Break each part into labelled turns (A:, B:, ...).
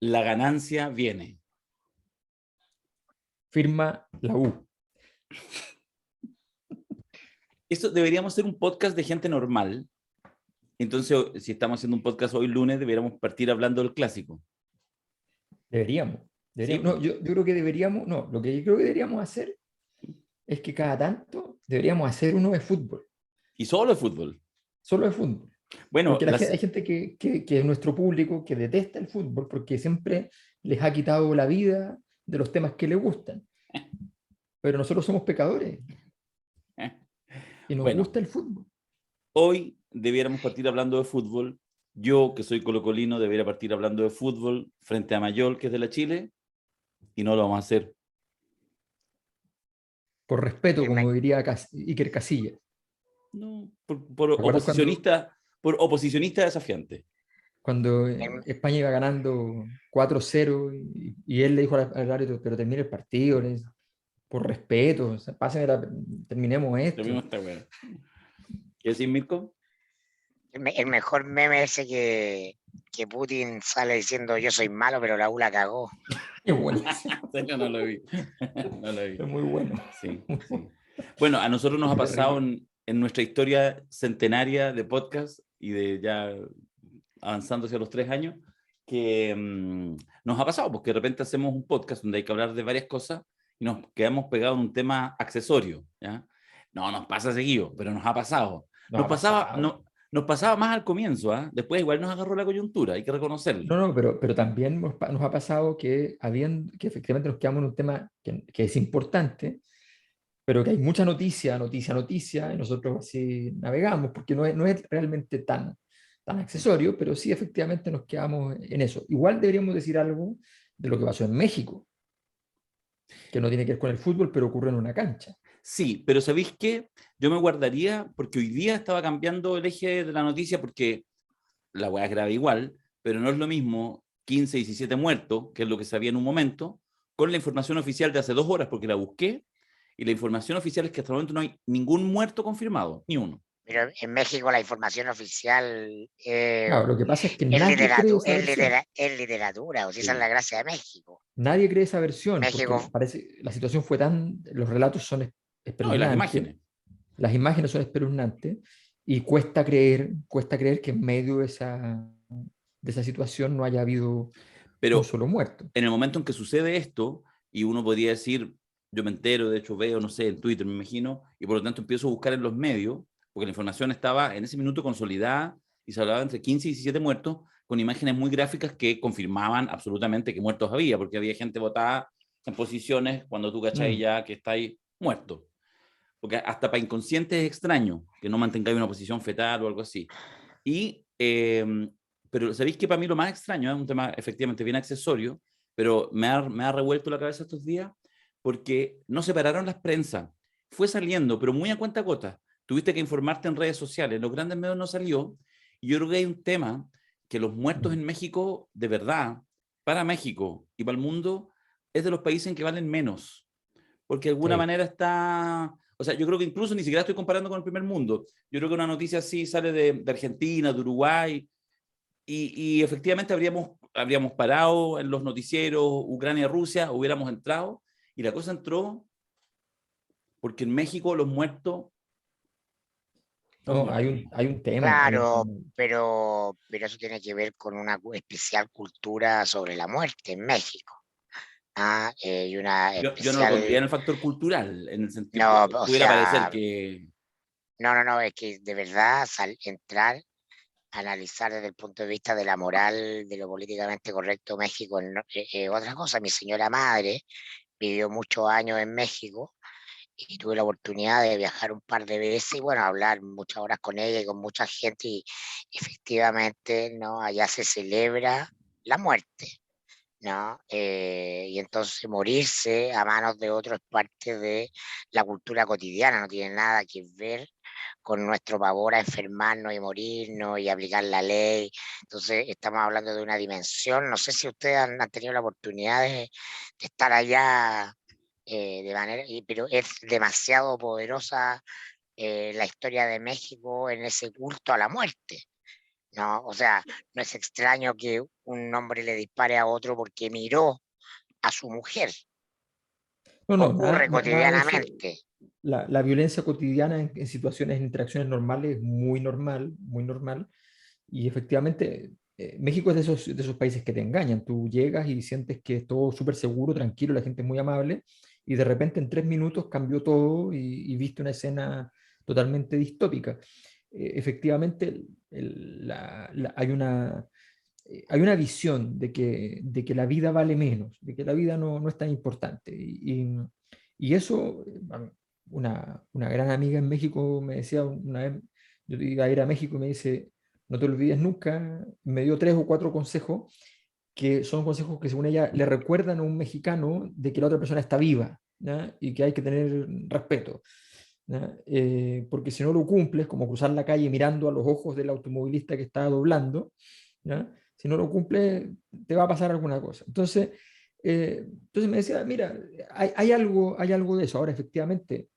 A: La ganancia viene.
B: Firma la U.
A: Esto deberíamos ser un podcast de gente normal. Entonces, si estamos haciendo un podcast hoy lunes, deberíamos partir hablando del clásico.
B: Deberíamos.
A: Sí,
B: No, yo creo que deberíamos, no, lo que yo creo que deberíamos hacer es que cada tanto deberíamos hacer uno de fútbol,
A: y solo de fútbol.
B: solo de fútbol.
A: Bueno,
B: Porque hay gente que es nuestro público que detesta el fútbol porque siempre les ha quitado la vida de los temas que les gustan. Pero nosotros somos pecadores y nos
A: bueno,
B: gusta el fútbol.
A: hoy debiéramos partir hablando de fútbol. Yo, que soy colocolino, debería partir hablando de fútbol frente a Mayol, que es de la Chile, y no lo vamos a hacer.
B: Por respeto,
C: El me-
B: como diría Iker Casillas.
A: No,
B: ¿Te acuerdas
A: por oposicionista desafiante.
B: cuando
C: el-
B: España iba ganando 4-0 y él le dijo al árbitro, pero termine el partido, por respeto, o sea, terminemos
A: Lo
B: esto?
A: mismo está bueno. ¿Qué decís, Mirko?
C: el mejor meme ese que Putin sale diciendo yo soy malo, pero la U la cagó.
B: Es bueno,
A: Yo no lo vi. No lo vi.
B: es muy bueno.
A: Sí, sí. Bueno, a nosotros nos ha pasado en nuestra historia centenaria de podcast y de ya avanzando hacia los 3 años, que nos ha pasado, porque de repente hacemos un podcast donde hay que hablar de varias cosas y nos quedamos pegados en un tema accesorio, ¿ya? No nos pasa seguido, pero nos ha pasado.
B: No ha pasado.
A: Nos pasaba más al comienzo, ¿ah? Después igual nos agarró la coyuntura, hay que reconocerlo.
B: No, pero también nos ha pasado que efectivamente nos quedamos en un tema que es importante, pero que hay mucha noticia, y nosotros así navegamos, porque no es realmente tan accesorio, pero sí efectivamente nos quedamos en eso. Igual deberíamos decir algo de lo que pasó en México, que no tiene que ver con el fútbol, pero ocurre en una cancha.
A: Sí, pero ¿sabéis qué? Yo me guardaría, porque hoy día estaba cambiando el eje de la noticia, porque la hueá es grave igual, pero no es lo mismo 15, 17 muertos, que es lo que sabía en un momento, con la información oficial de hace 2 horas, porque la busqué, y la información oficial es que hasta el momento no hay ningún muerto confirmado, ni uno.
C: Pero en México la información oficial
B: Claro, lo que pasa es que nadie cree esa versión.
C: es literatura, o sea, esa es
A: Sí.
C: la gracia de México.
B: Nadie cree esa versión,
C: México,
B: porque parece la situación fue los relatos son
A: No, y las
B: espeluznantes,
A: imágenes.
B: las imágenes son espeluznantes, y cuesta creer que en medio de esa situación no haya habido un
A: Pero
B: solo muerto.
A: en el momento en que sucede esto, y uno podría decir, yo me entero, de hecho veo, no sé, en Twitter me imagino, y por lo tanto empiezo a buscar en los medios, porque la información estaba en ese minuto consolidada y se hablaba entre 15 y 17 muertos, con imágenes muy gráficas que confirmaban absolutamente que muertos había, porque había gente botada en posiciones cuando tú cachai ya que estáis muerto. Porque hasta para inconscientes es extraño que no mantengáis una posición fetal o algo así. Y, pero sabéis que para mí lo más extraño es un tema efectivamente bien accesorio, pero me ha revuelto la cabeza estos días porque no separaron las prensas. Fue saliendo, pero muy a cuenta gota. Tuviste que informarte en redes sociales. En los grandes medios no salió. Y yo creo que hay un tema que los muertos en México, de verdad, para México y para el mundo, es de los países en que valen menos. Porque de alguna
B: Sí.
A: manera está. O sea, yo creo que incluso ni siquiera estoy comparando con el primer mundo. Yo creo que una noticia así sale de Argentina, de Uruguay, y efectivamente habríamos parado en los noticieros Ucrania-Rusia, hubiéramos entrado, y la cosa entró porque en México los muertos son
B: No, hay
A: muertos.
B: un tema,
C: claro, pero eso tiene que ver con una especial cultura sobre la muerte en México. Y una
A: Yo no lo pondría en
C: especial,
A: el factor cultural, en el sentido,
C: no, o
A: pudiera parecer
C: sea,
A: que.
C: no, es que de verdad entrar, analizar desde el punto de vista de la moral, de lo políticamente correcto México, otra cosa. Mi señora madre vivió muchos años en México y tuve la oportunidad de viajar un par de veces y bueno, hablar muchas horas con ella y con mucha gente y efectivamente, ¿no? Allá se celebra la muerte, ¿no? Y entonces morirse a manos de otros es parte de la cultura cotidiana, no tiene nada que ver con nuestro pavor a enfermarnos y morirnos y aplicar la ley. Entonces estamos hablando de una dimensión, no sé si ustedes han tenido la oportunidad de estar allá de manera, pero es demasiado poderosa la historia de México en ese culto a la muerte, ¿no? O sea, no es extraño que un hombre le dispare a otro porque miró a su mujer.
B: No, no,
C: Ocurre
B: nada de eso.
C: cotidianamente.
B: La violencia cotidiana en situaciones, en interacciones normales, es muy normal, muy normal. Y efectivamente, México es de esos países que te engañan. Tú llegas y sientes que es todo súper seguro, tranquilo, la gente es muy amable, y de repente en 3 minutos cambió todo y viste una escena totalmente distópica. Efectivamente, hay una visión de que la vida vale menos, de que la vida no es tan importante. Y eso, una gran amiga en México me decía una vez, yo iba a ir a México y me dice, no te olvides nunca, me dio 3 o 4 consejos, que son consejos que según ella le recuerdan a un mexicano de que la otra persona está viva, ¿ya? Y que hay que tener respeto. ¿Ya? Porque si no lo cumples, como cruzar la calle mirando a los ojos del automovilista que está doblando, ¿ya? Si no lo cumples, te va a pasar alguna cosa. Entonces me decía, mira, hay algo de eso. Ahora, efectivamente,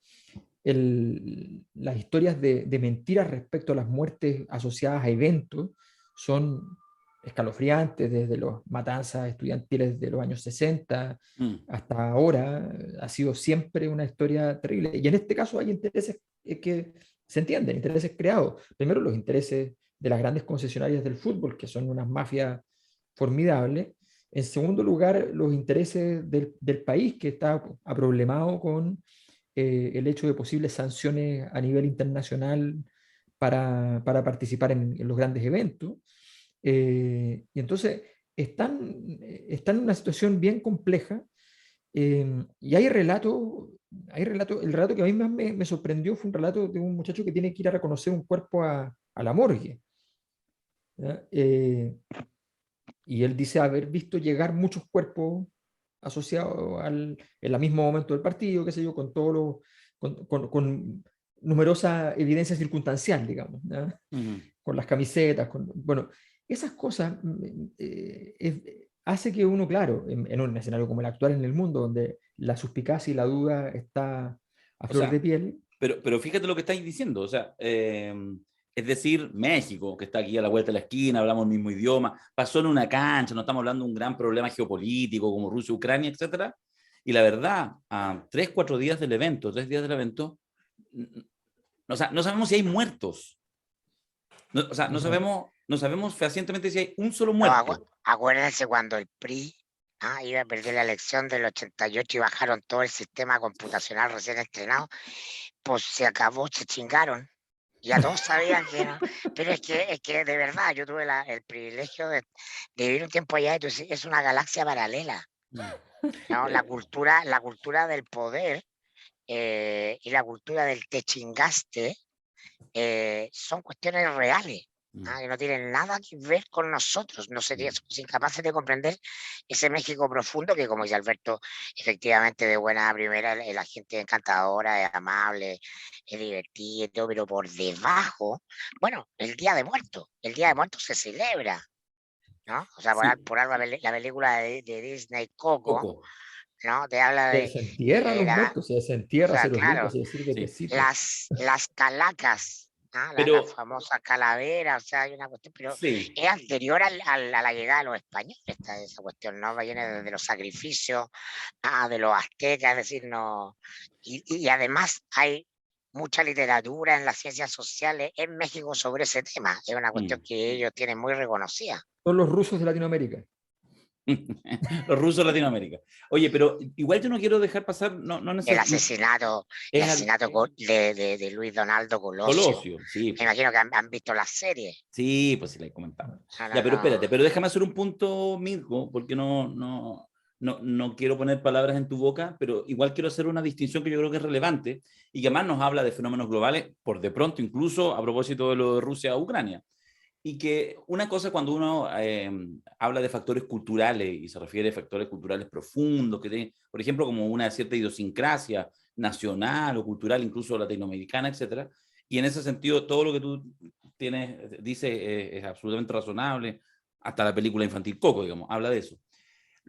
B: las historias de mentiras respecto a las muertes asociadas a eventos son escalofriantes, desde las matanzas estudiantiles de los años 60
A: Mm.
B: hasta ahora. Ha sido siempre una historia terrible. Y en este caso hay intereses que se entienden, intereses creados. Primero, los intereses de las grandes concesionarias del fútbol, que son unas mafias formidables. En segundo lugar, los intereses del país, que está aproblemado con el hecho de posibles sanciones a nivel internacional para participar en los grandes eventos. Y entonces están en una situación bien compleja, y el relato que a mí más me sorprendió fue un relato de un muchacho que tiene que ir a reconocer un cuerpo a la morgue. ¿Ya? Y él dice haber visto llegar muchos cuerpos asociados en el mismo momento del partido, qué sé yo, con numerosa evidencia circunstancial, digamos, ¿ya?
A: Ujú.
B: Con las camisetas, bueno, esas cosas hace que uno, claro, en un escenario como el actual en el mundo, donde la suspicacia y la duda está a
A: O
B: flor de
A: sea,
B: piel.
A: pero fíjate lo que estáis diciendo, o sea, es decir, México, que está aquí a la vuelta de la esquina, hablamos el mismo idioma, pasó en una cancha, no estamos hablando de un gran problema geopolítico como Rusia, Ucrania, etcétera. Y la verdad, a 3, 4 días del evento, 3 días del evento, o sea, no sabemos si hay muertos. No, o sea,
B: No sabe.
A: no sabemos fehacientemente si hay un solo
C: No,
A: muerto.
C: acuérdense cuando el PRI iba a perder la elección del 88 y bajaron todo el sistema computacional recién estrenado, pues se acabó, se chingaron. Ya todos sabían que no. Pero es que de verdad, yo tuve el privilegio de vivir un tiempo allá y es una galaxia paralela, ¿no? La cultura del poder y la cultura del te chingaste son cuestiones reales, que no tienen nada que ver con nosotros. No seríamos incapaces de comprender ese México profundo que, como dice Alberto, efectivamente de buena primera, la gente es encantadora, es amable, es divertida, y todo, pero por debajo, bueno, el Día de Muertos se celebra, ¿no? O sea,
A: Sí,
C: por algo la película de Disney, Coco,
A: poco.
C: ¿no? Te habla de
B: Se entierra a los muertos, se
C: o
B: entierra,
C: sea,
B: se los limpia,
C: claro,
B: se les sirve
A: Sí.
B: tecito.
C: las calacas, la
A: Pero,
C: famosa calavera, o sea, hay una cuestión, pero
A: sí.
C: es anterior a la llegada de los españoles, esa cuestión, ¿no? Viene desde los sacrificios, de los aztecas, es decir, no. Y además hay mucha literatura en las ciencias sociales en México sobre ese tema, es una cuestión
A: Mm.
C: que ellos tienen muy reconocida.
B: Son los rusos de Latinoamérica.
A: Los rusos de Latinoamérica. Oye, pero igual yo no quiero dejar pasar, no
C: El
A: es
C: asesinato de Luis Donaldo Colosio.
A: Colosio, sí,
C: Me
A: pues.
C: imagino que han visto la serie.
A: Sí, pues sí, la he comentado.
C: No,
A: Ya,
C: no,
A: pero
C: no.
A: espérate, pero déjame hacer un punto, Mirko, porque no quiero poner palabras en tu boca, pero igual quiero hacer una distinción que yo creo que es relevante y que además nos habla de fenómenos globales, por de pronto, incluso a propósito de lo de Rusia a Ucrania. Y que una cosa cuando uno habla de factores culturales y se refiere a factores culturales profundos, que tienen, por ejemplo, como una cierta idiosincrasia nacional o cultural, incluso latinoamericana, etcétera. Y en ese sentido, todo lo que tú dices es absolutamente razonable, hasta la película infantil Coco, digamos, habla de eso.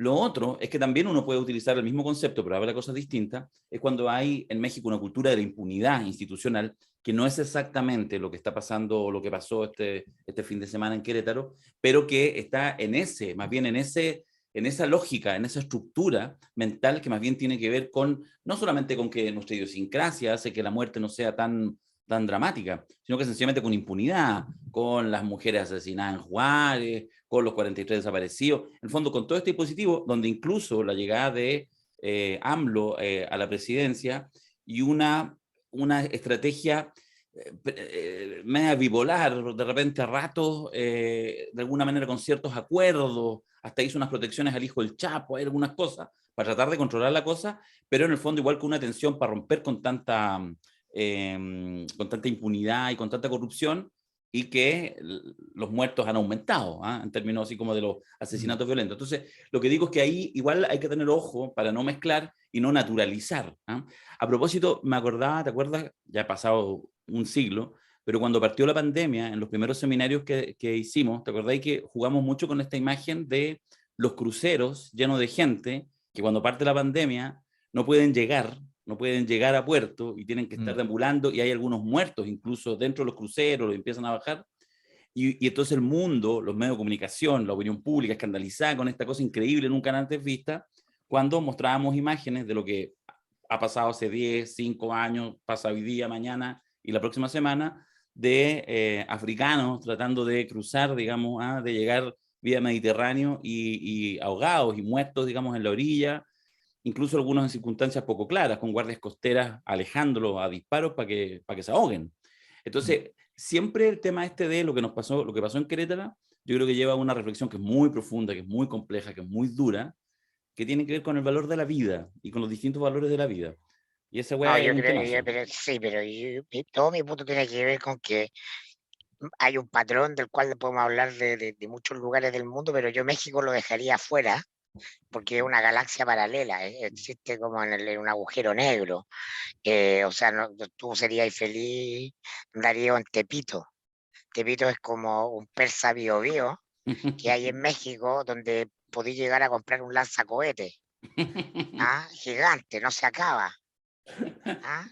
A: Lo otro es que también uno puede utilizar el mismo concepto, pero habla de cosas distintas, es cuando hay en México una cultura de la impunidad institucional, que no es exactamente lo que está pasando o lo que pasó este fin de semana en Querétaro, pero que está en ese, más bien en esa lógica, en esa estructura mental que más bien tiene que ver con, no solamente con que nuestra idiosincrasia hace que la muerte no sea tan dramática, sino que sencillamente con impunidad, con las mujeres asesinadas en Juárez, con los 43 desaparecidos, en el fondo con todo este dispositivo, donde incluso la llegada de AMLO a la presidencia y una estrategia media bipolar, de repente a ratos, de alguna manera con ciertos acuerdos, hasta hizo unas protecciones al hijo del Chapo, hay algunas cosas, para tratar de controlar la cosa, pero en el fondo igual que una tensión para romper con tanta impunidad y con tanta corrupción, y que los muertos han aumentado, ¿eh? En términos así como de los asesinatos violentos. Entonces, lo que digo es que ahí igual hay que tener ojo para no mezclar y no naturalizar. ¿Eh? A propósito, me acordaba, ¿te acuerdas? Ya ha pasado un siglo, pero cuando partió la pandemia, en los primeros seminarios que hicimos, ¿te acordáis que jugamos mucho con esta imagen de los cruceros llenos de gente que cuando parte la pandemia no pueden llegar a puerto y tienen que estar deambulando, y hay algunos muertos incluso dentro de los cruceros, los empiezan a bajar, y entonces el mundo, los medios de comunicación, la opinión pública escandalizada con esta cosa increíble, nunca antes vista, cuando mostrábamos imágenes de lo que ha pasado hace 10, 5 años, pasa hoy día, mañana y la próxima semana, de africanos tratando de cruzar, digamos, de llegar vía Mediterráneo y ahogados y muertos, digamos, en la orilla, incluso algunos en circunstancias poco claras, con guardias costeras alejándolos a disparos para que se ahoguen. Entonces, siempre el tema de lo que pasó en Querétaro, yo creo que lleva a una reflexión que es muy profunda, que es muy compleja, que es muy dura, que tiene que ver con el valor de la vida y con los distintos valores de la vida. Y esa weá
C: No,
A: es
C: yo
A: un
C: creo,
A: temazo.
C: pero sí, pero todo mi punto tiene que ver con que hay un patrón del cual podemos hablar de muchos lugares del mundo, pero yo México lo dejaría afuera, porque es una galaxia paralela, existe como en un agujero negro. O sea, tú serías feliz, Darío, en Tepito. Tepito es como un persa bio que hay en México, donde podéis llegar a comprar un lanzacohete, gigante, no se acaba.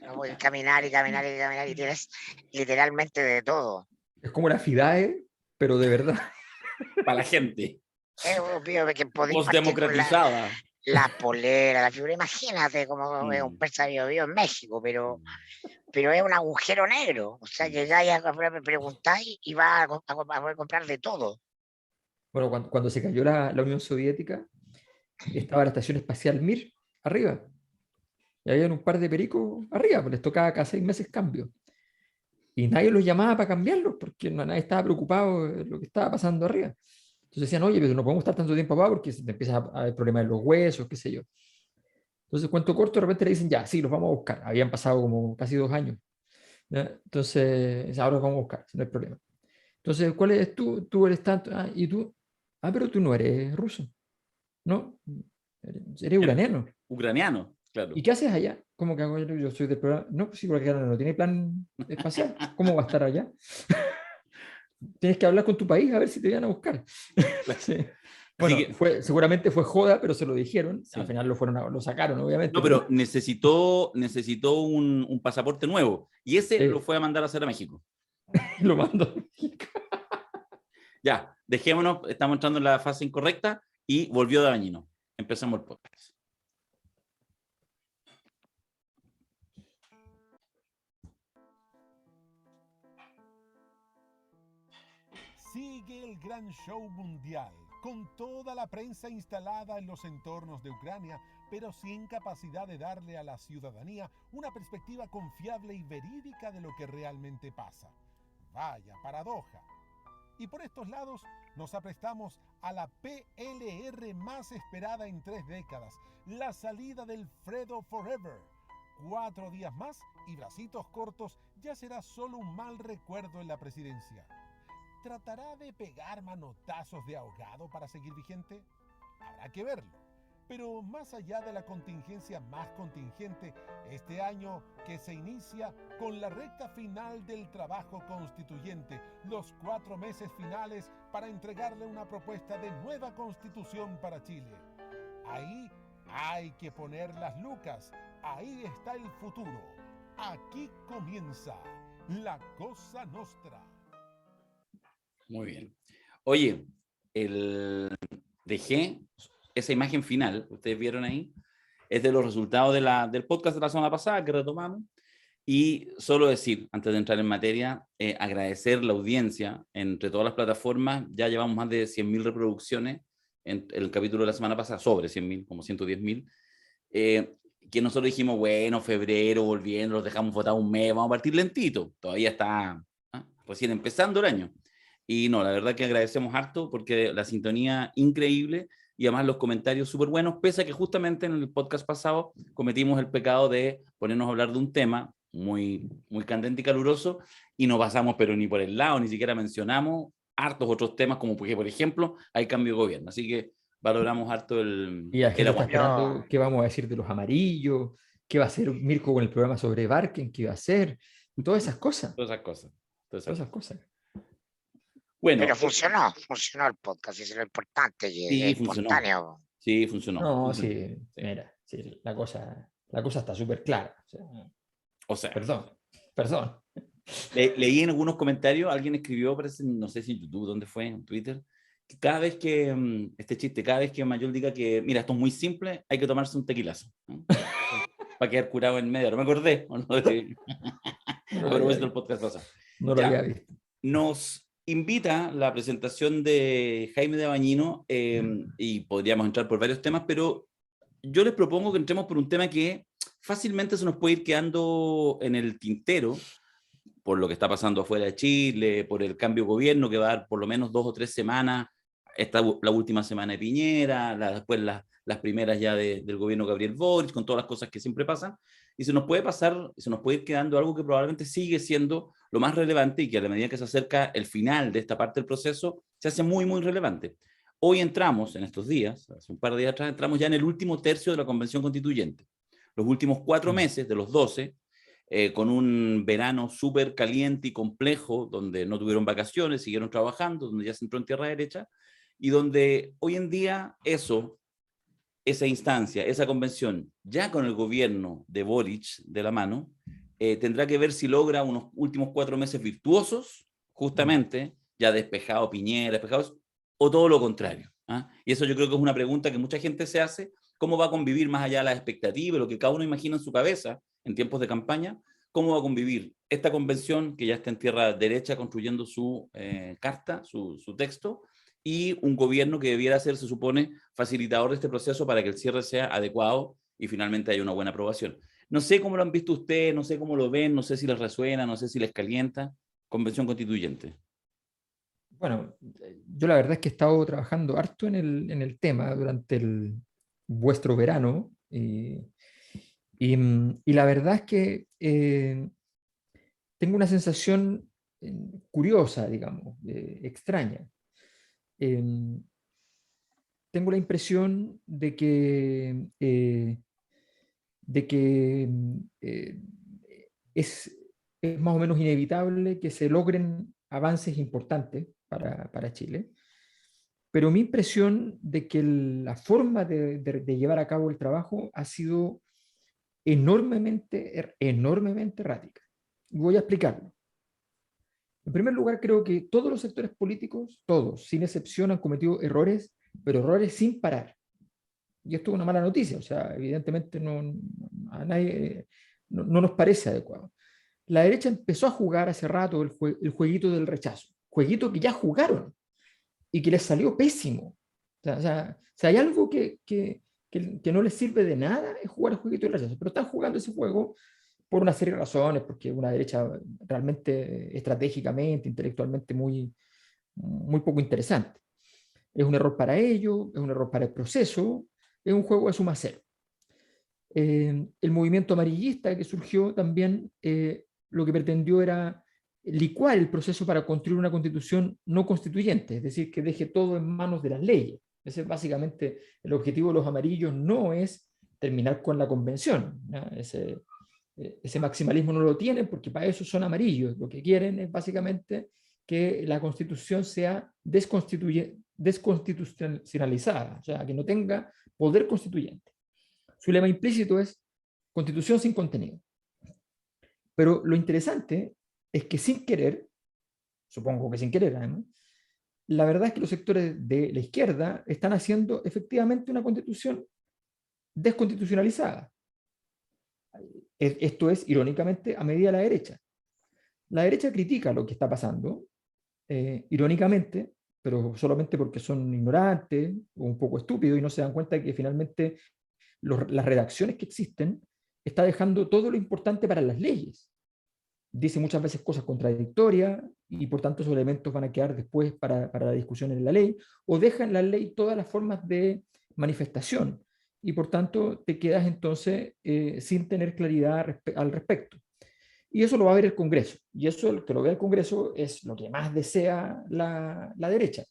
C: No voy a caminar y caminar y caminar y tienes literalmente de todo.
B: Es como la FIDAE, pero de verdad.
A: Para la gente.
C: Es obvio que podéis partir con
A: Post-democratizada.
C: la polera, la figura. Imagínate cómo es un persa bio en México, pero es un agujero negro. O sea, llegáis a preguntáis y vas a poder comprar de todo.
B: Bueno, cuando se cayó la Unión Soviética, estaba la estación espacial Mir arriba. Y había un par de pericos arriba, pues les tocaba cada 6 meses cambio. Y nadie los llamaba para cambiarlos, porque nadie estaba preocupado de lo que estaba pasando arriba. Entonces decían, oye, pero no podemos estar tanto tiempo acá porque se te empieza a haber problemas en los huesos, qué sé yo. Entonces, cuento corto, de repente le dicen, ya, sí, los vamos a buscar. Habían pasado como casi 2 años. ¿Ya? Entonces, ahora los vamos a buscar, no hay problema. Entonces, ¿cuál eres tú? Tú eres tanto. ¿Y tú? Pero tú no eres ruso, ¿no? Eres ucraniano.
A: Ucraniano, claro.
B: ¿Y qué haces allá? ¿Cómo que hago yo? Soy del programa. No, pues sí, porque no tiene plan espacial. ¿Cómo va a estar allá? Tienes que hablar con tu país a ver si te van a buscar. Sí. Bueno, seguramente fue joda, pero se lo dijeron. Sí. Al final lo sacaron, obviamente.
A: No, pero necesitó un pasaporte nuevo. Y ese lo fue a mandar a hacer a México.
B: Lo mandó a México.
A: Ya, dejémonos, estamos entrando en la fase incorrecta y volvió Dabañino. Empezamos el podcast.
D: Sigue el gran show mundial, con toda la prensa instalada en los entornos de Ucrania, pero sin capacidad de darle a la ciudadanía una perspectiva confiable y verídica de lo que realmente pasa. Vaya paradoja. Y por estos lados nos aprestamos a la PLR más esperada en 3 décadas, la salida del Fredo Forever. 4 días más y bracitos cortos ya será solo un mal recuerdo en la presidencia. ¿Tratará de pegar manotazos de ahogado para seguir vigente? Habrá que verlo. Pero más allá de la contingencia más contingente, este año que se inicia con la recta final del trabajo constituyente, los 4 meses finales para entregarle una propuesta de nueva constitución para Chile. Ahí hay que poner las lucas. Ahí está el futuro. Aquí comienza la Cosa Nostra.
A: Muy bien. Oye, dejé esa imagen final, ustedes vieron ahí, es de los resultados del podcast de la semana pasada que retomamos. Y solo decir, antes de entrar en materia, agradecer la audiencia entre todas las plataformas. Ya llevamos más de 100.000 reproducciones en el capítulo de la semana pasada, sobre 100.000, como 110.000. Que nosotros dijimos, bueno, febrero, volviendo, los dejamos votar un mes, vamos a partir lentito. Todavía está recién empezando el año. Y no, la verdad que agradecemos harto porque la sintonía increíble y además los comentarios súper buenos, pese a que justamente en el podcast pasado cometimos el pecado de ponernos a hablar de un tema muy, muy candente y caluroso y no pasamos pero ni por el lado, ni siquiera mencionamos hartos otros temas como porque, por ejemplo, hay cambio de gobierno. Así que valoramos harto
B: Y la gente está
A: aguante.
B: esperando qué vamos a decir de los amarillos, qué va a hacer Mirko con el programa sobre Barken, qué va a hacer, todas esas cosas.
A: Todas esas cosas.
B: Todas esas cosas.
A: Bueno,
C: pero funcionó el podcast, y eso es lo importante, que
A: sí,
C: es espontáneo.
A: Sí, funcionó.
B: No,
A: funcionó.
B: sí, mira, sí, la cosa está súper clara.
A: O sea,
B: perdón.
A: Leí en algunos comentarios, alguien escribió, parece, no sé si en YouTube, ¿dónde fue? En Twitter, que cada vez que, cada vez que Mayol diga que, mira, esto es muy simple, hay que tomarse un tequilazo, ¿no? Para quedar curado en medio. No me acordé, ¿o no? Pero es del podcast pasado.
B: No lo había visto.
A: Nos invita la presentación de Jaime de Abañino y podríamos entrar por varios temas, pero yo les propongo que entremos por un tema que fácilmente se nos puede ir quedando en el tintero por lo que está pasando afuera de Chile, por el cambio de gobierno que va a dar por lo menos 2 o 3 semanas, la última semana de Piñera, después las primeras ya del gobierno Gabriel Boric, con todas las cosas que siempre pasan, y se nos puede ir quedando algo que probablemente sigue siendo lo más relevante y que a la medida que se acerca el final de esta parte del proceso, se hace muy, muy relevante. Hoy entramos, en estos días, hace un par de días atrás, entramos ya en el último tercio de la Convención Constituyente. Los últimos 4 meses de los 12, con un verano súper caliente y complejo, donde no tuvieron vacaciones, siguieron trabajando, donde ya se entró en tierra derecha, y donde hoy en día esa instancia, esa convención, ya con el gobierno de Boric de la mano, tendrá que ver si logra unos últimos 4 meses virtuosos, justamente, ya despejado Piñera, despejados, o todo lo contrario. Y eso yo creo que es una pregunta que mucha gente se hace, ¿cómo va a convivir más allá de las expectativas, lo que cada uno imagina en su cabeza en tiempos de campaña? ¿Cómo va a convivir esta convención que ya está en tierra derecha construyendo su carta, su texto, y un gobierno que debiera ser, se supone, facilitador de este proceso para que el cierre sea adecuado y finalmente haya una buena aprobación? No sé cómo lo han visto ustedes, no sé cómo lo ven, no sé si les resuena, no sé si les calienta. Convención Constituyente.
B: Bueno, yo la verdad es que he estado trabajando harto en el tema durante vuestro verano y la verdad es que tengo una sensación curiosa, digamos, extraña. Tengo la impresión de que es más o menos inevitable que se logren avances importantes para Chile, pero mi impresión de que la forma de llevar a cabo el trabajo ha sido enormemente errática. Voy a explicarlo. En primer lugar, creo que todos los sectores políticos, todos, sin excepción, han cometido errores, pero errores sin parar. Y esto es una mala noticia, o sea, evidentemente a nadie no nos parece adecuado. La derecha empezó a jugar hace rato el jueguito del rechazo, jueguito que ya jugaron y que les salió pésimo. O sea, si hay algo que no les sirve de nada es jugar el jueguito del rechazo, pero están jugando ese juego por una serie de razones, porque una derecha realmente estratégicamente, intelectualmente muy poco interesante. Es un error para ellos, es un error para el proceso, es un juego de suma cero. El movimiento amarillista que surgió también lo que pretendió era licuar el proceso para construir una constitución no constituyente, es decir, que deje todo en manos de las leyes. Ese es básicamente el objetivo de los amarillos, no es terminar con la convención. Ese maximalismo no lo tienen porque para eso son amarillos. Lo que quieren es básicamente que la constitución sea desconstitucionalizada, o sea, que no tenga poder constituyente. Su lema implícito es constitución sin contenido. Pero lo interesante es que sin querer, supongo que sin querer además, la verdad es que los sectores de la izquierda están haciendo efectivamente una constitución desconstitucionalizada. Esto es, irónicamente, a medida de la derecha. La derecha critica lo que está pasando, irónicamente, pero solamente porque son ignorantes o un poco estúpidos y no se dan cuenta de que finalmente las redacciones que existen está dejando todo lo importante para las leyes. Dice muchas veces cosas contradictorias y por tanto esos elementos van a quedar después para la discusión en la ley, o dejan en la ley todas las formas de manifestación y por tanto te quedas entonces sin tener claridad al respecto. Y eso lo va a ver el Congreso, y eso, el que lo vea el Congreso, es lo que más desea la derecha.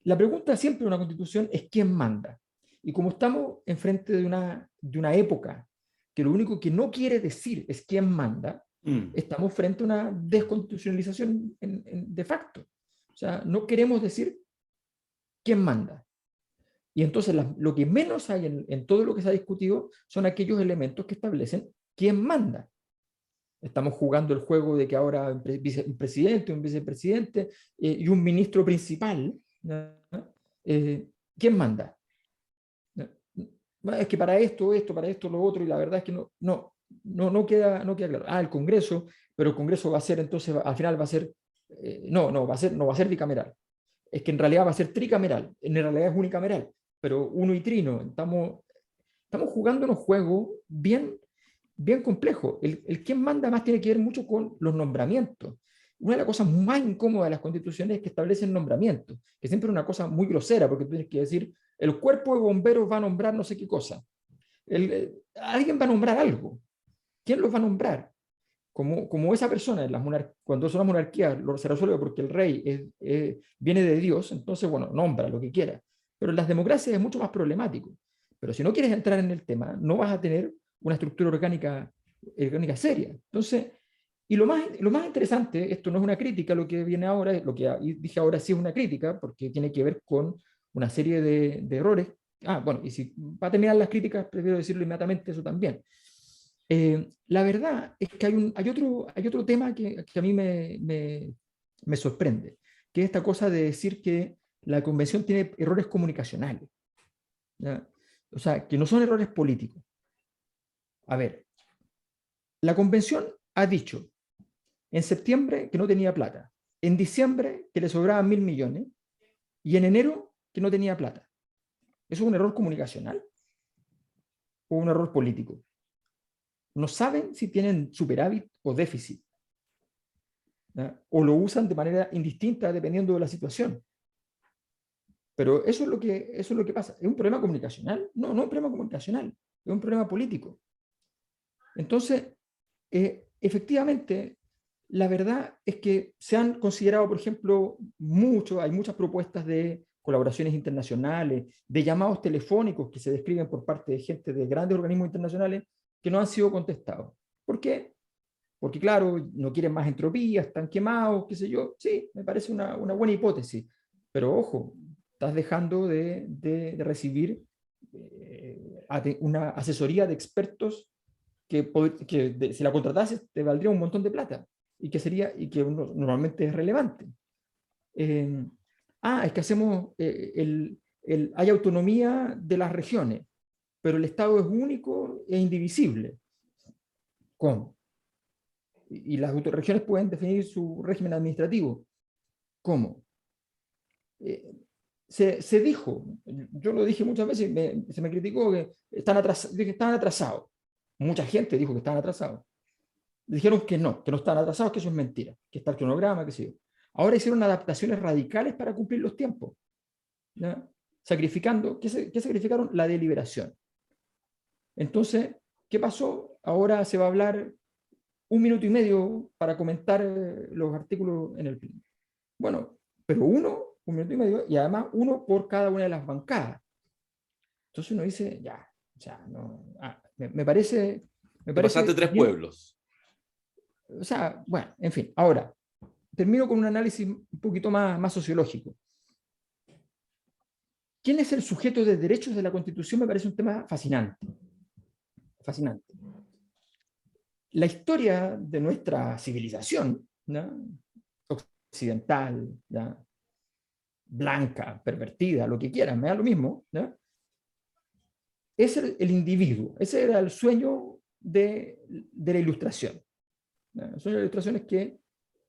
B: La pregunta siempre en una constitución es quién manda. Y como estamos enfrente de una época que lo único que no quiere decir es quién manda, estamos frente a una desconstitucionalización de facto. O sea, no queremos decir quién manda. Y entonces lo que menos hay en todo lo que se ha discutido son aquellos elementos que establecen quién manda. Estamos jugando el juego de que ahora un presidente, un vicepresidente y un ministro principal, ¿no? ¿Quién manda? Es que para esto, lo otro, y la verdad es que no queda claro. El Congreso, pero el Congreso va a ser entonces, al final va a ser, no va a ser bicameral. Es que en realidad va a ser tricameral, en realidad es unicameral, pero uno y trino. Estamos jugando unos juegos bien complejo. El quién manda más tiene que ver mucho con los nombramientos. Una de las cosas más incómodas de las constituciones es que establecen nombramientos, que siempre es una cosa muy grosera, porque tú tienes que decir, el cuerpo de bomberos va a nombrar no sé qué cosa. Alguien va a nombrar algo. ¿Quién los va a nombrar? Como esa persona, cuando es una monarquía, se resuelve porque el rey viene de Dios, entonces, bueno, nombra lo que quiera. Pero en las democracias es mucho más problemático. Pero si no quieres entrar en el tema, no vas a tener una estructura orgánica seria. Entonces, y lo más interesante, esto no es una crítica, lo que viene ahora, lo que dije ahora sí es una crítica, porque tiene que ver con una serie de errores. Bueno, y si va a terminar las críticas, prefiero decirlo inmediatamente eso también. La verdad es que hay otro tema que a mí me sorprende, que es esta cosa de decir que la convención tiene errores comunicacionales, ¿ya? O sea, que no son errores políticos. A ver, la convención ha dicho en septiembre que no tenía plata, en diciembre que le sobraban 1.000 millones y en enero que no tenía plata. ¿Eso es un error comunicacional o un error político? No saben si tienen superávit o déficit, ¿ya? O lo usan de manera indistinta dependiendo de la situación. Pero eso es lo que pasa. ¿Es un problema comunicacional? No es un problema comunicacional, es un problema político. Entonces, efectivamente, la verdad es que se han considerado, por ejemplo, hay muchas propuestas de colaboraciones internacionales, de llamados telefónicos que se describen por parte de gente de grandes organismos internacionales que no han sido contestados. ¿Por qué? Porque, claro, no quieren más entropía, están quemados, qué sé yo. Sí, me parece una buena hipótesis. Pero, ojo, estás dejando de recibir una asesoría de expertos que si la contratases te valdría un montón de plata y que normalmente es relevante. Es que hacemos, hay autonomía de las regiones, pero el Estado es único e indivisible. ¿Cómo? Y las regiones pueden definir su régimen administrativo. ¿Cómo? Se dijo, yo lo dije muchas veces, se me criticó que estaban atrasados. Mucha gente dijo que estaban atrasados. Dijeron que no estaban atrasados, que eso es mentira, que está el cronograma, que sé yo. Ahora hicieron adaptaciones radicales para cumplir los tiempos, ¿ya? Sacrificando, ¿qué sacrificaron? La deliberación. Entonces, ¿qué pasó? Ahora se va a hablar 1 minuto y medio para comentar los artículos en el pleno. Bueno, pero 1 minuto y medio, y además 1 por cada una de las bancadas. Entonces uno dice, ya, o sea, no, me parece...
A: Pasaste 3 pueblos.
B: O sea, bueno, en fin. Ahora, termino con un análisis un poquito más sociológico. ¿quién es el sujeto de derechos de la Constitución? Me parece un tema fascinante. Fascinante. La historia de nuestra civilización, ¿no?, occidental, ¿no?, blanca, pervertida, lo que quieran, me da lo mismo, ¿no?, es el individuo. Ese era el sueño de la Ilustración. ¿No? El sueño de la Ilustración es que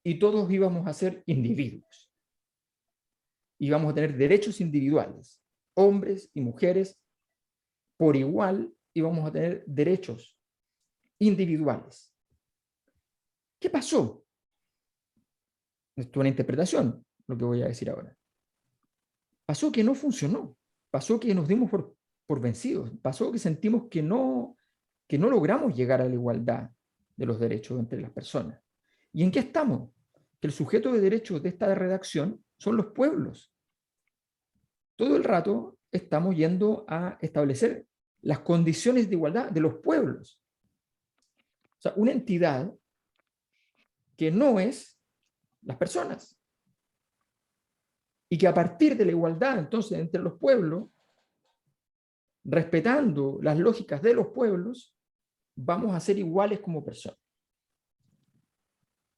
B: y todos íbamos a ser individuos. Íbamos a tener derechos individuales, hombres y mujeres por igual íbamos a tener derechos individuales. ¿Qué pasó? Esto es una interpretación, lo que voy a decir ahora. Pasó que no funcionó. Pasó que nos dimos por vencidos. Pasó que sentimos que no logramos llegar a la igualdad de los derechos entre las personas. ¿Y en qué estamos? Que el sujeto de derechos de esta redacción son los pueblos. Todo el rato estamos yendo a establecer las condiciones de igualdad de los pueblos. O sea, una entidad que no es las personas. Y que a partir de la igualdad, entonces, entre los pueblos, respetando las lógicas de los pueblos, vamos a ser iguales como personas.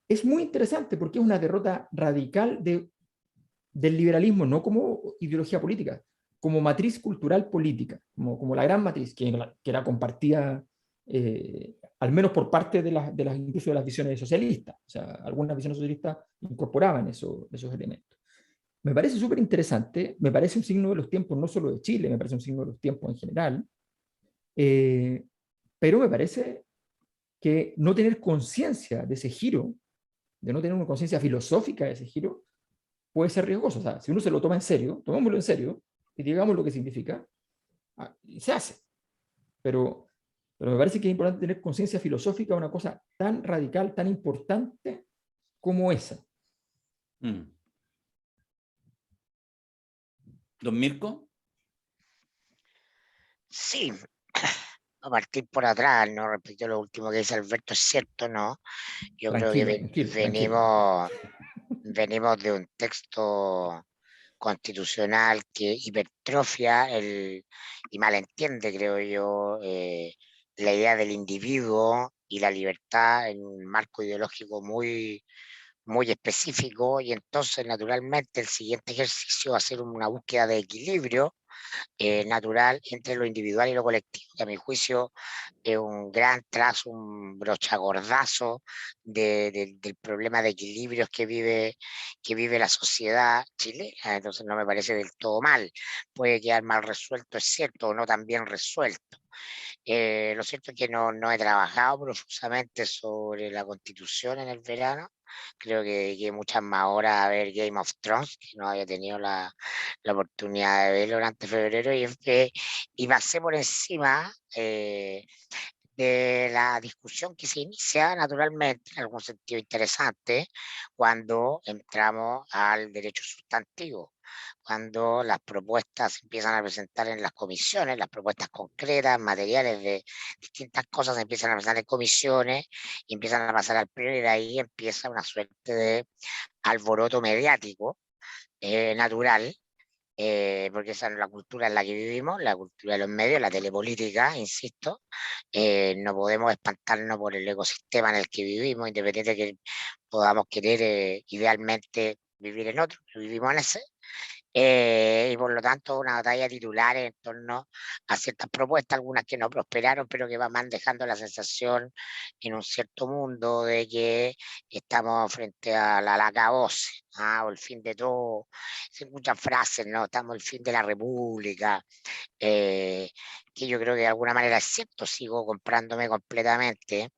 B: Es muy interesante porque es una derrota radical del liberalismo, no como ideología política, como matriz cultural política, como la gran matriz que era compartida al menos por parte incluso de las visiones socialistas. O sea, algunas visiones socialistas incorporaban esos elementos. Me parece súper interesante, me parece un signo de los tiempos, no solo de Chile, me parece un signo de los tiempos en general, pero me parece que no tener conciencia de ese giro, de no tener una conciencia filosófica de ese giro, puede ser riesgoso. O sea, si uno se lo toma en serio, tomémoslo en serio, y digamos lo que significa, se hace. Pero me parece que es importante tener conciencia filosófica de una cosa tan radical, tan importante como esa.
A: ¿Don Mirko?
C: Sí, a partir por atrás, ¿no? Respecto a lo último que dice Alberto, es cierto, ¿no? Yo creo que venimos de un texto constitucional que hipertrofia y malentiende, creo yo, la idea del individuo y la libertad en un marco ideológico muy, muy específico, y entonces naturalmente el siguiente ejercicio va a ser una búsqueda de equilibrio natural entre lo individual y lo colectivo, que a mi juicio es un gran trazo, un brochagordazo del problema de equilibrios que vive la sociedad chilena. Entonces no me parece del todo mal. Puede quedar mal resuelto, es cierto, o no tan bien resuelto. Lo cierto es que no he trabajado profusamente sobre la Constitución en el verano. Creo que dediqué muchas más horas a ver Game of Thrones, que no había tenido la oportunidad de verlo durante febrero, y pasé por encima de la discusión que se inicia naturalmente, en algún sentido interesante, cuando entramos al derecho sustantivo, cuando las propuestas se empiezan a presentar en las comisiones, las propuestas concretas, materiales de distintas cosas se empiezan a presentar en comisiones y empiezan a pasar al pleno, y de ahí empieza una suerte de alboroto mediático natural, porque esa es la cultura en la que vivimos, la cultura de los medios, la telepolítica, insisto. No podemos espantarnos por el ecosistema en el que vivimos, independiente de que podamos querer idealmente vivir en otro, vivimos en ese. Y por lo tanto una batalla titular en torno a ciertas propuestas, algunas que no prosperaron, pero que van dejando la sensación en un cierto mundo de que estamos frente a la acabose, o el fin de todo. Hay muchas frases, ¿no? Estamos al fin de la república, que yo creo que de alguna manera es cierto. Sigo comprándome completamente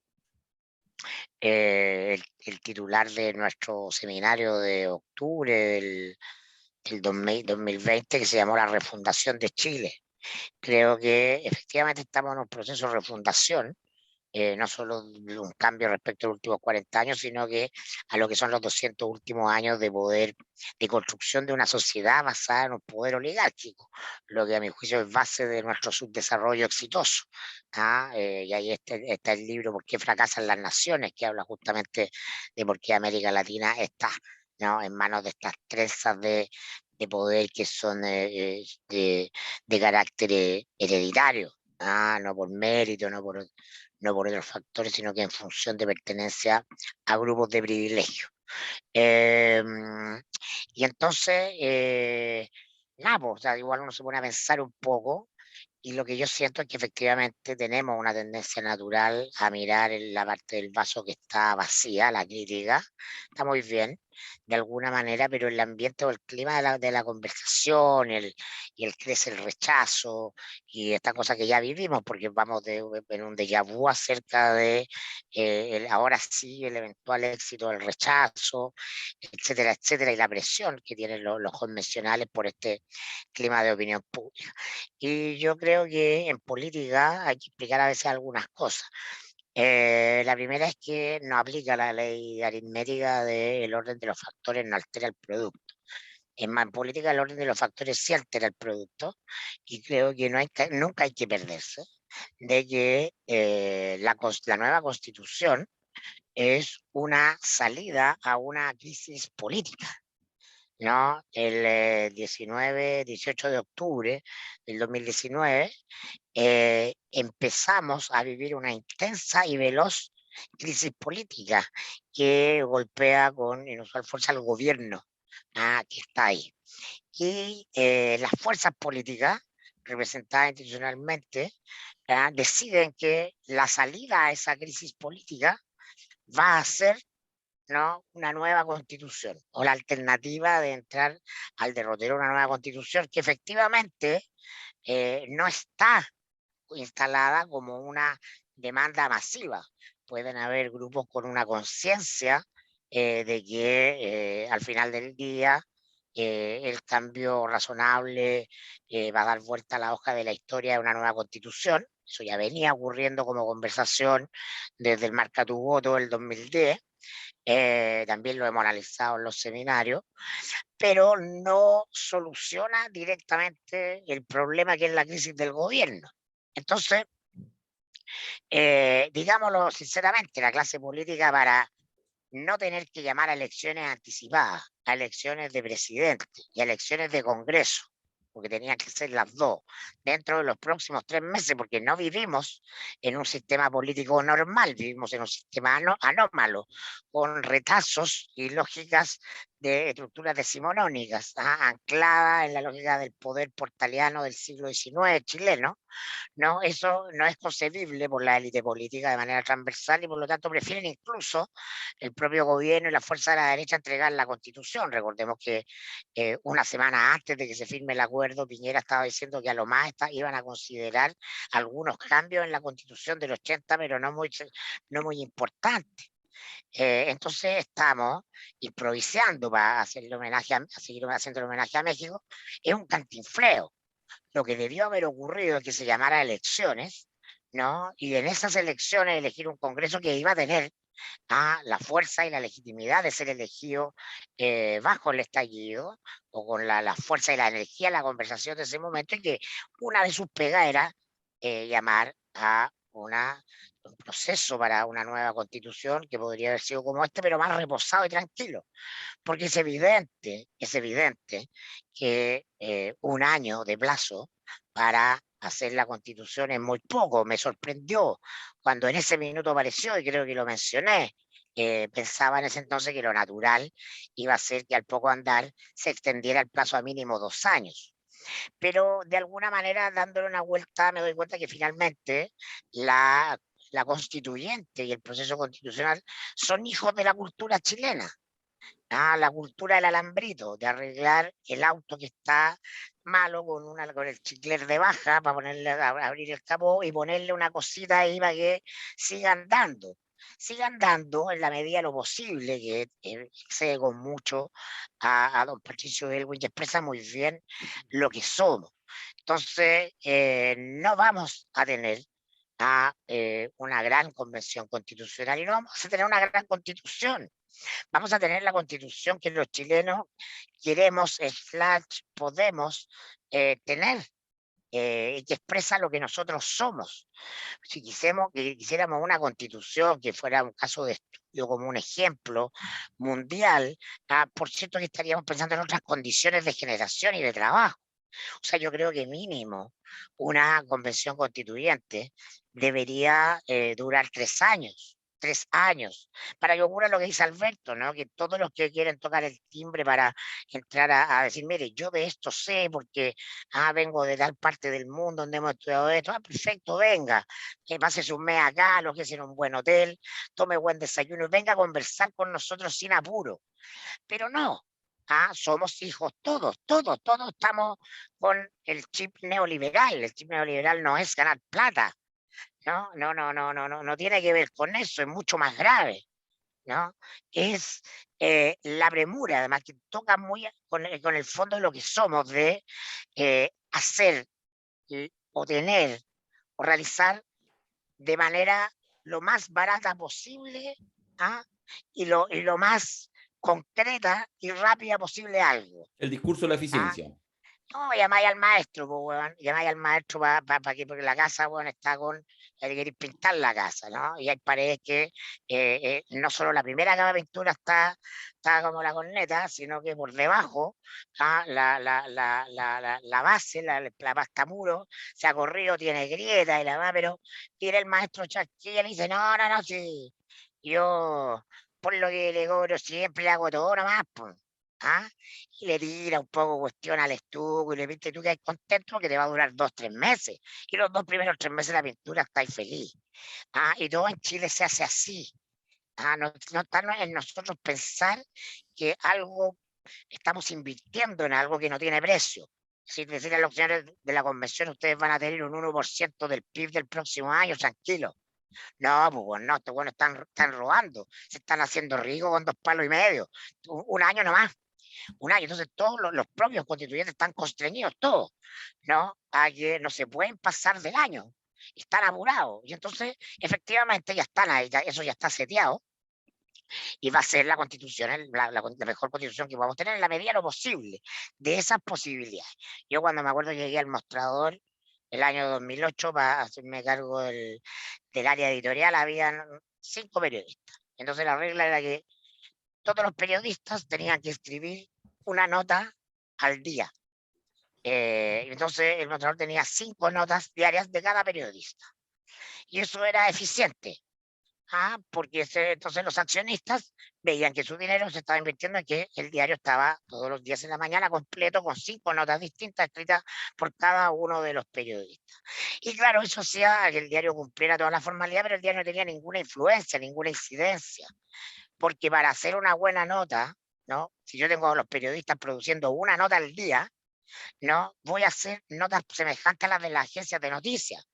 C: el titular de nuestro seminario de octubre del 2020, que se llamó La Refundación de Chile. Creo que efectivamente estamos en un proceso de refundación, no solo un cambio respecto a los últimos 40 años, sino que a lo que son los 200 últimos años de poder, de construcción de una sociedad basada en un poder oligárquico, lo que a mi juicio es base de nuestro subdesarrollo exitoso. Y ahí está el libro ¿Por qué fracasan las naciones?, que habla justamente de por qué América Latina está, ¿no?, en manos de estas trenzas de de poder que son de carácter hereditario, no por mérito, no por otros factores, sino que en función de pertenencia a grupos de privilegio. Y entonces, nada, pues, o sea, igual uno se pone a pensar un poco y lo que yo siento es que efectivamente tenemos una tendencia natural a mirar en la parte del vaso que está vacía, la crítica, está muy bien, de alguna manera, pero el ambiente o el clima de la conversación, y el crece el rechazo, y esta cosa que ya vivimos, porque vamos en un déjà vu acerca de ahora sí el eventual éxito del rechazo, etcétera, etcétera, y la presión que tienen los convencionales por este clima de opinión pública. Y yo creo que en política hay que explicar a veces algunas cosas. La primera es que no aplica la ley aritmética del orden de los factores, no altera el producto. Es más, en política el orden de los factores sí altera el producto y creo que nunca hay que perderse de que la nueva constitución es una salida a una crisis política, ¿no? El 18 de octubre del 2019 empezamos a vivir una intensa y veloz crisis política que golpea con inusual fuerza al gobierno que está ahí. Y las fuerzas políticas representadas institucionalmente deciden que la salida a esa crisis política va a ser, ¿no?, una nueva constitución o la alternativa de entrar al derrotero una nueva constitución que efectivamente no está instalada como una demanda masiva. Pueden haber grupos con una conciencia de que al final del día el cambio razonable va a dar vuelta a la hoja de la historia de una nueva constitución. Eso ya venía ocurriendo como conversación desde el Marca tu Voto del 2010. También lo hemos analizado en los seminarios, pero no soluciona directamente el problema que es la crisis del gobierno. Entonces, digámoslo sinceramente, la clase política, para no tener que llamar a elecciones anticipadas, a elecciones de presidente y a elecciones de Congreso, porque tenían que ser las dos, dentro de los próximos 3 meses, porque no vivimos en un sistema político normal, vivimos en un sistema anómalo, con retazos y lógicas de estructuras decimonónicas, ancladas en la lógica del poder portaliano del siglo XIX chileno. No, eso no es concebible por la élite política de manera transversal y por lo tanto prefieren incluso el propio gobierno y la fuerza de la derecha entregar la constitución. Recordemos que una semana antes de que se firme el acuerdo, Piñera estaba diciendo que a lo más iban a considerar algunos cambios en la constitución del 80, pero no muy importantes. Entonces estamos improvisando para hacerle homenaje seguir haciendo el homenaje a México. Es un cantinfleo. Lo que debió haber ocurrido es que se llamara elecciones, ¿no? Y en esas elecciones elegir un Congreso que iba a tener la fuerza y la legitimidad de ser elegido bajo el estallido o con la fuerza y la energía de la conversación de ese momento, y que una de sus pegas era llamar a un proceso para una nueva constitución que podría haber sido como este, pero más reposado y tranquilo. Porque es evidente que un año de plazo para hacer la constitución es muy poco. Me sorprendió cuando en ese minuto apareció, y creo que lo mencioné, pensaba en ese entonces que lo natural iba a ser que al poco andar se extendiera el plazo a mínimo 2 años. Pero de alguna manera, dándole una vuelta, me doy cuenta que finalmente la constituyente y el proceso constitucional son hijos de la cultura chilena. La cultura del alambrito, de arreglar el auto que está malo con el chicler de baja para ponerle abrir el capó y ponerle una cosita ahí para que siga andando. Siga andando en la medida de lo posible, que excede con mucho a don Patricio Elwin, que expresa muy bien lo que somos. Entonces, no vamos a tener una gran convención constitucional y no vamos a tener una gran constitución. Vamos a tener la constitución que los chilenos queremos, podemos tener. y que expresa lo que nosotros somos. Si quisiéramos una constitución que fuera un caso de estudio, como un ejemplo mundial, por cierto que estaríamos pensando en otras condiciones de generación y de trabajo. O sea, yo creo que mínimo una convención constituyente debería durar 3 años. 3 años, para que ocurra lo que dice Alberto, ¿no? Que todos los que quieren tocar el timbre para entrar a decir, mire, yo de esto sé porque vengo de tal parte del mundo donde hemos estudiado esto, perfecto, venga, que pase su mes acá, lo que es en un buen hotel, tome buen desayuno y venga a conversar con nosotros sin apuro. Pero no, somos hijos todos, todos, todos estamos con el chip neoliberal. El chip neoliberal no es ganar plata, ¿no? No, no, no, no, no, no tiene que ver con eso, es mucho más grave, ¿no? Es la premura, además, que toca muy con el fondo de lo que somos, de hacer o tener o realizar de manera lo más barata posible, y lo más concreta y rápida posible algo.
A: El discurso de la eficiencia.
C: No, llamáis al maestro, pues, weón. Llamáis al maestro para que, porque la casa, weón, está con, hay que querer pintar la casa, ¿no? Y hay paredes que no solo la primera capa de pintura está como la corneta, sino que por debajo, la base, la pasta muro, se ha corrido, tiene grieta y la va, pero tiene el maestro chasquilla y le dice, no, no, no, sí, yo por lo que le cobro siempre le hago todo nomás, pues. Y le tira un poco cuestión al estuco y le pide, tú que hay contento que te va a durar 2, 3 meses. Y los 2 primeros 3 meses de la pintura estáis feliz. Y todo en Chile se hace así. No está en nosotros pensar que algo estamos invirtiendo en algo que no tiene precio. Si decirle a los señores de la convención, ustedes van a tener un 1% del PIB del próximo año, tranquilo. No, pues no, estos buenos están robando, se están haciendo ricos con 2 palos y medio. Un año nomás. Un año. Entonces todos los propios constituyentes están constreñidos, todos, ¿no? A que no se pueden pasar del año. Están apurados. Y entonces, efectivamente, ya están ahí, eso ya está seteado. Y va a ser la constitución, la mejor constitución que podamos tener en la medida de lo posible, de esas posibilidades. Yo cuando me acuerdo llegué al mostrador el año 2008 para hacerme cargo del área editorial, habían 5 periodistas. Entonces la regla era que todos los periodistas tenían que escribir una nota al día. Entonces el mostrador tenía 5 notas diarias de cada periodista. Y eso era eficiente, porque entonces los accionistas veían que su dinero se estaba invirtiendo en que el diario estaba todos los días en la mañana completo con 5 notas distintas escritas por cada uno de los periodistas. Y claro, eso hacía que el diario cumpliera toda la formalidad, pero el diario no tenía ninguna influencia, ninguna incidencia. Porque para hacer una buena nota, ¿no? Si yo tengo a los periodistas produciendo una nota al día, ¿no? Voy a hacer notas semejantes a las de las agencias de noticias,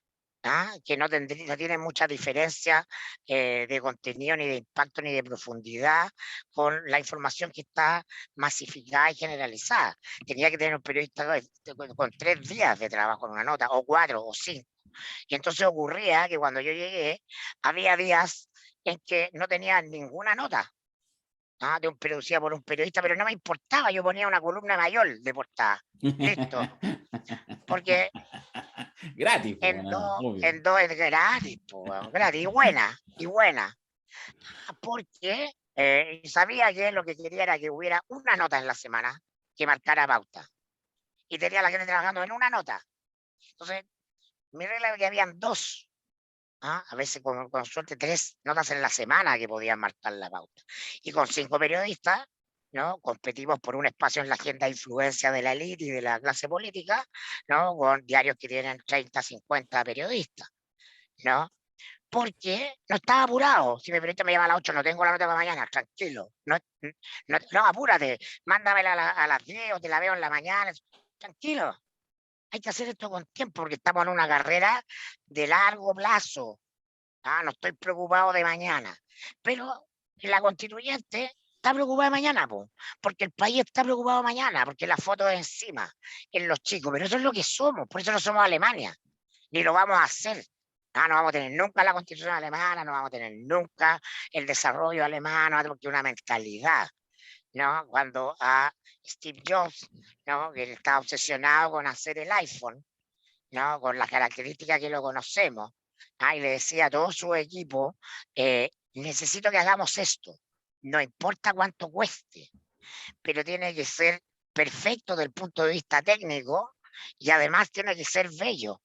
C: que no tienen mucha diferencia de contenido, ni de impacto, ni de profundidad con la información que está masificada y generalizada. Tenía que tener un periodista con 3 días de trabajo en una nota, o 4 o 5. Y entonces ocurría que cuando yo llegué, había días en que no tenía ninguna nota producida por un periodista, pero no me importaba, yo ponía una columna mayor de portada. Listo. Porque
A: gratis,
C: en dos es gratis, gratis, y buena. Porque sabía que lo que quería era que hubiera una nota en la semana que marcara pauta. Y tenía a la gente trabajando en una nota. Entonces, mi regla era que habían 2. A veces con suerte 3 notas en la semana que podían marcar la pauta. Y con 5 periodistas, ¿no? Competimos por un espacio en la agenda de influencia de la élite y de la clase política, ¿no? Con diarios que tienen 30, 50 periodistas, ¿no? Porque no estaba apurado. Si mi periodista me llama a las 8, no tengo la nota para mañana, tranquilo. No, apúrate, mándamela a las 10 o te la veo en la mañana. Tranquilo. Hay que hacer esto con tiempo porque estamos en una carrera de largo plazo. No estoy preocupado de mañana. Pero la constituyente está preocupada de mañana, porque el país está preocupado de mañana, porque la foto es encima, en los chicos. Pero eso es lo que somos, por eso no somos Alemania, ni lo vamos a hacer. No vamos a tener nunca la constitución alemana, no vamos a tener nunca el desarrollo alemán, porque una mentalidad, ¿no? Cuando a Steve Jobs, ¿no? Que él estaba obsesionado con hacer el iPhone, ¿no? Con las características que lo conocemos. Y le decía a todo su equipo, necesito que hagamos esto, no importa cuánto cueste, pero tiene que ser perfecto desde el punto de vista técnico y además tiene que ser bello.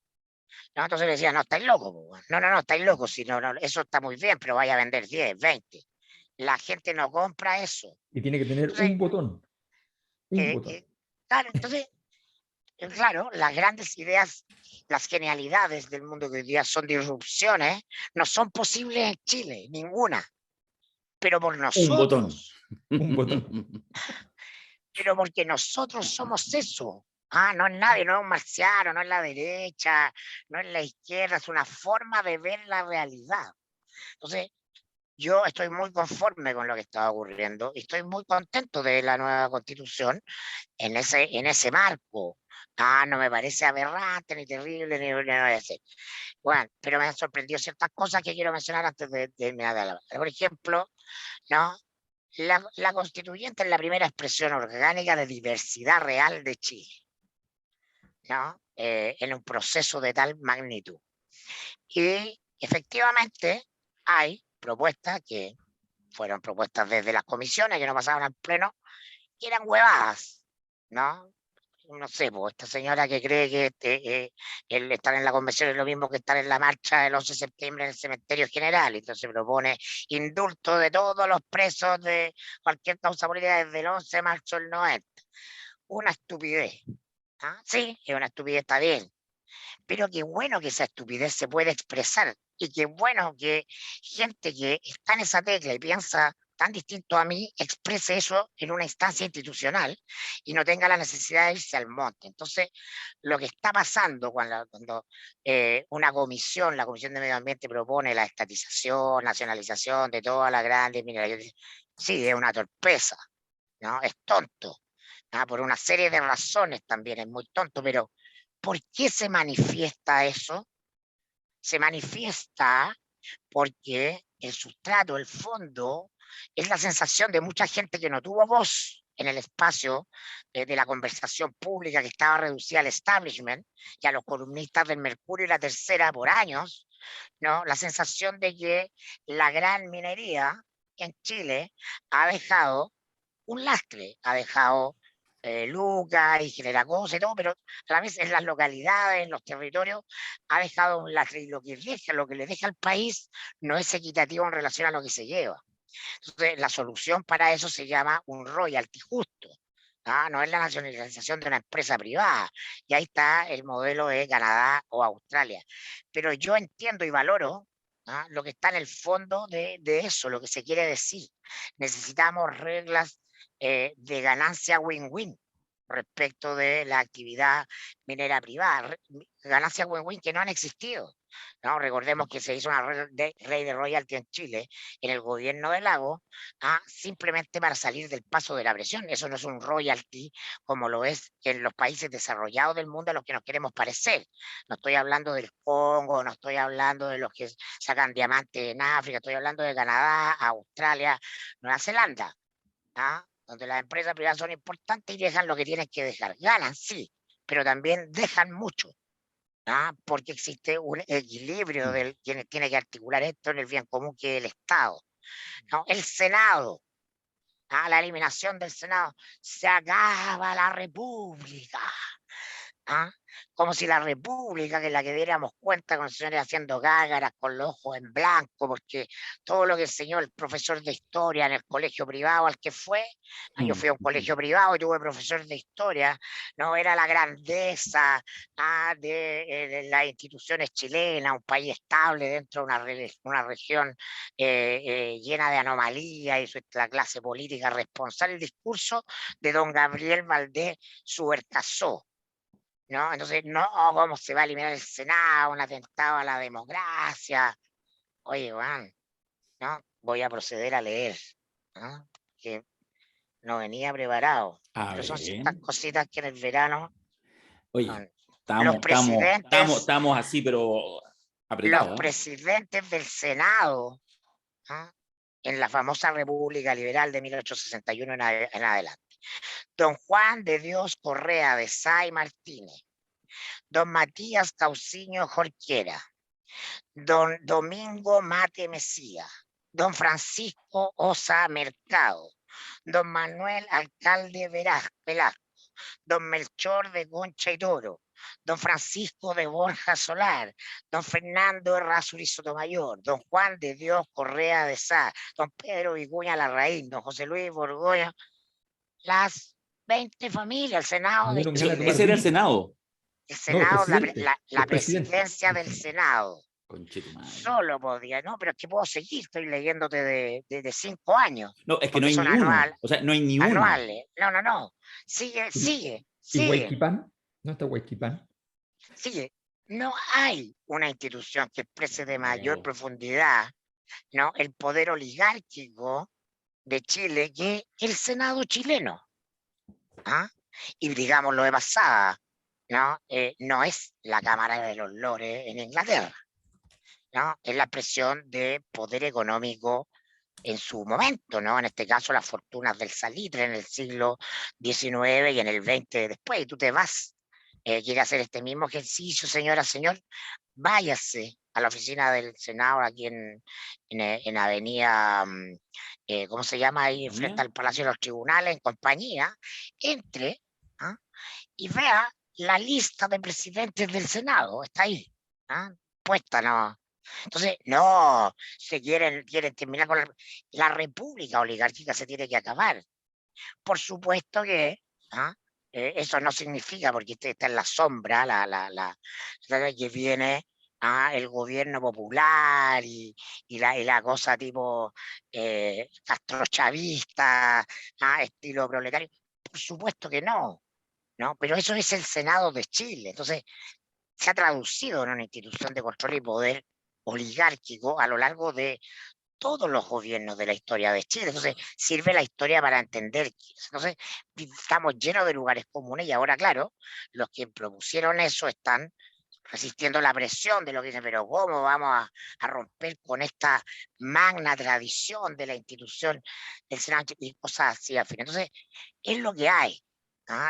C: ¿No? Entonces le decía, no, estáis locos. No, estáis locos, si no, eso está muy bien, pero vaya a vender 10, 20. La gente no compra eso.
B: Y tiene que tener
C: Entonces,
B: un botón. Un botón.
C: claro, entonces, claro, las grandes ideas, las genialidades del mundo que hoy día son disrupciones, no son posibles en Chile, ninguna. Pero por
A: Un botón.
C: nosotros.
B: Un botón.
C: Pero porque nosotros somos eso. No es nadie, no es un marciano, no es la derecha, no es la izquierda, es una forma de ver la realidad. Entonces, yo estoy muy conforme con lo que está ocurriendo y estoy muy contento de la nueva constitución en ese marco. No me parece aberrante, ni terrible, ni bueno, pero me han sorprendido ciertas cosas que quiero mencionar antes de terminar de hablar. Por ejemplo, ¿no? La constituyente es la primera expresión orgánica de diversidad real de Chile, ¿no? En un proceso de tal magnitud. Y efectivamente hay propuestas que fueron propuestas desde las comisiones que no pasaban al pleno, que eran huevadas, ¿no? No sé, pues esta señora que cree que el estar en la convención es lo mismo que estar en la marcha del 11 de septiembre en el cementerio general, entonces propone indulto de todos los presos de cualquier causa política desde el 11 de marzo del 90. Una estupidez. Sí, es una estupidez, está bien, pero qué bueno que esa estupidez se puede expresar y qué bueno que gente que está en esa tecla y piensa tan distinto a mí exprese eso en una instancia institucional y no tenga la necesidad de irse al monte. Entonces, lo que está pasando cuando una comisión, la Comisión de Medio Ambiente, propone la estatización, nacionalización de todas las grandes minerías, sí, es una torpeza, ¿no? Es tonto. Por una serie de razones también es muy tonto, pero ¿por qué se manifiesta eso? Se manifiesta porque el sustrato, el fondo, es la sensación de mucha gente que no tuvo voz en el espacio de la conversación pública, que estaba reducida al establishment y a los columnistas del Mercurio y la Tercera por años, ¿no? La sensación de que la gran minería en Chile ha dejado un lastre, ha dejado lucas y genera cosas y todo, pero a la vez en las localidades, en los territorios, ha dejado un lastre y lo que le deja al país no es equitativo en relación a lo que se lleva. Entonces, la solución para eso se llama un royalty justo. No es la nacionalización de una empresa privada. Y ahí está el modelo de Canadá o Australia. Pero yo entiendo y valoro lo que está en el fondo de eso, lo que se quiere decir. Necesitamos reglas de ganancia win-win respecto de la actividad minera privada, ganancias win-win que no han existido. ¿No? Recordemos que se hizo una ley de royalty en Chile, en el gobierno de Lago, simplemente para salir del paso de la presión. Eso no es un royalty como lo es en los países desarrollados del mundo a los que nos queremos parecer. No estoy hablando del Congo, no estoy hablando de los que sacan diamantes en África, estoy hablando de Canadá, Australia, Nueva Zelanda, donde las empresas privadas son importantes y dejan lo que tienen que dejar. Ganan, sí, pero también dejan mucho. Porque existe un equilibrio del quien tiene que articular esto en el bien común, que es el Estado. ¿No? El Senado, la eliminación del Senado, se acaba la República. Como si la República, que es la que diéramos cuenta con señores haciendo gágaras con los ojos en blanco, porque todo lo que enseñó el profesor de historia en el colegio privado al que fue, yo fui a un colegio privado y tuve profesor de historia, no era la grandeza de las instituciones chilenas, un país estable dentro de una región llena de anomalías y la clase política responsable. El discurso de don Gabriel Valdés Subercasó, ¿no? Entonces, no, ¿cómo se va a eliminar el Senado? Un atentado a la democracia. Oye, Juan, ¿no? Voy a proceder a leer, ¿no? Que no venía preparado.
A: A
C: Pero son
A: ver.
C: ciertas cositas que en el verano
A: Oye,
C: los presidentes,
A: estamos así, pero
C: los
A: apretados.
C: presidentes del Senado, en la famosa República Liberal de 1861 en adelante. Don Juan de Dios Correa de Sá y Martínez, don Matías Cauciño Jorquera, don Domingo Mate Mesía, don Francisco Osa Mercado, don Manuel Alcalde Velasco, don Melchor de Concha y Toro, don Francisco de Borja Solar, don Fernando Errázuriz Sotomayor, don Juan de Dios Correa de Sá, don Pedro Vicuña Larraín, don José Luis Borgoño, las 20 familias, el Senado
B: Me
C: de
B: dieron ganas de
C: Chile,
B: tomar
A: Ese era el
B: vino.
A: Senado.
C: el
B: No, el
C: Senado,
B: presidente.
C: la
B: El presidente.
C: presidencia del Senado.
A: Conchetumadre.
C: Solo podía, no, pero es que puedo seguir, estoy leyéndote de 5 años,
A: No, es que no
C: porque
A: hay
C: son
A: ni uno.
C: anual,
A: O sea, no hay ni uno.
C: anuales. No. Sigue,
B: ¿Y,
C: sigue,
B: y
C: sigue,
B: Huayquipán? ¿No está Huayquipán?
C: sigue. No hay una institución que exprese de mayor
A: No.
C: profundidad, ¿no?, el poder oligárquico de Chile que el Senado chileno. ¿Ah? Y digámoslo de pasada, ¿no? No es la Cámara de los Lores en Inglaterra, ¿no? Es la expresión de poder económico en su momento, ¿no? En este caso, las fortunas del salitre en el siglo XIX y en el XX después. Y tú te vas, quiere hacer este mismo ejercicio, señora, señor, váyase a la oficina del Senado aquí en Avenida, ¿cómo se llama ahí? Frente al Palacio de los Tribunales, en compañía, entre, ¿ah?, y vea la lista de presidentes del Senado, está ahí, ¿ah?, puesta, ¿no? Entonces, no, quieren terminar con la república oligárquica, se tiene que acabar. Por supuesto que, ¿ah?, eso no significa, porque está en la sombra, que viene el gobierno popular y la cosa tipo castrochavista, estilo proletario. Por supuesto que no, ¿no? Pero eso es el Senado de Chile. Entonces, se ha traducido en una institución de control y poder oligárquico a lo largo de todos los gobiernos de la historia de Chile. Entonces, sirve la historia para entender. Entonces, estamos llenos de lugares comunes y ahora, claro, los que propusieron eso están resistiendo la presión de lo que dicen, pero ¿cómo vamos a romper con esta magna tradición de la institución del Senado y cosas así al final? Entonces, es lo que hay.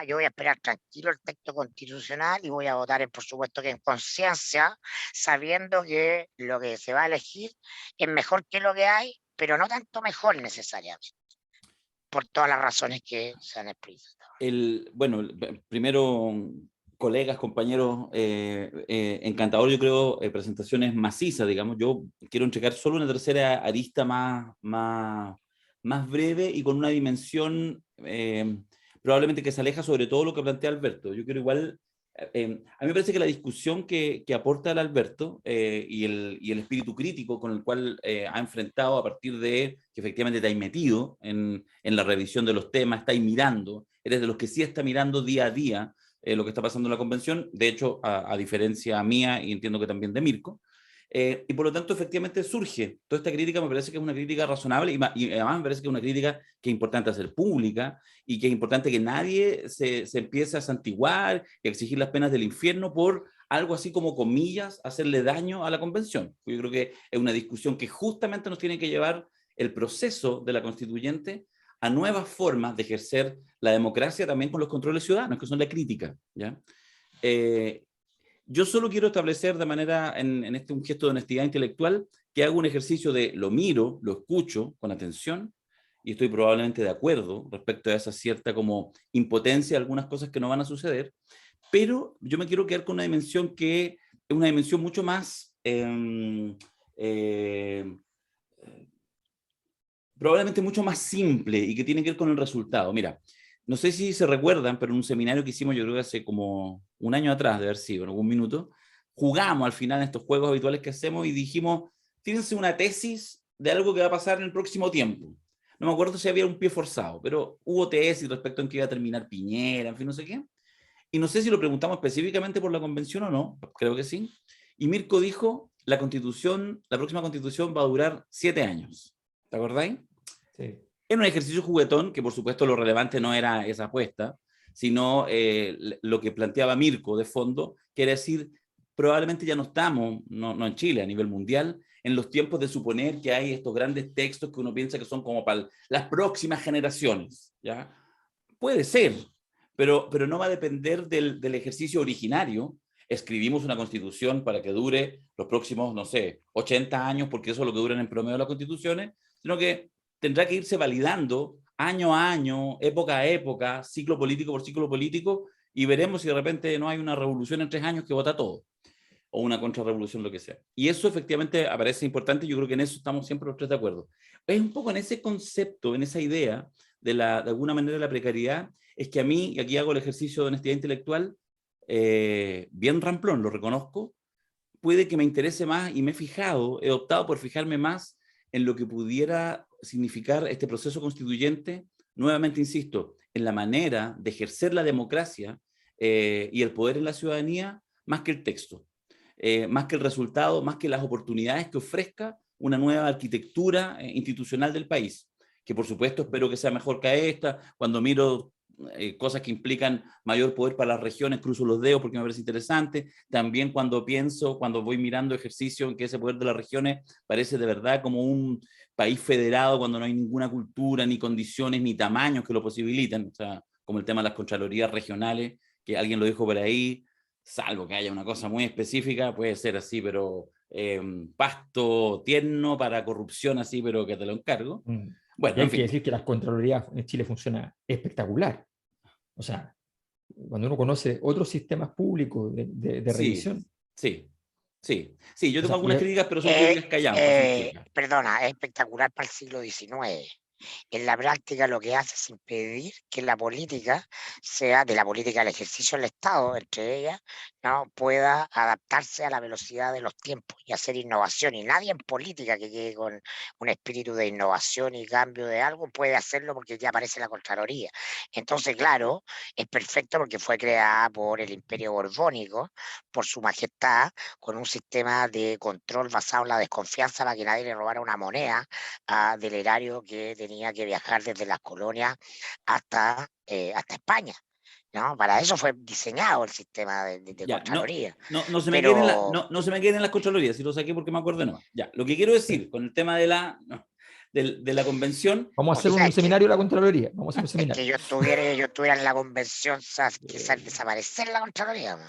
C: Yo voy a esperar tranquilo el texto constitucional y voy a votar, por supuesto que en conciencia, sabiendo que lo que se va a elegir es mejor que lo que hay, pero no tanto mejor necesariamente, por todas las razones que se han explicado.
A: Bueno, primero, colegas, compañeros, encantador, yo creo, presentaciones macizas, digamos. Yo quiero entregar solo una tercera arista más breve y con una dimensión probablemente que se aleja sobre todo lo que plantea Alberto. Yo quiero igual, a mí me parece que la discusión que aporta el Alberto y el espíritu crítico con el cual ha enfrentado a partir de que efectivamente te hay metido en la revisión de los temas, estáis mirando, eres de los que sí está mirando día a día lo que está pasando en la convención, de hecho, a diferencia mía y entiendo que también de Mirko, y por lo tanto efectivamente surge toda esta crítica. Me parece que es una crítica razonable y además me parece que es una crítica que es importante hacer pública y que es importante que nadie se empiece a santiguar y a exigir las penas del infierno por algo así como, comillas, hacerle daño a la convención. Yo creo que es una discusión que justamente nos tiene que llevar el proceso de la constituyente a nuevas formas de ejercer la democracia también con los controles ciudadanos, que son la crítica, ¿ya? Yo solo quiero establecer de manera, en un gesto de honestidad intelectual, que hago un ejercicio de lo miro, lo escucho con atención, y estoy probablemente de acuerdo respecto a esa cierta como impotencia de algunas cosas que no van a suceder, pero yo me quiero quedar con una dimensión que es una dimensión mucho más probablemente mucho más simple y que tiene que ver con el resultado. Mira, no sé si se recuerdan, pero en un seminario que hicimos, yo creo que hace como un año atrás, de haber sido, en algún minuto, jugamos al final en estos juegos habituales que hacemos y dijimos, tírense una tesis de algo que va a pasar en el próximo tiempo. No me acuerdo si había un pie forzado, pero hubo tesis respecto a en qué iba a terminar Piñera, en fin, no sé qué. Y no sé si lo preguntamos específicamente por la convención o no, creo que sí. Y Mirko dijo, la próxima constitución va a durar 7 años. ¿Te acordáis?
B: Sí.
A: Era un ejercicio juguetón, que por supuesto lo relevante no era esa apuesta, sino lo que planteaba Mirko de fondo, que era decir, probablemente ya no estamos, no en Chile, a nivel mundial, en los tiempos de suponer que hay estos grandes textos que uno piensa que son como para las próximas generaciones, ¿ya? Puede ser, pero no va a depender del ejercicio originario, escribimos una constitución para que dure los próximos, no sé, 80 años, porque eso es lo que duran en promedio las constituciones, sino que tendrá que irse validando año a año, época a época, ciclo político por ciclo político, y veremos si de repente no hay una revolución en 3 años que vota todo, o una contrarrevolución, lo que sea. Y eso efectivamente aparece importante, yo creo que en eso estamos siempre los tres de acuerdo. Es un poco en ese concepto, en esa idea de alguna manera la precariedad, es que a mí, y aquí hago el ejercicio de honestidad intelectual, bien ramplón, lo reconozco, puede que me interese más y me he fijado, he optado por fijarme más en lo que pudiera significar este proceso constituyente, nuevamente insisto, en la manera de ejercer la democracia y el poder en la ciudadanía, más que el texto, más que el resultado, más que las oportunidades que ofrezca una nueva arquitectura institucional del país, que por supuesto espero que sea mejor que esta. Cuando miro cosas que implican mayor poder para las regiones, cruzo los dedos porque me parece interesante. También cuando voy mirando ejercicio en que ese poder de las regiones parece de verdad como un país federado cuando no hay ninguna cultura, ni condiciones, ni tamaños que lo posibiliten, o sea, como el tema de las contralorías regionales, que alguien lo dijo por ahí, salvo que haya una cosa muy específica, puede ser así, pero pasto tierno para corrupción así, pero que te lo encargo. Bueno,
B: y hay
A: en
B: que
A: fin.
B: decir que la Contraloría en Chile funciona espectacular. O sea, cuando uno conoce otros sistemas públicos de
A: Sí,
B: revisión.
A: sí, sí. Sí, yo
B: O
A: tengo
B: sea,
A: algunas críticas, pero son críticas callampas, son chicas.
C: Perdona, es espectacular para el siglo XIX. En la práctica lo que hace es impedir que la política sea, de la política al ejercicio del Estado, entre ellas, ¿no?, pueda adaptarse a la velocidad de los tiempos y hacer innovación. Y nadie en política que llegue con un espíritu de innovación y cambio de algo puede hacerlo porque ya aparece la Contraloría. Entonces, claro, es perfecto porque fue creada por el Imperio Borbónico, por su majestad, con un sistema de control basado en la desconfianza para que nadie le robara una moneda del erario que tenía que viajar desde las colonias hasta España, ¿no? Para eso fue diseñado el sistema de
A: Ya, no,
C: Contraloría.
A: no se me queden
C: Pero
A: no se me queden las Contralorías, si lo saqué porque me acuerdo nomás. Ya, lo que quiero decir con el tema de la convención.
B: Vamos a
C: o
B: hacer
C: sea,
B: un seminario de la Contraloría. Vamos a hacer un
C: es
B: seminario.
C: que yo estuviera en la convención, ¿sabes? Quizás desaparecer la Contraloría, man.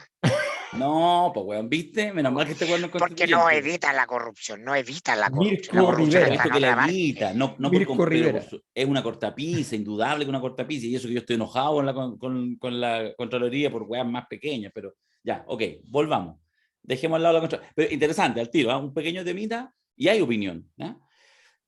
A: No, pues weón, ¿viste? Menos mal que este weón no es
C: Porque no
A: constituyente.
C: evita la corrupción, no evita la corrupción. La
B: Mirko
A: No, por
C: corrupción
B: Rivera.
C: está en
A: supuesto que la
C: otra parte.
A: evita, no
B: Mirko Rivera.
A: es una cortapisa, indudable que una cortapisa, y eso que yo estoy enojado con la Contraloría por weas más pequeñas, pero ya, ok, volvamos. Dejemos al lado la Contraloría. Pero interesante, al tiro, ¿eh? Un pequeño temita y hay opinión, ¿eh?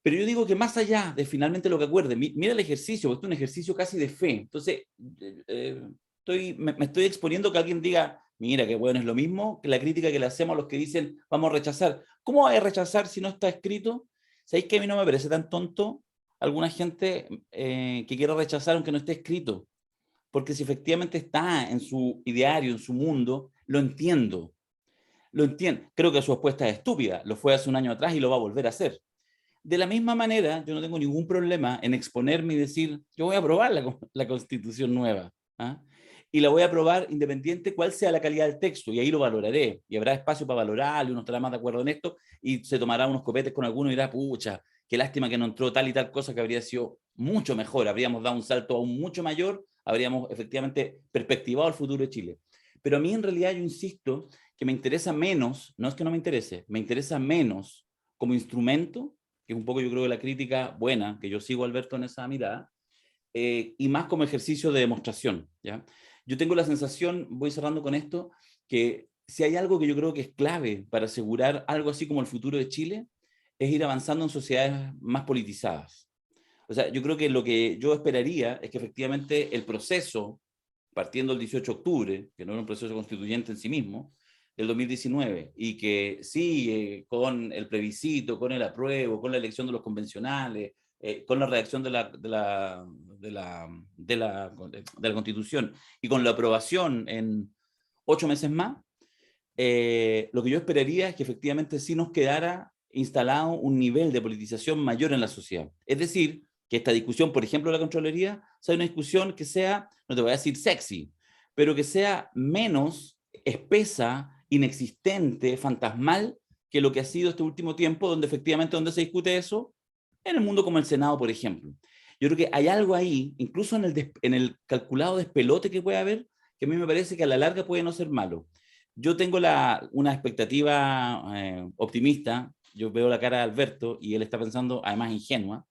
A: Pero yo digo que más allá de finalmente lo que acuerde, mira el ejercicio, porque esto es un ejercicio casi de fe. Entonces, me estoy exponiendo a que alguien diga, mira, qué bueno, es lo mismo que la crítica que le hacemos a los que dicen, vamos a rechazar. ¿Cómo va a rechazar si no está escrito? ¿Sabéis que a mí no me parece tan tonto alguna gente que quiera rechazar aunque no esté escrito? Porque si efectivamente está en su ideario, en su mundo, lo entiendo. Lo entiendo. Creo que su apuesta es estúpida. Lo fue hace un año atrás y lo va a volver a hacer. De la misma manera, yo no tengo ningún problema en exponerme y decir, yo voy a aprobar la Constitución nueva, ¿ah? Y la voy a aprobar independiente cuál sea la calidad del texto, y ahí lo valoraré, y habrá espacio para valorarlo, uno estará más de acuerdo en esto, y se tomará unos copetes con alguno y dirá, pucha, qué lástima que no entró tal y tal cosa que habría sido mucho mejor, habríamos dado un salto aún mucho mayor, habríamos efectivamente perspectivado el futuro de Chile. Pero a mí en realidad yo insisto que me interesa menos, no es que no me interesa menos como instrumento, que es un poco yo creo que la crítica buena, que yo sigo a Alberto en esa mirada, y más como ejercicio de demostración, ¿ya? Yo tengo la sensación, voy cerrando con esto, que si hay algo que yo creo que es clave para asegurar algo así como el futuro de Chile, es ir avanzando en sociedades más politizadas. O sea, yo creo que lo que yo esperaría es que efectivamente el proceso, partiendo el 18 de octubre, que no era un proceso constituyente en sí mismo, del 2019, y que sigue con el plebiscito, con el apruebo, con la elección de los convencionales, con la redacción de la Constitución y con la aprobación en 8 meses más, lo que yo esperaría es que efectivamente sí nos quedara instalado un nivel de politización mayor en la sociedad. Es decir, que esta discusión, por ejemplo, de la Contraloría, sea una discusión que sea, no te voy a decir sexy, pero que sea menos espesa, inexistente, fantasmal, que lo que ha sido este último tiempo, donde efectivamente donde se discute eso, en el mundo como el Senado, por ejemplo. Yo creo que hay algo ahí, incluso en el calculado despelote que puede haber, que a mí me parece que a la larga puede no ser malo. Yo tengo una expectativa optimista. Yo veo la cara de Alberto y él está pensando, además ingenua,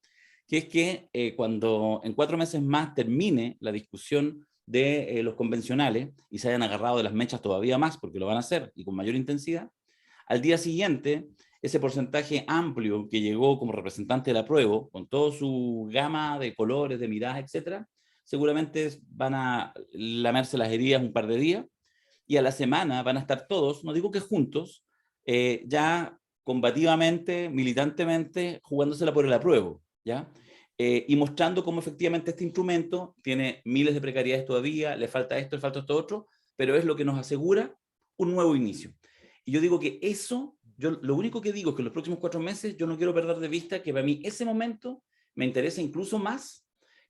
A: que es que cuando en 4 meses más termine la discusión de los convencionales y se hayan agarrado de las mechas todavía más, porque lo van a hacer y con mayor intensidad, al día siguiente, ese porcentaje amplio que llegó como representante del apruebo, con toda su gama de colores, de miradas, etcétera, seguramente van a lamerse las heridas un par de días y a la semana van a estar todos, no digo que juntos, ya combativamente, militantemente, jugándosela por el apruebo, ¿ya? Y mostrando cómo efectivamente este instrumento tiene miles de precariedades todavía, le falta esto, le falta esto otro, pero es lo que nos asegura un nuevo inicio. Y yo digo que eso, yo lo único que digo es que en los próximos 4 meses yo no quiero perder de vista que para mí ese momento me interesa incluso más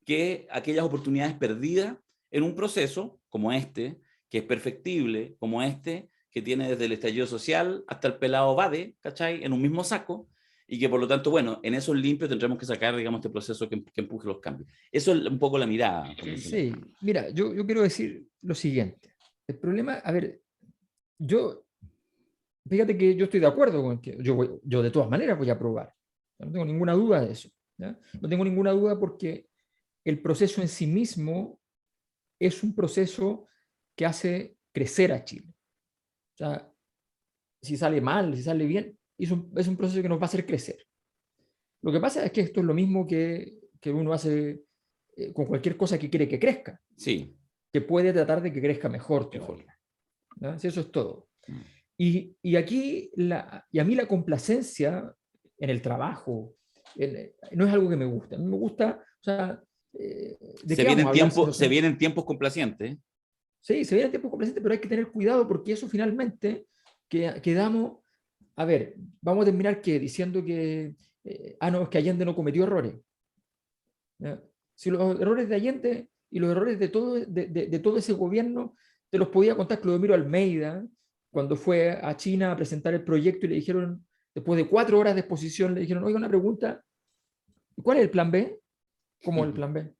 A: que aquellas oportunidades perdidas en un proceso como este, que es perfectible, como este, que tiene desde el estallido social hasta el pelado Bade, ¿cachai? En un mismo saco, y que por lo tanto, bueno, en esos limpios tendremos que sacar, digamos, este proceso que empuje los cambios. Eso es un poco la mirada.
B: Sí, mira, yo quiero decir lo siguiente. El problema, a ver, fíjate que yo estoy de acuerdo con que yo de todas maneras voy a aprobar. No tengo ninguna duda de eso. ¿Ya? No tengo ninguna duda porque el proceso en sí mismo es un proceso que hace crecer a Chile. O sea, si sale mal, si sale bien, es un proceso que nos va a hacer crecer. Lo que pasa es que esto es lo mismo que uno hace con cualquier cosa que quiere que crezca.
A: Sí.
B: Que puede tratar de que crezca mejor todavía. ¿No? Si eso es todo. Y aquí, y a mí la complacencia en el trabajo no es algo que me gusta. A mí me gusta, o sea,
A: se vienen tiempos complacientes.
B: Sí, se vienen tiempos complacientes, pero hay que tener cuidado porque eso finalmente quedamos, a ver, vamos a terminar diciendo que, no, es que Allende no cometió errores. ¿Ya? Si los errores de Allende y los errores de todo ese gobierno te los podía contar Clodomiro Almeida, cuando fue a China a presentar el proyecto y le dijeron, después de 4 horas de exposición, le dijeron, oiga, una pregunta, ¿cuál es el plan B? ¿Cómo el plan B?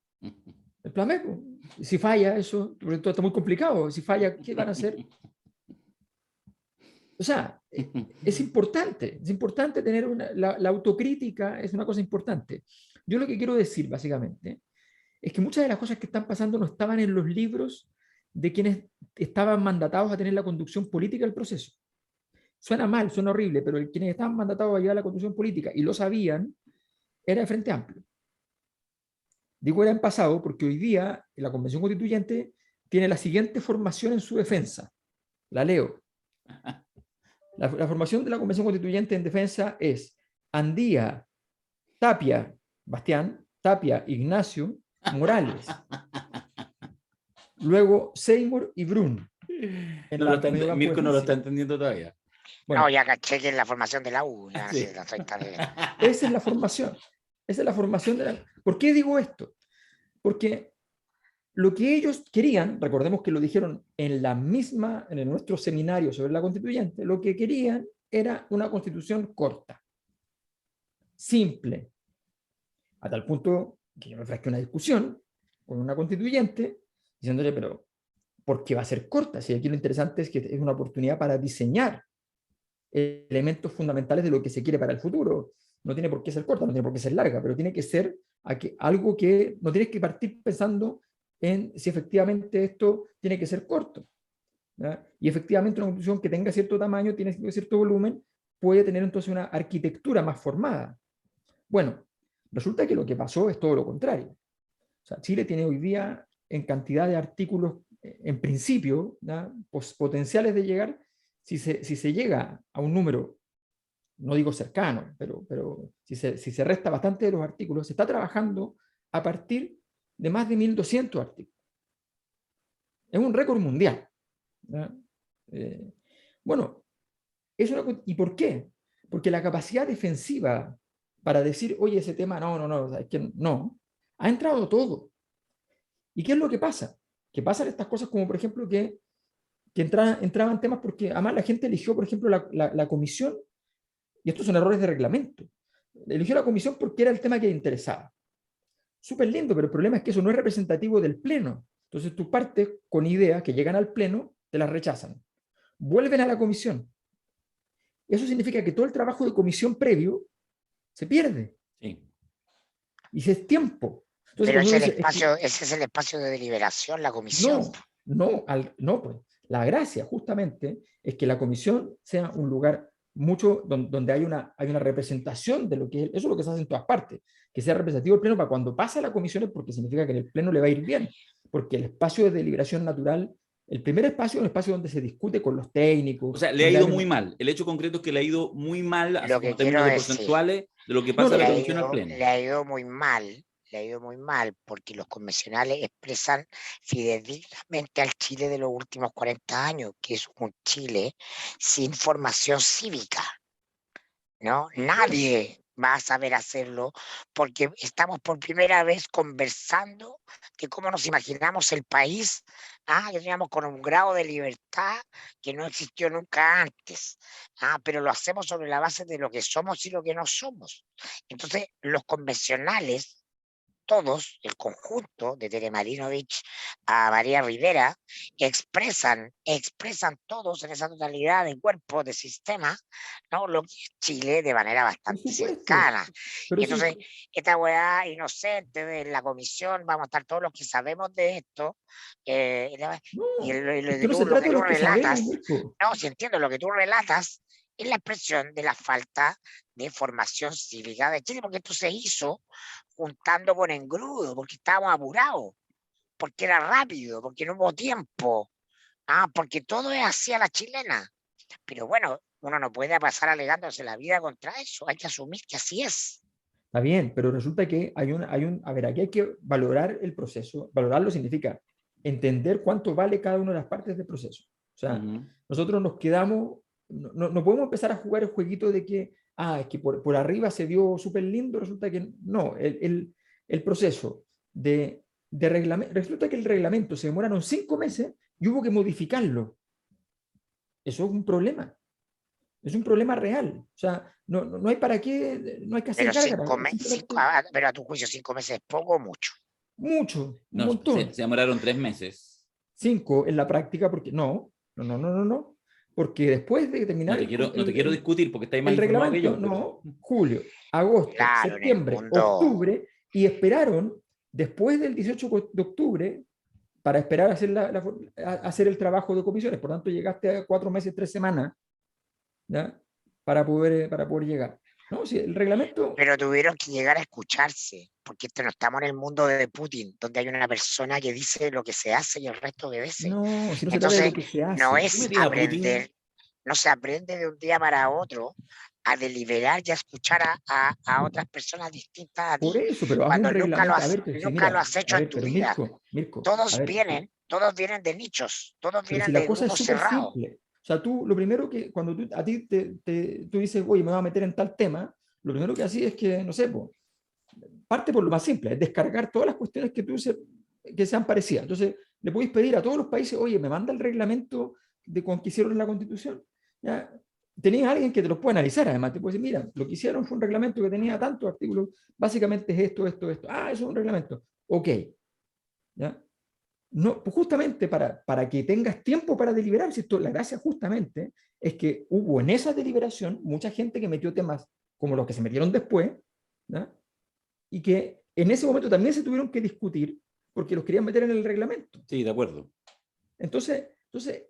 B: El plan B, pues. Si falla eso, porque todo está muy complicado, si falla, ¿qué van a hacer? O sea, es importante tener la autocrítica, es una cosa importante. Yo lo que quiero decir, básicamente, es que muchas de las cosas que están pasando no estaban en los libros de quienes estaban mandatados a tener la conducción política del proceso. Suena mal, suena horrible, pero quienes estaban mandatados a llevar la conducción política y lo sabían, era el Frente Amplio. Digo era en pasado porque hoy día la Convención Constituyente tiene la siguiente formación en su defensa. La leo. La formación de la Convención Constituyente en defensa es Andía, Tapia, Bastián, Tapia, Ignacio, Morales. Luego Seymour y Brun.
A: Mirko no lo está entendiendo todavía.
C: Bueno, no, ya caché que es la formación de la U.
B: Sí. Esa es la formación. Esa es la formación de la... ¿Por qué digo esto? Porque lo que ellos querían, recordemos que lo dijeron en nuestro seminario sobre la constituyente, lo que querían era una constitución corta, simple, a tal punto que yo me enfrasqué una discusión con una constituyente diciéndole, pero ¿por qué va a ser corta? Si aquí lo interesante es que es una oportunidad para diseñar elementos fundamentales de lo que se quiere para el futuro. No tiene por qué ser corta, no tiene por qué ser larga, pero tiene que ser algo que no tienes que partir pensando en si efectivamente esto tiene que ser corto. ¿Ya? Y efectivamente una constitución que tenga cierto tamaño, tiene cierto volumen, puede tener entonces una arquitectura más formada. Bueno, resulta que lo que pasó es todo lo contrario. O sea, Chile tiene hoy día en cantidad de artículos, en principio, potenciales de llegar, si se llega a un número, no digo cercano, pero si se resta bastante de los artículos, se está trabajando a partir de más de 1.200 artículos. Es un récord mundial. Bueno, ¿y por qué? Porque la capacidad defensiva para decir, oye, ese tema no, es que no, ha entrado todo. ¿Y qué es lo que pasa? Que pasan estas cosas como, por ejemplo, que entraban temas porque además la gente eligió, por ejemplo, la comisión, y estos son errores de reglamento, eligió la comisión porque era el tema que le interesaba. Súper lindo, pero el problema es que eso no es representativo del pleno. Entonces tú partes con ideas que llegan al pleno, te las rechazan. vuelven a la comisión. Eso significa que todo el trabajo de comisión previo se pierde.
A: Sí.
B: Y ese es tiempo. Entonces,
C: Pero
B: cuando uno
C: ese
B: dice,
C: ese es el espacio de deliberación, la comisión.
B: no, pues. La gracia justamente es que la comisión sea un lugar mucho donde hay una representación de lo que es, eso es lo que se hace en todas partes, que sea representativo el pleno para cuando pasa a la comisión, es porque significa que en el pleno le va a ir bien, porque el espacio de deliberación natural, el primer espacio es un espacio donde se discute con los técnicos.
A: O sea, le ha ido muy mal. El hecho concreto es que le ha ido muy mal, así
C: Lo
A: como
C: que
A: en términos
C: quiero
A: de
C: decir,
A: porcentuales, de lo que pasa en la comisión al pleno.
C: le ha ido muy mal. Le ha ido muy mal porque los convencionales expresan fidedignamente al Chile de los últimos 40 años, que es un Chile sin formación cívica, ¿no? Nadie va a saber hacerlo porque estamos por primera vez conversando de cómo nos imaginamos el país, que teníamos con un grado de libertad que no existió nunca antes, pero lo hacemos sobre la base de lo que somos y lo que no somos. Entonces, los convencionales, todos, el conjunto, de Tere Marinovich a María Rivera, expresan todos en esa totalidad de cuerpo, de sistema, ¿no? Lo que es Chile de manera
B: por
C: bastante
B: supuesto,
C: cercana.
B: pero
C: Y entonces,
B: sí,
C: esta weá inocente de la comisión, vamos a estar todos los que sabemos de esto, y
B: no,
C: lo
B: es
C: que
B: que no se
C: lo
B: trata
C: que
B: de
C: tú
B: los que sabemos,
C: relatas,
B: Mirko.
C: no, si entiendo, lo que tú relatas es la expresión de la falta de formación cívica de Chile, porque esto se hizo juntando con engrudo, porque estábamos apurados, porque era rápido, porque no hubo tiempo, porque todo es así a la chilena. Pero bueno, uno no puede pasar alegándose la vida contra eso, hay que asumir que así es.
B: Está bien, pero resulta que a ver, aquí hay que valorar el proceso. Valorarlo significa entender cuánto vale cada una de las partes del proceso. O sea, nosotros nos quedamos, no podemos empezar a jugar el jueguito de que, es que por arriba se vio súper lindo, resulta que no, el proceso de reglamento, resulta que el reglamento se demoraron 5 meses y hubo que modificarlo. Eso es un problema. Es un problema real. O sea, no hay para qué, no hay que hacer
C: Pero
B: gárgara.
C: pero a tu juicio 5 meses es poco o mucho.
B: Mucho, un
A: No,
B: montón.
A: se demoraron 3 meses.
B: 5 en la práctica, porque no. Porque después de terminar
A: No te quiero discutir porque estáis más
B: el
A: informado que
B: reglamento,
A: yo. Pero...
B: julio, agosto,
C: Claro, en el
B: septiembre,
C: mundo.
B: octubre, y esperaron después del 18 de octubre para esperar a hacer, hacer el trabajo de comisiones. Por tanto, llegaste a 4 meses, 3 semanas, ¿ya? Para poder llegar. ¿No? Si el reglamento...
C: Pero tuvieron que llegar a escucharse, porque no estamos en el mundo de Putin, donde hay una persona que dice lo que se hace y el resto obedece.
B: No, si no se trata de
C: Entonces,
B: lo que se
C: no
B: hace.
A: ¿Tú
C: es
A: metías a
C: aprender,
A: Putin?
C: no se aprende de un día para otro a deliberar y a escuchar a otras personas distintas a
B: Por
C: ti,
B: eso, pero haz un
C: cuando
B: reglamento. A ver, pero sí,
C: nunca lo
B: mira,
C: has hecho
B: a
C: en
B: ver,
C: tu
B: pero
C: vida.
B: Mirko, a
C: Todos
B: ver,
C: vienen de nichos, todos
B: pero si
C: vienen
B: la
C: de
B: cosa es
C: grupos
B: súper
C: cerrados.
B: simple. O sea, tú, lo primero que, cuando a ti tú dices, oye, me voy a meter en tal tema, lo primero que haces es que, no sé, parte por lo más simple, es descargar todas las cuestiones que sean parecidas. Entonces, le podéis pedir a todos los países, oye, me manda el reglamento con que hicieron la Constitución. ¿Ya? Tenéis a alguien que te los puede analizar, además, te puede decir, mira, lo que hicieron fue un reglamento que tenía tantos artículos, básicamente es esto. Eso es un reglamento. Ok. ¿Ya? No, pues justamente para que tengas tiempo para deliberar, si esto, la gracia justamente es que hubo en esa deliberación mucha gente que metió temas como los que se metieron después, ¿ya? Y que en ese momento también se tuvieron que discutir porque los querían meter en el reglamento.
A: Sí, de acuerdo.
B: Entonces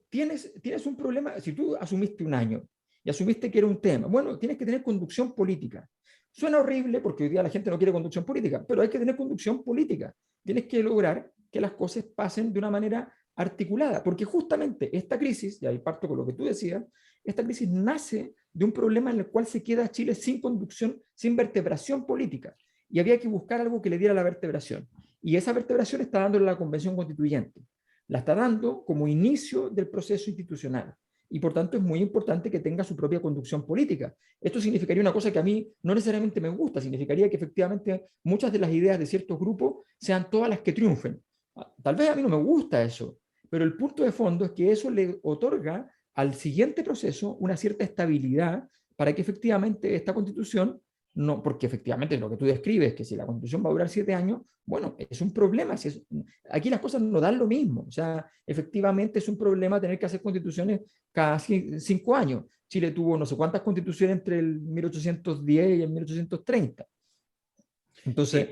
B: tienes un problema, si tú asumiste un año y asumiste que era un tema, bueno, tienes que tener conducción política. Suena horrible porque hoy día la gente no quiere conducción política, pero hay que tener conducción política. Tienes que lograr que las cosas pasen de una manera articulada, porque justamente esta crisis, y ahí parto con lo que tú decías, esta crisis nace de un problema en el cual se queda Chile sin conducción, sin vertebración política, y había que buscar algo que le diera la vertebración. Y esa vertebración está dando la Convención Constituyente. La está dando como inicio del proceso institucional. Y por tanto es muy importante que tenga su propia conducción política. Esto significaría una cosa que a mí no necesariamente me gusta, significaría que efectivamente muchas de las ideas de ciertos grupos sean todas las que triunfen. Tal vez a mí no me gusta eso, pero el punto de fondo es que eso le otorga al siguiente proceso una cierta estabilidad para que efectivamente esta constitución No, porque efectivamente lo que tú describes, que si la Constitución va a durar 7 años, bueno, es un problema. Aquí las cosas no dan lo mismo. O sea, efectivamente es un problema tener que hacer constituciones cada 5 años. Chile tuvo no sé cuántas constituciones entre el 1810 y el 1830. Entonces,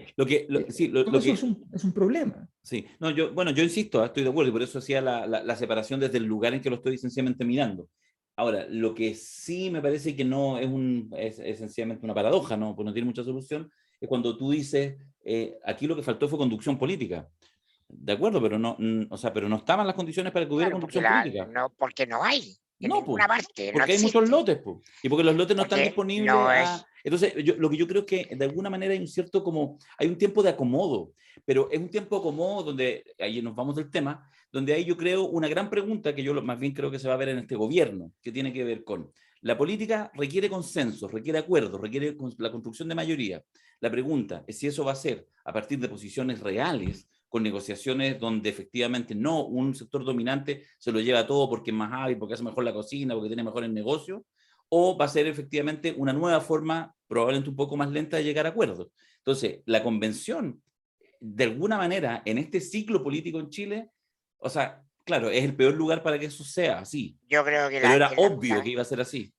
A: Sí,
B: todo eso es un problema.
A: sí, no, yo insisto, estoy de acuerdo y por eso hacía la separación desde el lugar en que lo estoy sencillamente mirando. Ahora, lo que sí me parece que no es sencillamente una paradoja, ¿no? Pues no tiene mucha solución, es cuando tú dices, aquí lo que faltó fue conducción política. De acuerdo, pero no, o sea, pero no estaban las condiciones para que hubiera
C: Claro,
A: conducción política.
C: porque no hay en
A: No, pues,
C: ninguna parte, no
A: porque hay muchos
C: existe.
A: lotes, pues, y porque los lotes no están
C: Porque
A: disponibles
C: no
A: a...
C: es,
A: Entonces, lo que yo creo es que de alguna manera hay un cierto como, hay un tiempo de acomodo, pero es un tiempo de acomodo donde, ahí nos vamos del tema, donde hay yo creo una gran pregunta que yo más bien creo que se va a ver en este gobierno, que tiene que ver con, la política requiere consensos, requiere acuerdos, requiere la construcción de mayoría. La pregunta es si eso va a ser a partir de posiciones reales, con negociaciones donde efectivamente no un sector dominante se lo lleva todo porque es más hábil, porque hace mejor la cocina, porque tiene mejores negocios, o va a ser efectivamente una nueva forma, probablemente un poco más lenta, de llegar a acuerdos. Entonces, la convención, de alguna manera, en este ciclo político en Chile, o sea, claro, es el peor lugar para que eso sea así,
C: yo creo que
A: pero era obvio que iba a ser así.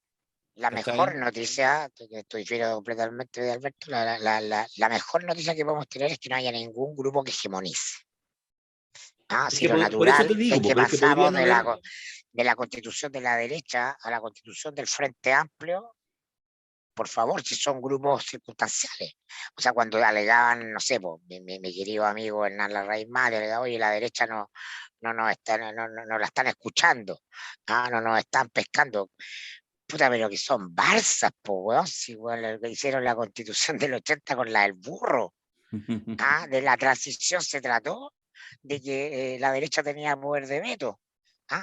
C: la mejor
A: ¿Cachai?
C: noticia, que estoy fiero completamente de Alberto, la mejor noticia que podemos tener es que no haya ningún grupo que hegemonice.
A: Es
C: Si
A: que
C: lo
A: por eso te
C: natural es
A: digo,
C: que
A: pero es que podría
C: pasamos
A: no haber...
C: de la constitución de la derecha a la constitución del Frente Amplio, por favor, si son grupos circunstanciales. O sea, cuando alegaban, no sé, pues, mi querido amigo Hernán Larraín Mate, alegaba, oye, la derecha no la están escuchando, no nos están pescando. Puta, pero que son barzas, po, weón, si weón, lo que hicieron la constitución del 80 con la del burro. De la transición se trató de que la derecha tenía poder de veto.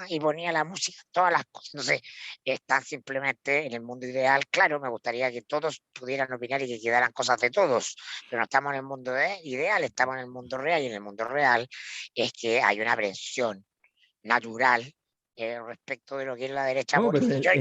C: Y ponía la música, todas las cosas. Entonces, están simplemente en el mundo ideal. Claro, me gustaría que todos pudieran opinar y que quedaran cosas de todos, pero no estamos en el mundo ideal, estamos en el mundo real, y en el mundo real es que hay una presión natural respecto de lo que es la derecha
B: No, pero,
C: política.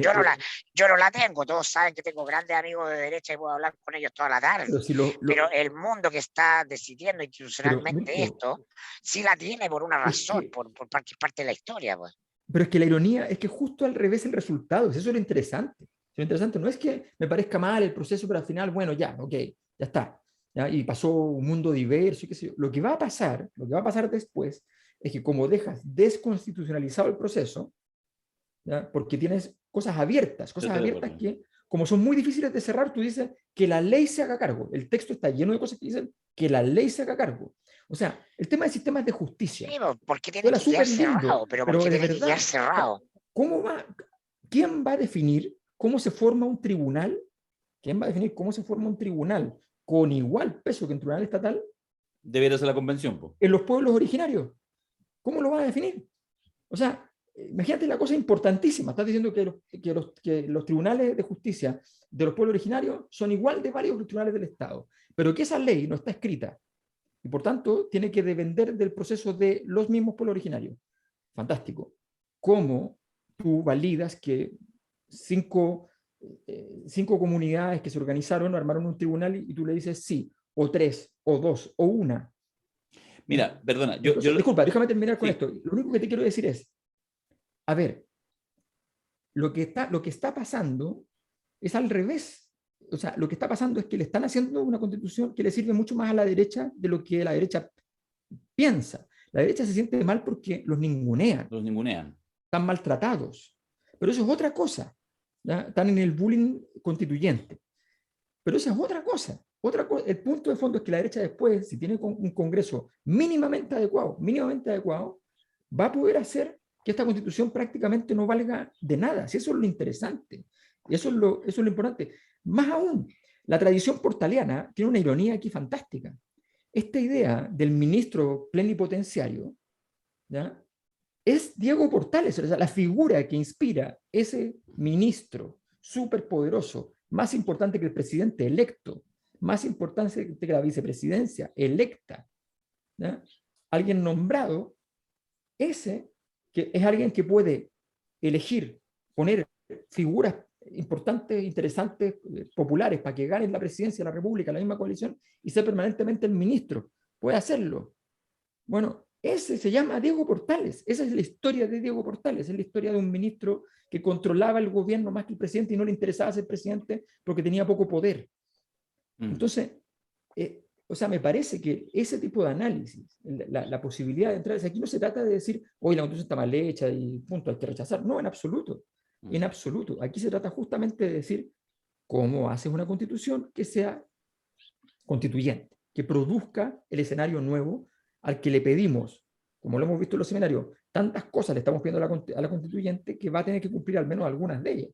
C: Yo no la tengo, todos saben que tengo grandes amigos de derecha y puedo hablar con ellos toda la tarde,
B: pero si
C: pero el mundo que está decidiendo
B: pero
C: institucionalmente
B: Mirko,
C: esto, sí la tiene por una
B: es
C: razón,
B: que,
C: parte de la historia, pues.
B: pero es que la ironía es que justo al revés el resultado, eso es lo interesante. Lo interesante no es que me parezca mal el proceso, pero al final, bueno, ya, ok, ya está. ¿Ya? Y pasó un mundo diverso y qué sé yo. Lo que va a pasar después, es que como dejas desconstitucionalizado el proceso, ¿ya? Porque tienes
A: Yo
B: cosas
A: estoy de
B: abiertas
A: acuerdo.
B: que, como son muy difíciles de cerrar, tú dices que la ley se haga cargo. El texto está lleno de cosas que dicen que la ley se haga cargo. O sea, el tema de sistemas de
C: Sí,
B: justicia,
C: pues, ¿por qué tiene
B: suena
C: que quedar
B: súper lindo,
C: cerrado? Pero ¿por
B: pero
C: qué
B: de
C: tiene que quedar
B: verdad,
C: cerrado?
B: ¿cómo va, ¿quién va a definir cómo se forma un tribunal? ¿Quién va a definir cómo se forma un tribunal con igual peso que un tribunal estatal
A: Debería ser la convención, pues.
B: en los pueblos originarios? ¿Cómo lo va a definir? O sea, imagínate la cosa importantísima. Estás diciendo que los tribunales de justicia de los pueblos originarios son igual de válidos que los tribunales del Estado, pero que esa ley no está escrita y por tanto tiene que depender del proceso de los mismos pueblos originarios. Fantástico. ¿Cómo tú validas que cinco, cinco comunidades que se organizaron armaron un tribunal y tú le dices sí, o tres, o dos, o una? ¿Ya?
A: Mira, perdona,
B: Entonces, disculpa, déjame terminar con
A: sí,
B: esto. Lo único que te quiero decir es, a ver, lo que está pasando es al revés. O sea, lo que está pasando es que le están haciendo una constitución que le sirve mucho más a la derecha de lo que la derecha piensa. La derecha se siente mal porque los ningunean,
A: los ningunean.
B: están maltratados. Pero eso es otra cosa. ¿Ya? Están en el bullying constituyente. Pero eso es otra cosa. El punto de fondo es que la derecha después, si tiene un Congreso mínimamente adecuado, va a poder hacer que esta constitución prácticamente no valga de nada. Si eso es lo interesante. Y eso es lo importante. Más aún, la tradición portaliana tiene una ironía aquí fantástica. Esta idea del ministro plenipotenciario, ¿ya? Es Diego Portales, o sea, la figura que inspira ese ministro superpoderoso, más importante que el presidente electo, más importante que la vicepresidencia electa, ¿ya? Alguien nombrado, ese que es alguien que puede elegir, poner figuras importantes, interesantes, populares, para que ganen la presidencia de la República, la misma coalición, y ser permanentemente el ministro. Puede hacerlo. Bueno, ese se llama Diego Portales. Esa es la historia de Diego Portales. Es la historia de un ministro que controlaba el gobierno más que el presidente y no le interesaba ser presidente porque tenía poco poder. Entonces, o sea, me parece que ese tipo de análisis, la posibilidad de entrar, aquí no se trata de decir, hoy la constitución está mal hecha y punto, hay que rechazar. No, en absoluto. En absoluto. Aquí se trata justamente de decir cómo haces una constitución que sea constituyente, que produzca el escenario nuevo al que le pedimos, como lo hemos visto en los seminarios, tantas cosas le estamos pidiendo a la constituyente que va a tener que cumplir al menos algunas de ellas.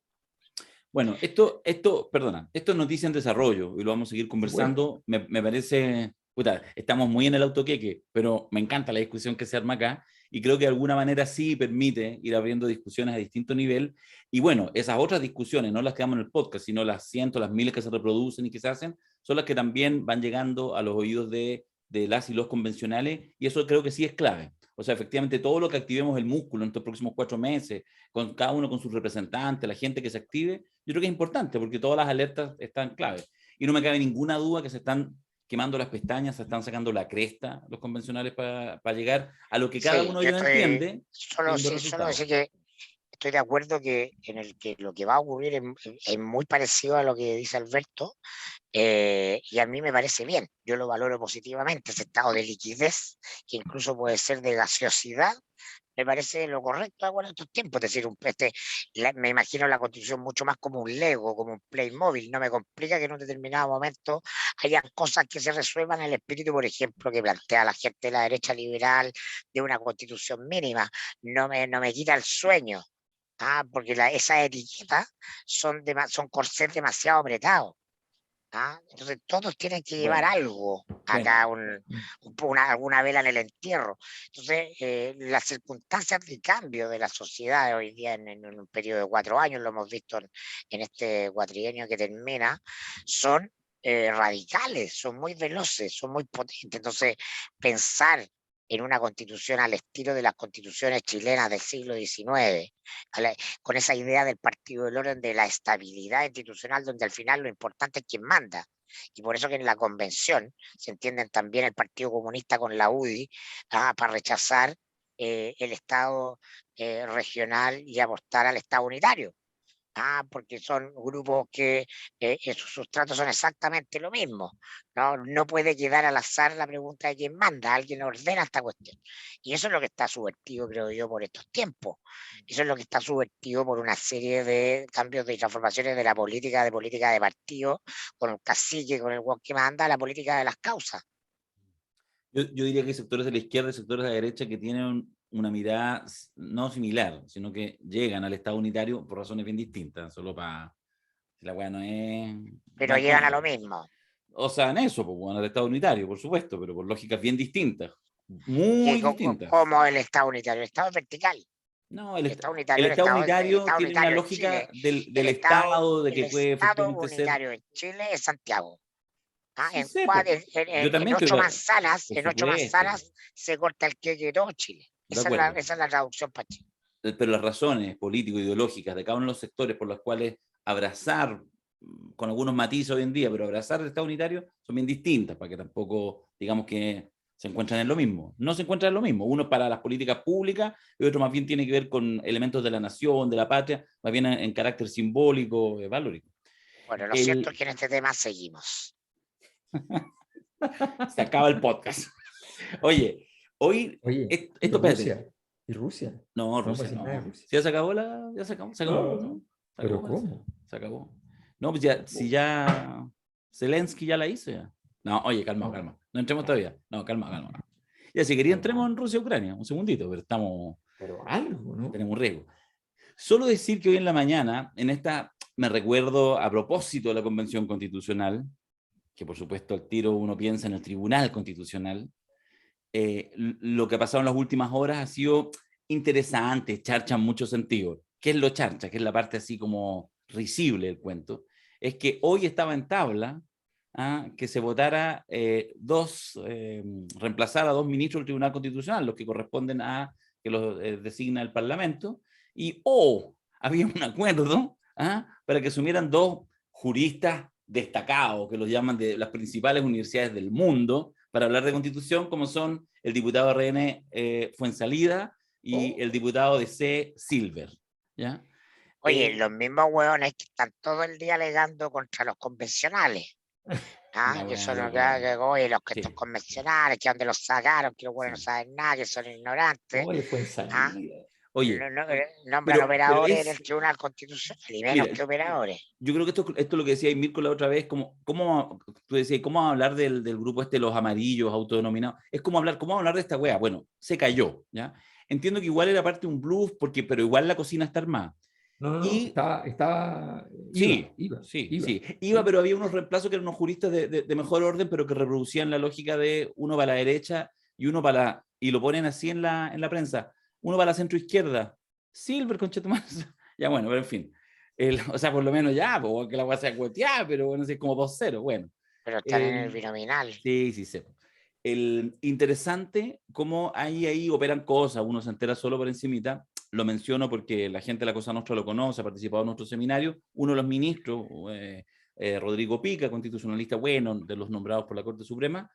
A: Bueno, esto es noticia en desarrollo y lo vamos a seguir conversando. Me parece, puta, estamos muy en el autoqueque, pero me encanta la discusión que se arma acá y creo que de alguna manera sí permite ir abriendo discusiones a distinto nivel. Y bueno, esas otras discusiones, no las que damos en el podcast, sino las cientos, las miles que se reproducen y que se hacen, son las que también van llegando a los oídos de las y los convencionales, y eso creo que sí es clave. O sea, efectivamente, todo lo que activemos el músculo en estos próximos 4 meses, con cada uno con sus representantes, la gente que se active, yo creo que es importante, porque todas las alertas están clave. Y no me cabe ninguna duda que se están quemando las pestañas, se están sacando la cresta los convencionales para llegar a lo que cada uno de ellos entiende.
C: Solo decir que estoy de acuerdo que en el que lo que va a ocurrir es muy parecido a lo que dice Alberto, y a mí me parece bien, yo lo valoro positivamente, ese estado de liquidez, que incluso puede ser de gaseosidad, me parece lo correcto ahora en estos tiempos. Es decir, me imagino la constitución mucho más como un Lego, como un Playmobil. No me complica que en un determinado momento haya cosas que se resuelvan en el espíritu, por ejemplo, que plantea la gente de la derecha liberal de una constitución mínima. No me quita el sueño, porque esas etiquetas son corsés demasiado apretados. Entonces todos tienen que llevar algo acá, alguna vela en el entierro. Entonces, las circunstancias de cambio de la sociedad de hoy día en un periodo de 4 años, lo hemos visto en este cuatrienio que termina, son radicales, son muy veloces, son muy potentes. Entonces, pensar en una constitución al estilo de las constituciones chilenas del siglo XIX, con esa idea del partido del orden, de la estabilidad institucional, donde al final lo importante es quién manda. Y por eso que en la convención se entienden también el Partido Comunista con la UDI, para rechazar el Estado regional y apostar al Estado unitario. Porque son grupos que sus sustratos son exactamente lo mismo. No puede quedar al azar la pregunta de quién manda, alguien ordena esta cuestión. Y eso es lo que está subvertido, creo yo, por estos tiempos. Eso es lo que está subvertido por una serie de cambios y transformaciones de la política de partido, con el cacique, con el guan que manda, la política de las causas.
A: Yo diría que hay sectores de la izquierda y sectores de la derecha que tienen una mirada no similar, sino que llegan al Estado unitario por razones bien distintas, solo para... La weá no es...
C: Pero llegan a lo mismo.
A: O sea, en eso, pues bueno, al Estado unitario, por supuesto, pero por lógicas bien distintas, muy distintas.
C: Como el Estado unitario, el Estado vertical.
A: No, el Estado unitario tiene una lógica del Estado, de que puede efectivamente ser... El Estado unitario
C: en Chile es Santiago. En 8 manzanas se corta el queque de todo Chile. Esa es la traducción para Chile.
A: Pero las razones político-ideológicas de cada uno de los sectores por los cuales abrazar, con algunos matices hoy en día, pero abrazar el Estado unitario son bien distintas, para que tampoco digamos que se encuentran en lo mismo. No se encuentran en lo mismo. Uno para las políticas públicas y otro más bien tiene que ver con elementos de la nación, de la patria, más bien en carácter simbólico, valórico.
C: Bueno, lo cierto es que en este tema seguimos.
A: Se acaba el podcast. Oye, esto
B: Rusia. ¿Y Rusia?
A: No, Rusia no. Rusia. ¿Sí ya se acabó se acabó, ¿no?
B: ¿Pero cómo?
A: Se acabó. No, pues ya, si ya Zelensky ya la hizo ya. No, oye, calma. No entremos todavía. No, calma. Ya, si quería entremos en Rusia-Ucrania, un segundito, pero estamos...
B: Pero algo, ¿no?
A: Tenemos un riesgo. Solo decir que hoy en la mañana, me recuerdo a propósito de la Convención Constitucional, que por supuesto al tiro uno piensa en el Tribunal Constitucional, lo que ha pasado en las últimas horas ha sido interesante, charcha en muchos sentidos. ¿Qué es lo charcha? Que es la parte así como risible del cuento. Es que hoy estaba en tabla que se votara reemplazar a 2 ministros del Tribunal Constitucional, los que corresponden a que los designa el Parlamento, y había un acuerdo para que asumieran dos juristas destacados, que los llaman de las principales universidades del mundo, para hablar de Constitución, como son el diputado René Fuenzalida y el diputado de C. Silver. ¿Ya?
C: Oye, los mismos hueones que están todo el día alegando contra los convencionales. Que son oye, los que estos convencionales, que donde los sacaron, que los hueones no saben nada, que son ignorantes.
B: ¿Cómo le fue en salida?
A: Oye,
C: nombran operadores en el Tribunal Constitucional y menos que operadores.
A: Yo creo que esto es lo que decía Mirko la otra vez, ¿cómo tú decías, cómo hablar del grupo los amarillos autodenominados? Es como hablar de esta wea. Bueno, se cayó, ¿ya? Entiendo que igual era parte de un bluff, pero igual la cocina está armada.
B: No, estaba
A: iba, pero había unos reemplazos que eran unos juristas de mejor orden, pero que reproducían la lógica de uno para la derecha y uno para la... Y lo ponen así en la prensa. Uno para la centro izquierda. Silver, conchetumar. Ya bueno, pero en fin. O sea, por lo menos ya, que la voy a hacer cuetear, pero bueno, es como 2-0, bueno.
C: Pero están en el binominal.
A: Sí, sé. Interesante cómo ahí operan cosas, uno se entera solo por encimita. Lo menciono porque la gente de la Cosa Nostra lo conoce, ha participado en nuestro seminario. Uno de los ministros, Rodrigo Pica, constitucionalista bueno, de los nombrados por la Corte Suprema,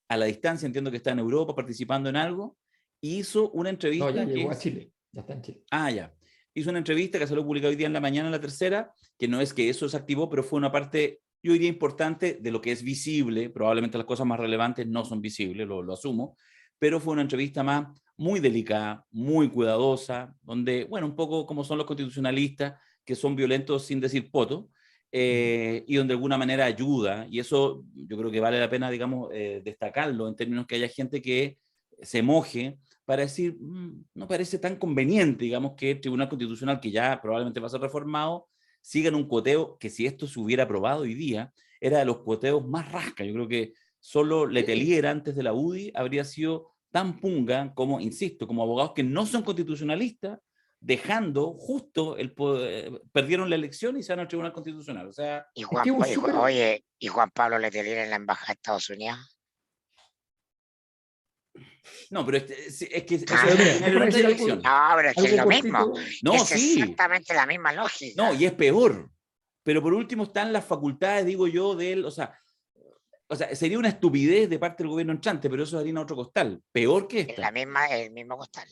A: a la distancia, entiendo que está en Europa participando en algo, hizo una entrevista...
B: No, ya llegó a Chile, ya está en Chile.
A: Ya. Hizo una entrevista que salió publicada hoy día en la mañana, en la Tercera, que no es que eso se activó, pero fue una parte, yo diría, importante de lo que es visible. Probablemente las cosas más relevantes no son visibles, lo asumo, pero fue una entrevista muy delicada, muy cuidadosa, donde, bueno, un poco como son los constitucionalistas, que son violentos sin decir poto, y donde de alguna manera ayuda, y eso yo creo que vale la pena, digamos, destacarlo, en términos que haya gente que se moje para decir, no parece tan conveniente, digamos, que el Tribunal Constitucional, que ya probablemente va a ser reformado, siga en un cuoteo que, si esto se hubiera aprobado hoy día, era de los cuoteos más rasca. Yo creo que solo Letelier, antes de la UDI, habría sido tan punga como, insisto, como abogados que no son constitucionalistas, dejando justo el poder, perdieron la elección y se van al Tribunal Constitucional. O sea,
C: y Juan Pablo Letelier en la Embajada de Estados Unidos.
A: No, pero es que eso
B: es
C: pero es que es lo mismo.
A: No,
C: es exactamente la misma lógica.
A: No, y es peor. Pero por último están las facultades, digo yo, de él. O sea, sería una estupidez de parte del gobierno entrante, pero eso es harina otro costal. Peor que esta.
C: El mismo costal.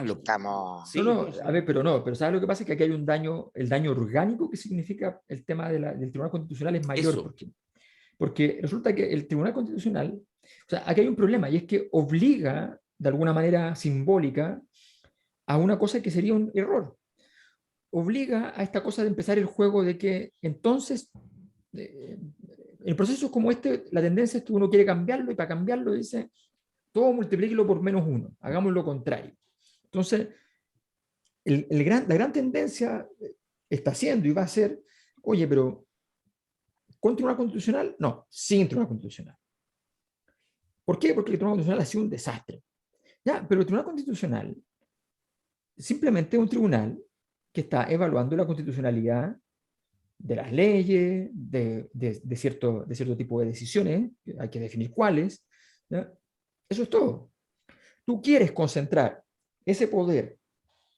C: Estamos...
B: Sí, a ver, pero ¿sabes lo que pasa? Es que aquí hay un daño, el daño orgánico que significa el tema del Tribunal Constitucional es mayor. Porque resulta que el Tribunal Constitucional, o sea, aquí hay un problema, y es que obliga, de alguna manera simbólica, a una cosa que sería un error. Obliga a esta cosa de empezar el juego de que entonces, en procesos como este, la tendencia es que uno quiere cambiarlo, y para cambiarlo dice, todo multiplíquelo por -1, hagamos lo contrario. Entonces, la gran tendencia está siendo y va a ser, oye, pero ¿con Tribunal Constitucional? No, sin Tribunal Constitucional. ¿Por qué? Porque el Tribunal Constitucional ha sido un desastre. Ya, pero el Tribunal Constitucional simplemente es un tribunal que está evaluando la constitucionalidad de las leyes, de cierto tipo de decisiones, hay que definir cuáles. ¿Ya? Eso es todo. Tú quieres concentrar ese poder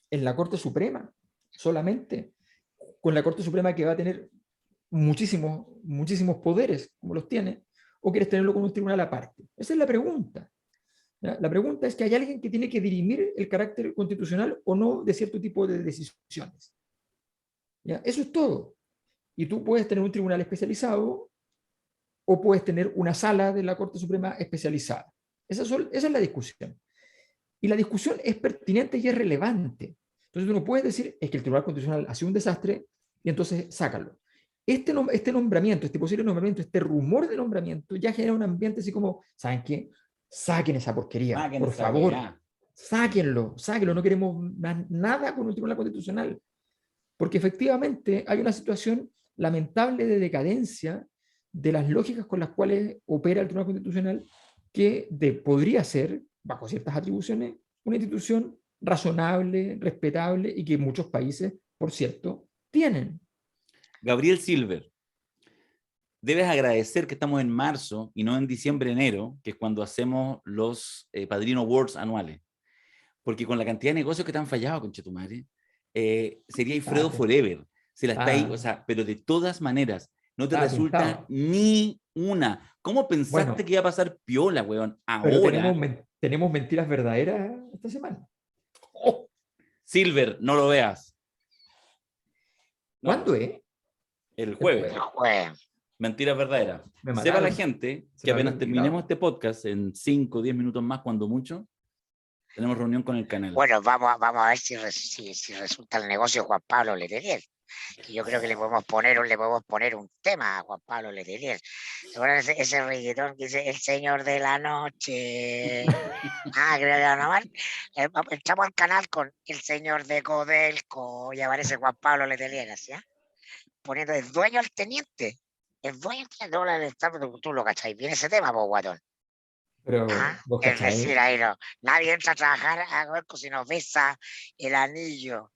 B: en la Corte Suprema, solamente, con la Corte Suprema que va a tener muchísimos poderes, como los tiene, o quieres tenerlo con un tribunal aparte. Esa es la pregunta. ¿Ya? La pregunta es que hay alguien que tiene que dirimir el carácter constitucional o no de cierto tipo de decisiones. ¿Ya? Eso es todo. Y tú puedes tener un tribunal especializado o puedes tener una sala de la Corte Suprema especializada. Esa es la discusión. Y la discusión es pertinente y es relevante. Entonces tú no puedes decir, es que el Tribunal Constitucional ha sido un desastre y entonces sácalo. Este nombramiento, este posible nombramiento, este rumor de nombramiento ya genera un ambiente así como, ¿saben qué? Saquen esa porquería, por favor. Sáquenlo, no queremos nada con el Tribunal Constitucional. Porque efectivamente hay una situación lamentable de decadencia de las lógicas con las cuales opera el Tribunal Constitucional, que podría ser, bajo ciertas atribuciones, una institución razonable, respetable y que muchos países, por cierto, tienen.
A: Gabriel Silver, debes agradecer que estamos en marzo y no en diciembre, enero, que es cuando hacemos los Padrino Awards anuales. Porque con la cantidad de negocios que te han fallado, conchetumare, sería Ifredo Forever. Si la estáis, o sea, pero de todas maneras, no te resulta
B: pintado.
A: ni una. ¿Cómo pensaste
B: Bueno,
A: que iba a pasar piola, weón?
B: pero
A: Ahora,
B: tenemos mentiras verdaderas esta semana.
A: ¡oh! Silver, no lo veas. No,
B: ¿Cuándo
A: pues,
B: es?
A: el
B: El
A: jueves.
C: El
B: jueves.
C: jueves.
A: Mentiras verdaderas.
B: Me
A: Sepa la
B: mataron.
A: gente
B: Se
A: que
B: me había
A: apenas terminemos
B: olvidado.
A: este podcast, en 5 o 10 minutos más, cuando mucho, tenemos reunión con el canal.
C: Bueno, vamos a ver si resulta el negocio Juan Pablo Letelier. Que yo creo que le podemos poner un tema a Juan Pablo Letelier. ¿Se acuerdan ese reggaetón que dice el señor de la noche? Creo que va a nomar. Entramos al canal con el señor de Codelco y aparece Juan Pablo Letelier, ¿sí? Poniendo el dueño al teniente. El dueño al teniente, tú lo cacháis bien ese tema, pues, guatón.
B: Pero vos
C: Es
B: cachai.
C: decir, ahí no, nadie entra a trabajar a Codelco si no besa el anillo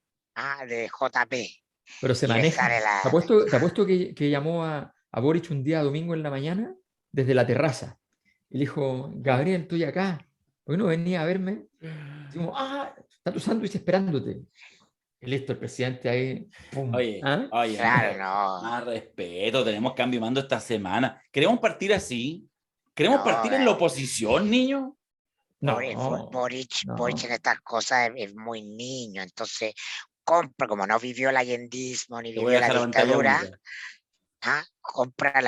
C: de JP
B: Pero se
C: y besar
B: manejan.
C: la.
B: Te apuesto que llamó a Boric un día domingo en la mañana desde la terraza. Y le dijo, Gabriel, estoy acá. ¿Por qué no venía a verme? Decimos, está tu sándwich esperándote. Y listo, el presidente ahí. ¡Pum!
A: Oye,
C: Claro, no,
A: más respeto, tenemos cambio de mando esta semana. ¿Queremos partir así? ¿Queremos
C: no,
A: partir en la oposición, niño?
B: No,
C: Boric en
B: no.
C: estas cosas es muy niño, entonces compra, como no vivió el allendismo ni
A: Te voy a
C: vivió la
A: dejar a pantalla
C: dictadura,
A: única.
C: compra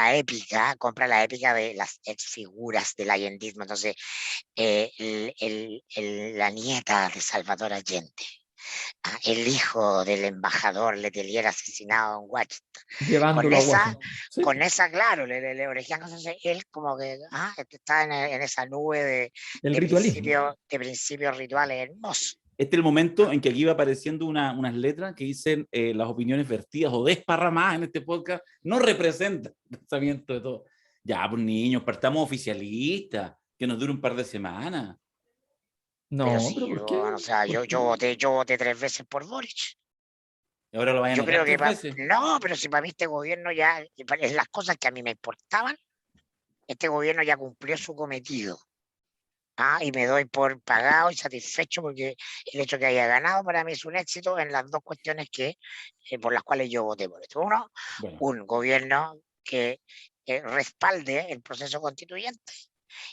C: la épica de las ex figuras del allendismo, entonces la nieta de Salvador Allende, el hijo del embajador Letelier asesinado en Washington. Con
B: Llevándolo a
C: esa,
B: Washington. Sí,
C: con esa, claro, le orejean cosas, él como que está en esa nube
B: el ritualismo.
C: de principios rituales hermosos.
A: Este es el momento en que aquí va apareciendo unas letras que dicen las opiniones vertidas o desparramadas en este podcast no representan el pensamiento de todos. Ya, pues niños, partamos oficialistas, que nos dure un par de semanas.
C: Pero
B: No, pero
C: sí,
B: ¿por qué?
C: o sea,
B: ¿Por qué?
C: yo voté 3 veces por Boric.
A: Y ahora lo vayan a
C: Yo
A: negar
C: creo que
A: 3 veces.
C: no, pero si para mí este gobierno ya, es las cosas que a mí me importaban, este gobierno ya cumplió su cometido. Y me doy por pagado y satisfecho porque el hecho que haya ganado para mí es un éxito en las dos cuestiones por las cuales yo voté por esto. Uno,
A: Bueno,
C: un gobierno que respalde el proceso constituyente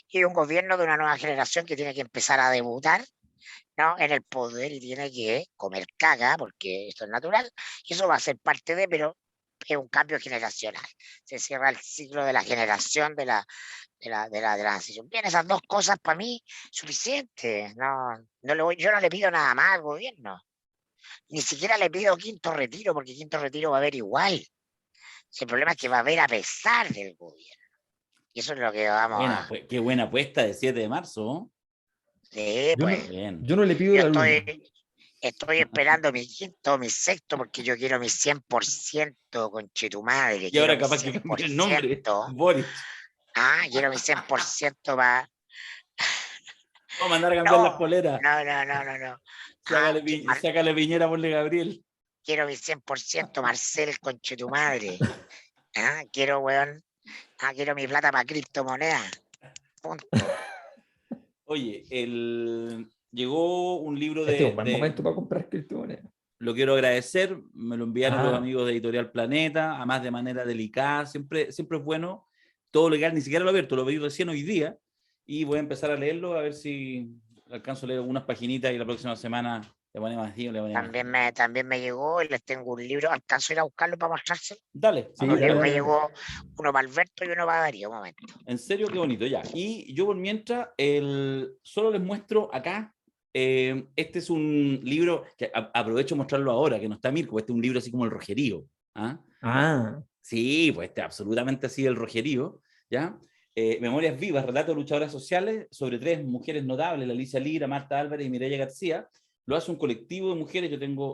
C: y un gobierno de una nueva generación que tiene que empezar a debutar, ¿no?, en el poder y tiene que comer caga, porque esto es natural, y eso va a ser parte pero es un cambio generacional. Se cierra el ciclo de la generación de la transición. Bien, esas dos cosas para mí suficientes. Yo no le pido nada más al gobierno. Ni siquiera le pido quinto retiro, porque quinto retiro va a haber igual. El problema es que va a haber a pesar del gobierno. Y eso es lo que vamos a.
A: qué buena apuesta de 7 de marzo.
C: Sí,
B: Yo no,
C: pues.
A: Bien.
B: yo no le pido
C: Yo
B: la luna.
C: estoy esperando mi quinto, mi sexto, porque yo quiero mi 100%, conchetumadre.
A: Y
C: Quiero
A: ahora
C: mi
A: capaz que cambie el nombre,
C: 100%.
A: Boric.
C: Quiero mi 100% para.
A: Vamos a mandar a cambiar las
C: No,
A: poleras.
C: no. Que
A: Sácale Piñera, ponle Gabriel.
C: quiero mi 100% Marcel, conchetumadre. Quiero, weón. Quiero mi plata para criptomonedas. Punto.
A: Oye, llegó un libro
B: Este es un buen
A: de
B: momento para comprar criptomonedas.
A: lo quiero agradecer, me lo enviaron los
B: Ah.
A: amigos de Editorial Planeta, además de manera delicada, siempre es bueno, todo legal, ni siquiera lo he abierto, lo vi recién hoy día, y voy a empezar a leerlo, a ver si alcanzo a leer algunas paginitas y la próxima semana le ponemos más tío, le ponemos más.
C: También me llegó y les tengo un libro. ¿Alcanzo a ir a buscarlo para mostrárselo?
A: Dale,
B: Sí,
A: ándale.
B: dale.
C: Me llegó uno para Alberto y uno para Darío. Un momento.
A: En serio, qué bonito, ya. Y yo por mientras, solo les muestro acá, este es un libro, que aprovecho de mostrarlo ahora, que no está Mirko, este es un libro así como el Rogerío. Sí, pues este absolutamente así el Rogerío, ¿ya? Memorias vivas, relatos de luchadoras sociales sobre 3 mujeres notables, la Alicia Lira, Marta Álvarez y Mireya García. Lo hace un colectivo de mujeres,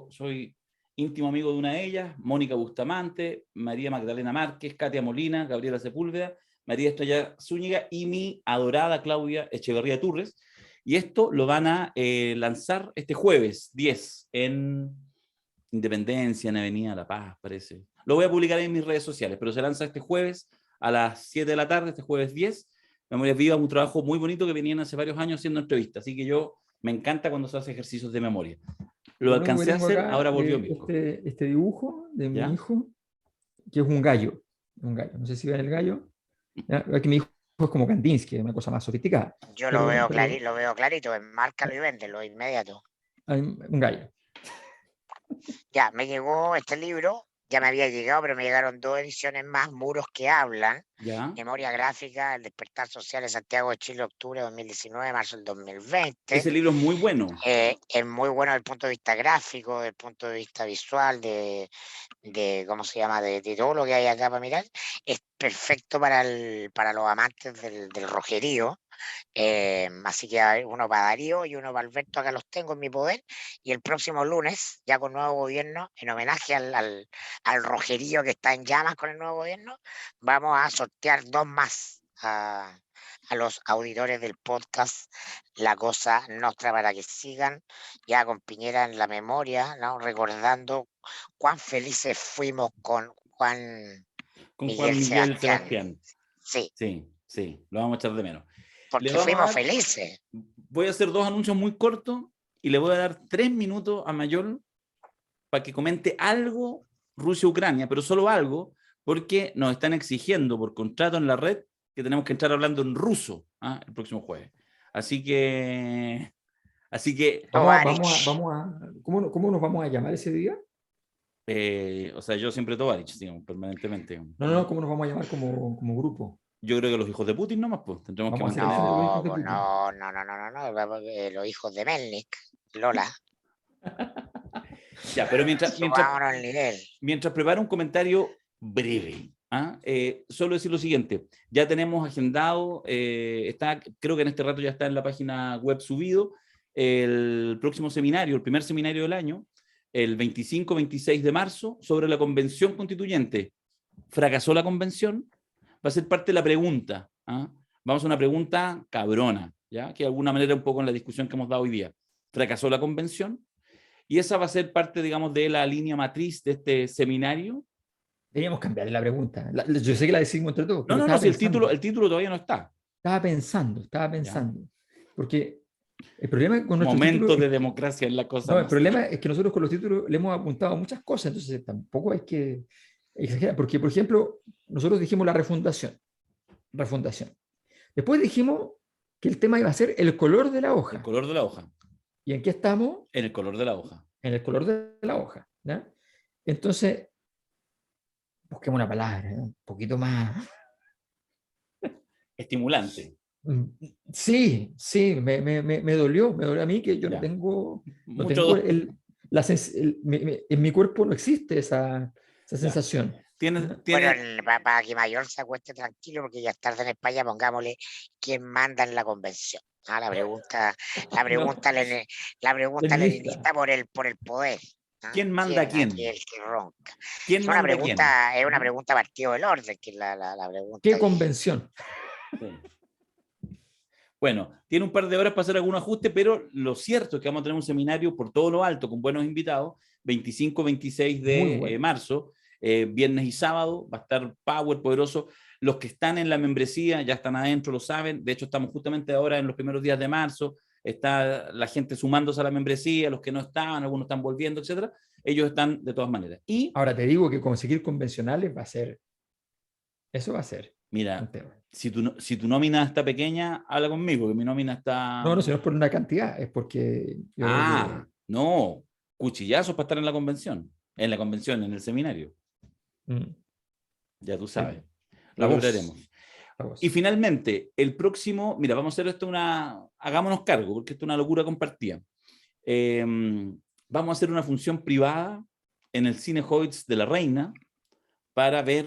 A: soy íntimo amigo de una de ellas, Mónica Bustamante, María Magdalena Márquez, Katia Molina, Gabriela Sepúlveda, María Estrella Zúñiga y mi adorada Claudia Echeverría Turres. Y esto lo van a lanzar este jueves 10 en Independencia, en Avenida La Paz, parece. Lo voy a publicar en mis redes sociales, pero se lanza este jueves a las 7 de la tarde, este jueves 10. Memorias Vivas, un trabajo muy bonito que venían hace varios años haciendo entrevistas, así que me encanta cuando se hace ejercicios de memoria. Lo
B: único que
A: alcancé a
B: tengo
A: hacer,
B: acá
A: ahora volvió
B: es
A: Mirko.
B: este dibujo de mi
A: ¿Ya?
B: hijo, que es un gallo. Un gallo. No sé si ven el gallo. ¿Ya? Que mi hijo es como Kandinsky, una cosa más sofisticada.
C: Yo
B: Pero,
C: lo veo clarito, enmárcalo y véndelo inmediato.
B: hay un gallo.
C: Ya, me llegó este libro, ya me había llegado, pero me llegaron 2 ediciones más, Muros que hablan,
A: ¿Ya?
C: Memoria gráfica, El despertar social de Santiago de Chile, octubre de 2019, marzo del 2020.
A: Ese libro es muy bueno.
C: Es muy bueno desde el punto de vista gráfico, desde el punto de vista visual, de ¿cómo se llama? De todo lo que hay acá para mirar. Es perfecto para los amantes del rojerío. Así que uno para Darío y uno para Alberto, acá los tengo en mi poder. Y el próximo lunes, ya con nuevo gobierno, en homenaje al rojerío que está en llamas con el nuevo gobierno, vamos a sortear 2 más a los auditores del podcast La Cosa Nostra, para que sigan ya con Piñera en la memoria, ¿no? Recordando cuán felices fuimos con Juan
A: Con
C: Miguel
A: Juan Miguel
C: Sebastián.
A: Sebastián.
C: Sí,
A: Sí, lo vamos a echar de menos. Le
C: porque
A: vamos a
C: fuimos
A: dar-
C: felices.
A: Voy a hacer 2 anuncios muy cortos y le voy a dar 3 minutos a Mayol para que comente algo Rusia-Ucrania, pero solo algo, porque nos están exigiendo por contrato en la red que tenemos que entrar hablando en ruso el próximo jueves. Así que
C: Tovarich.
B: ¿Cómo nos vamos a llamar ese día?
A: o sea, yo siempre Tovarich, digamos, permanentemente.
B: No, ¿cómo nos vamos a llamar como grupo?
A: Yo creo que los hijos de Putin nomás, pues tendremos que
B: Vamos a hacer ese de los hijos de Putin.
C: Los hijos de Melnik, Lola.
A: Ya, pero
C: Subámonos el nivel.
A: mientras preparo un comentario breve, solo decir lo siguiente: ya tenemos agendado, creo que en este rato ya está en la página web subido, el próximo seminario, el primer seminario del año, el 25-26 de marzo, sobre la convención constituyente. ¿Fracasó la convención? Va a ser parte de la pregunta. Vamos a una pregunta cabrona, ¿ya? Que de alguna manera un poco en la discusión que hemos dado hoy día. ¿Fracasó la convención? Y esa va a ser parte, digamos, de la línea matriz de este seminario.
B: Deberíamos cambiarle la pregunta. Yo sé que la decimos entre todos, pero
A: No, si el título todavía no está.
B: Estaba pensando. Porque el problema con nuestros
A: Momentos
B: títulos...
A: de democracia en la cosa.
B: No, el problema es que nosotros con los títulos le hemos apuntado a muchas cosas, entonces tampoco hay que exagerar. Porque, por ejemplo, nosotros dijimos la refundación. Después dijimos que el tema iba a ser el color de la hoja.
A: El color de la hoja.
B: ¿Y en qué estamos?
A: En el color de la hoja.
B: En el color de la hoja. ¿Ya? Entonces, busquemos una palabra, ¿no? Un poquito más...
A: Estimulante.
B: Sí, me dolió a mí que yo
A: Ya.
B: no tengo,
A: Mucho.
B: en mi cuerpo no existe esa sensación.
C: Bueno, para que Mayor se acueste tranquilo, porque ya es tarde en España, pongámosle quién manda en la convención. La pregunta leninista por el poder.
A: ¿Quién manda a quién?
C: Aquí el que ronca.
A: ¿Quién
C: Es
A: manda
C: una pregunta,
A: quién?
C: es una pregunta partido del orden, que es la pregunta.
B: ¿Qué convención?
A: Sí. Bueno, tiene un par de horas para hacer algún ajuste, pero lo cierto es que vamos a tener un seminario por todo lo alto con buenos invitados, 25-26 de marzo, viernes y sábado, va a estar power, poderoso. Los que están en la membresía ya están adentro, lo saben. De hecho, estamos justamente ahora en los primeros días de marzo, está la gente sumándose a la membresía, los que no estaban, algunos están volviendo, etcétera. Ellos están de todas maneras. Y
B: ahora te digo que conseguir convencionales va a ser, eso va a ser.
A: Mira, si tu nómina está pequeña, habla conmigo, que mi nómina está...
B: No, si no es por una cantidad, es porque...
A: no, cuchillazos para estar en la convención, en el seminario. Ya tú sabes. Lo lograremos. Y finalmente, el próximo, mira, vamos a hacer esto hagámonos cargo, porque esto es una locura compartida. Vamos a hacer una función privada en el Cine Hoyts de la Reina para ver...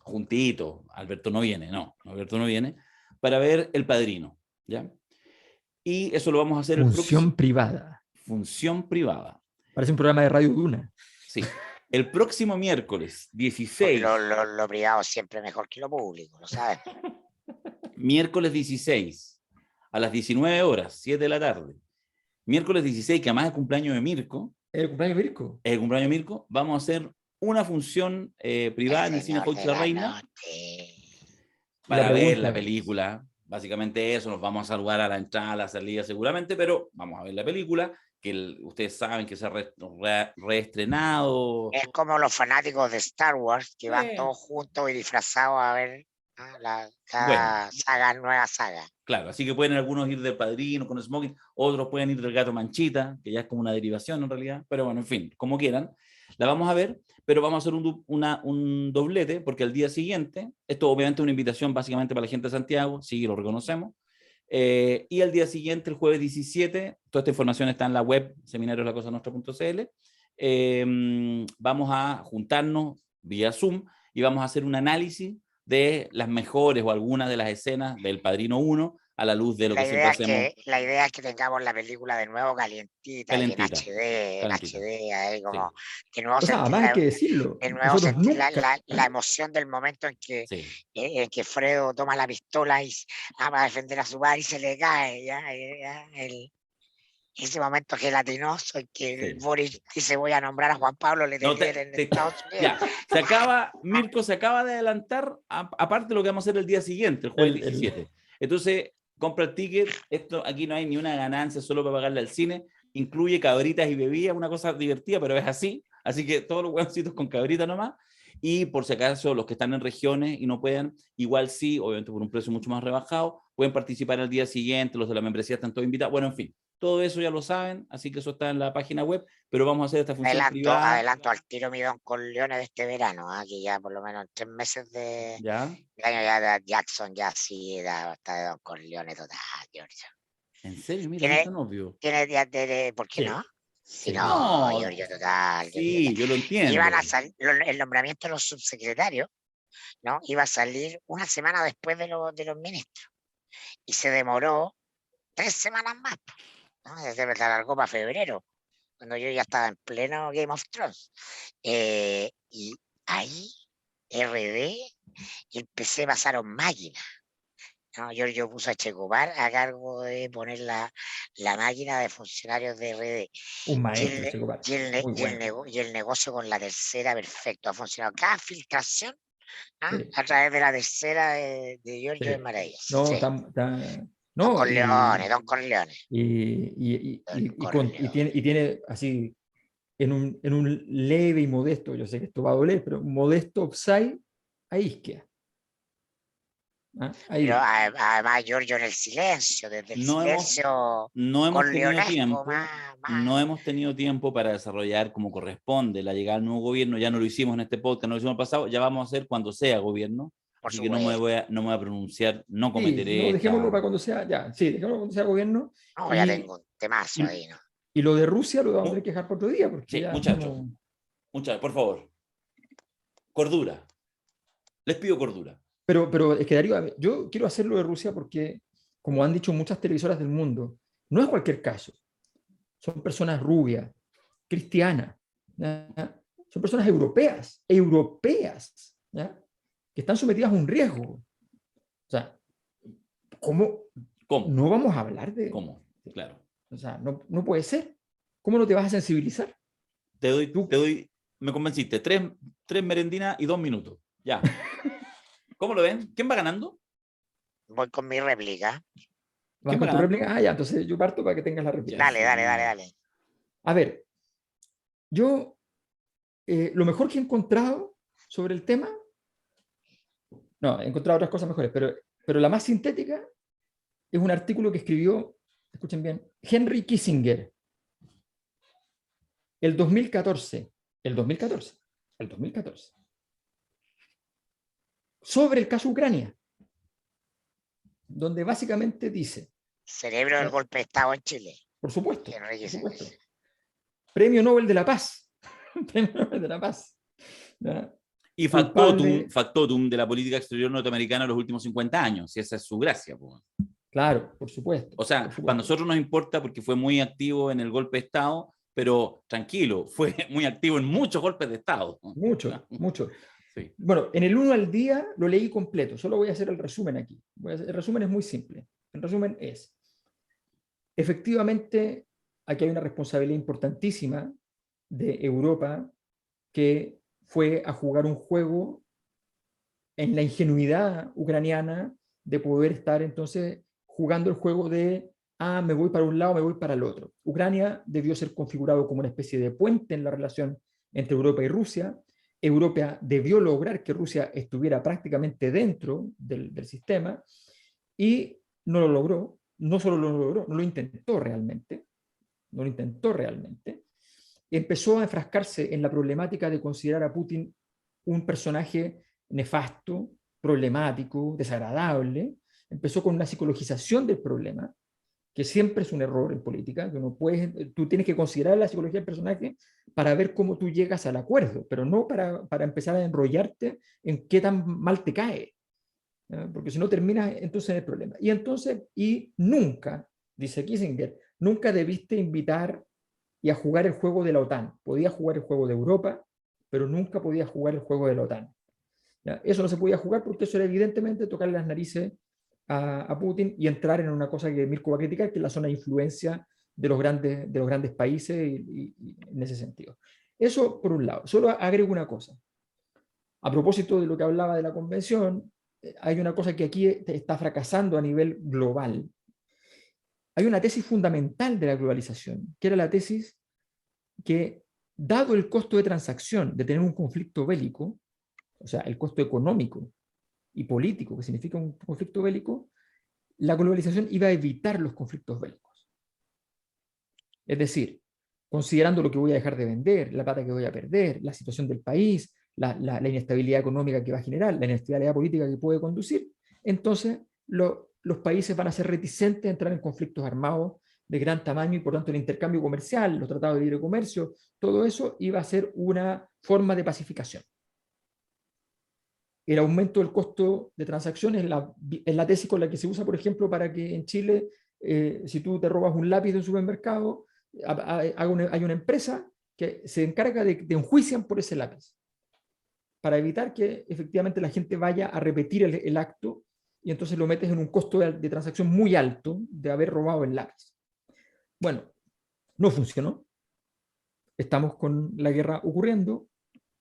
A: juntito, Alberto no viene, para ver El Padrino, ¿ya? Y eso lo vamos a hacer
B: función privada.
A: Función privada.
B: Parece un programa de Radio Duna.
A: Sí. El próximo miércoles 16.
C: Lo privado siempre mejor que lo público, lo sabes.
A: Miércoles 16 a las 19 horas, 7 de la tarde. Miércoles 16, que además es el cumpleaños de Mirko.
B: ¿El cumpleaños de Mirko?
A: El cumpleaños de Mirko. Vamos a hacer una función privada en el Cine Hoyts de la Reina para ver la película. Básicamente eso, nos vamos a saludar a la entrada, a la salida seguramente, pero vamos a ver la película ustedes saben que se ha reestrenado.
C: Es como los fanáticos de Star Wars que van
A: Eh.
C: todos juntos y disfrazados a ver cada
A: Bueno.
C: saga, nueva saga.
A: Claro, así que pueden algunos ir del Padrino con Smoking, otros pueden ir del Gato Manchita, que ya es como una derivación en realidad, pero bueno, en fin, como quieran. La vamos a ver, pero vamos a hacer un doblete, porque al día siguiente, esto obviamente es una invitación básicamente para la gente de Santiago, sí, lo reconocemos, y al día siguiente, el jueves 17, toda esta información está en la web seminarioslacosanuestra.cl, vamos a juntarnos vía Zoom y vamos a hacer un análisis de las mejores o algunas de las escenas del Padrino 1 a la luz de lo que siempre hacemos.
C: La idea es que tengamos la película de nuevo calientita. Y en HD, ahí como
A: Sí.
C: de nuevo
B: O sea, además hay que decirlo.
C: de nuevo
B: nosotros
C: sentir
B: nunca,
C: la emoción del momento en que,
A: Sí.
C: en que Fredo toma la pistola y va a defender a su padre y se le cae, ese momento gelatinoso en que
A: Sí.
C: Boris dice voy a nombrar a Juan Pablo Letelier en Estados Unidos.
A: Ya, Mirko se acaba de adelantar, aparte de lo que vamos a hacer el día siguiente, el jueves 17. Entonces, compra el ticket, esto aquí no hay ni una ganancia, solo para pagarle al cine, incluye cabritas y bebidas, una cosa divertida, pero es así que todos los huevoncitos con cabrita nomás, y por si acaso los que están en regiones y no puedan, igual sí, obviamente por un precio mucho más rebajado, pueden participar al día siguiente, los de la membresía están todos invitados, bueno, en fin, todo eso ya lo saben, así que eso está en la página web, pero vamos a hacer esta función privada.
C: Adelanto al tiro mi Don Corleone de este verano, que ya por lo menos en 3 meses de año ya Jackson ya sí está de Don Corleone total, Giorgio.
A: ¿En serio? Mira, no tan obvio.
C: ¿Por qué no?
B: Sí.
C: No, Giorgio total.
A: Sí, yo lo entiendo.
C: Iban a salir, el nombramiento de los subsecretarios, ¿no? Iba a salir una semana después de los ministros. Y se demoró 3 semanas más, ¿no? Se alargó para febrero, cuando yo ya estaba en pleno Game of Thrones. Y ahí, RD y el PC pasaron máquinas. ¿No? Giorgio puso a Checopar a cargo de poner la máquina de funcionarios de RD.
B: un maestro, Checopar.
C: Y el negocio con la tercera, perfecto, ha funcionado. Cada filtración
B: Sí.
C: a través de la tercera de Giorgio
B: Sí.
C: es maravilloso.
B: No,
C: Sí.
B: no,
C: Don Corleone.
B: Y tiene así, en un leve y modesto, yo sé que esto va a doler, pero un modesto upside a Ischia. Ahí.
C: Pero además Giorgio en el silencio, desde el silencio
A: no hemos tenido tiempo para desarrollar como corresponde la llegada al nuevo gobierno. Ya no lo hicimos en este podcast, no lo hicimos el pasado, ya vamos a hacer cuando sea gobierno. Así que no me voy a pronunciar, no cometeré.
B: No, dejémoslo para cuando sea, dejémoslo cuando sea gobierno.
C: No, ya tengo un temazo ahí, ¿no?
B: Y lo de Rusia lo vamos a tener que dejar por otro día. Porque
A: sí, muchachos, por favor, cordura. Les pido cordura.
B: Pero es que Darío, yo quiero hacerlo de Rusia porque, como han dicho muchas televisoras del mundo, no es cualquier caso. Son personas rubias, cristianas, ¿ya? Son personas europeas, ¿ya? Que están sometidas a un riesgo. O sea, ¿cómo? No vamos a hablar de...
A: ¿Cómo? Claro.
B: O sea, no puede ser. ¿Cómo no te vas a sensibilizar?
A: Te doy, me convenciste, 3 merendinas y 2 minutos. Ya. ¿Cómo lo ven? ¿Quién va ganando?
C: Voy con mi réplica.
B: ¿Vas con tu réplica? Ya, entonces yo parto para que tengas la réplica.
C: Dale.
B: A ver, yo lo mejor que he encontrado sobre el tema, no, he encontrado otras cosas mejores, pero la más sintética es un artículo que escribió, escuchen bien, Henry Kissinger, el 2014, sobre el caso Ucrania, donde básicamente dice...
C: Cerebro del golpe de Estado en Chile.
B: Por supuesto. Premio Nobel de la Paz. Premio Nobel de la Paz. ¿Ya?
A: Y factotum de la política exterior norteamericana en los últimos 50 años, y esa es su gracia. Pues.
B: Claro, por supuesto.
A: O sea, para nosotros nos importa porque fue muy activo en el golpe de Estado, pero tranquilo, fue muy activo en muchos golpes de Estado.
B: Mucho.
A: Sí.
B: Bueno, en el 1 al día lo leí completo, solo voy a hacer el resumen aquí. El resumen es muy simple. El resumen es, efectivamente, aquí hay una responsabilidad importantísima de Europa que fue a jugar un juego en la ingenuidad ucraniana de poder estar entonces jugando el juego de me voy para un lado, me voy para el otro. Ucrania debió ser configurado como una especie de puente en la relación entre Europa y Rusia. Europa debió lograr que Rusia estuviera prácticamente dentro del sistema y no lo logró. No solo lo logró, no lo intentó realmente. No lo intentó realmente. Empezó a enfrascarse en la problemática de considerar a Putin un personaje nefasto, problemático, desagradable. Empezó con una psicologización del problema, que siempre es un error en política, que tú tienes que considerar la psicología del personaje para ver cómo tú llegas al acuerdo, pero no para empezar a enrollarte en qué tan mal te cae, ¿no? Porque si no terminas entonces en el problema. Y nunca, dice Kissinger, nunca debiste invitar y a jugar el juego de la OTAN. Podías jugar el juego de Europa, pero nunca podías jugar el juego de la OTAN. ¿Ya? Eso no se podía jugar porque eso era evidentemente tocarle las narices a Putin y entrar en una cosa que Mirko va a criticar, que es la zona de influencia de los grandes países y en ese sentido. Eso por un lado. Solo agrego una cosa. A propósito de lo que hablaba de la convención, hay una cosa que aquí está fracasando a nivel global. Hay una tesis fundamental de la globalización, que era la tesis que, dado el costo de transacción de tener un conflicto bélico, o sea, el costo económico y político que significa un conflicto bélico, la globalización iba a evitar los conflictos bélicos. Es decir, considerando lo que voy a dejar de vender, la plata que voy a perder, la situación del país, la inestabilidad económica que va a generar, la inestabilidad política que puede conducir, entonces los países van a ser reticentes a entrar en conflictos armados de gran tamaño y por tanto el intercambio comercial, los tratados de libre comercio, todo eso iba a ser una forma de pacificación. El aumento del costo de transacciones es la tesis con la que se usa, por ejemplo, para que en Chile, si tú te robas un lápiz de un supermercado, hay una empresa que se encarga de que te enjuician por ese lápiz, para evitar que efectivamente la gente vaya a repetir el acto y entonces lo metes en un costo de transacción muy alto de haber robado el lápiz. Bueno, no funcionó. Estamos con la guerra ocurriendo.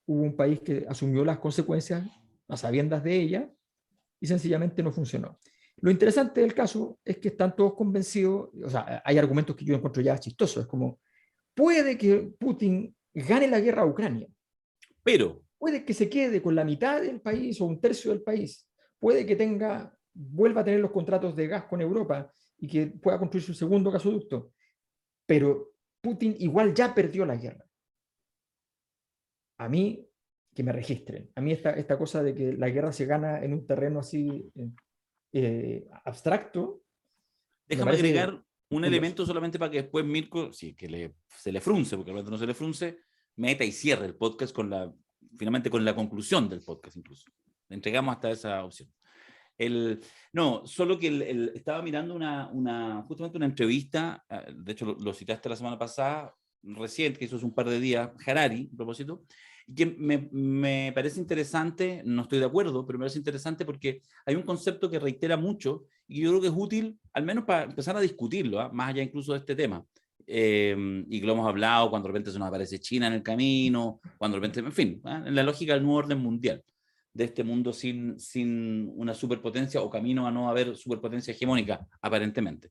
B: Hubo un país que asumió las consecuencias a sabiendas de ella y sencillamente no funcionó. Lo interesante del caso es que están todos convencidos, o sea, hay argumentos que yo encuentro ya chistosos, es como, puede que Putin gane la guerra a Ucrania,
A: pero
B: puede que se quede con la mitad del país o un tercio del país, puede que vuelva a tener los contratos de gas con Europa y que pueda construir su segundo gasoducto, pero Putin igual ya perdió la guerra. A mí, que me registren. A mí esta cosa de que la guerra se gana en un terreno así abstracto.
A: déjame agregar un curioso elemento solamente para que después Mirko, si que se le frunce, porque realmente no se le frunce, meta y cierre el podcast finalmente con la conclusión del podcast incluso. Le entregamos hasta esa opción. No, solo que estaba mirando justamente una entrevista, de hecho lo citaste la semana pasada, reciente, que hizo hace un par de días, Harari, a propósito, y que me parece interesante, no estoy de acuerdo, pero me parece interesante porque hay un concepto que reitera mucho y yo creo que es útil, al menos para empezar a discutirlo, más allá incluso de este tema. Y que lo hemos hablado cuando de repente se nos aparece China en el camino, cuando de repente, en fin, en la lógica del nuevo orden mundial, de este mundo sin una superpotencia o camino a no haber superpotencia hegemónica, aparentemente.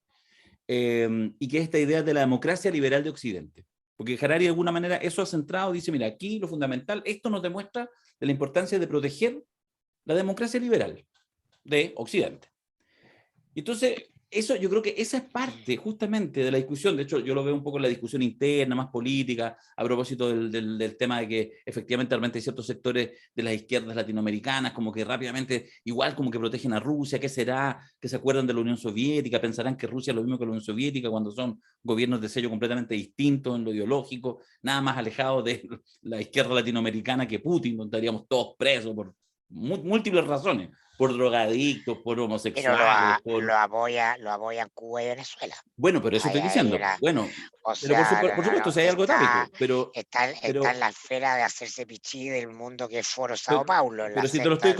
A: Y que es esta idea de la democracia liberal de Occidente. Porque Harari de alguna manera eso ha centrado, dice, mira, aquí lo fundamental, esto nos demuestra de la importancia de proteger la democracia liberal de Occidente. Y entonces, eso, yo creo que esa es parte justamente de la discusión. De hecho, yo lo veo un poco en la discusión interna, más política, a propósito del tema de que efectivamente realmente hay ciertos sectores de las izquierdas latinoamericanas como que rápidamente, igual como que protegen a Rusia. ¿Qué será? Que se acuerdan de la Unión Soviética, pensarán que Rusia es lo mismo que la Unión Soviética cuando son gobiernos de sello completamente distintos en lo ideológico, nada más alejados de la izquierda latinoamericana que Putin, donde estaríamos todos presos por múltiples razones. Por drogadictos, por homosexuales.
C: Lo apoyan Cuba y Venezuela.
A: Bueno, pero eso estoy diciendo. Bueno, pero por supuesto, si hay algo tábico, pero
C: está en la esfera de hacerse pichí del mundo que es Foro Sao Paulo.
A: Pero si te lo estoy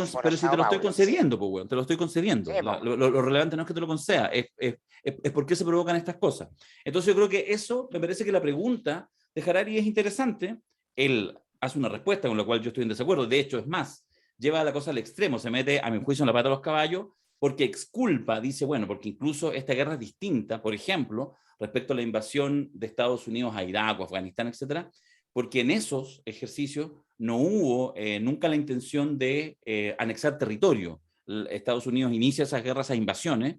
A: concediendo, pues, bueno, te lo estoy concediendo. Sí, lo relevante no es que te lo conceda, es por qué se provocan estas cosas. Entonces yo creo que eso, me parece que la pregunta de Harari es interesante. Él hace una respuesta con la cual yo estoy en desacuerdo. De hecho, es más, lleva la cosa al extremo, se mete, a mi juicio, en la pata de los caballos, porque exculpa, dice, bueno, porque incluso esta guerra es distinta, por ejemplo, respecto a la invasión de Estados Unidos a Irak o Afganistán, etcétera, porque en esos ejercicios no hubo nunca la intención de anexar territorio. Estados Unidos inicia esas guerras, esas invasiones,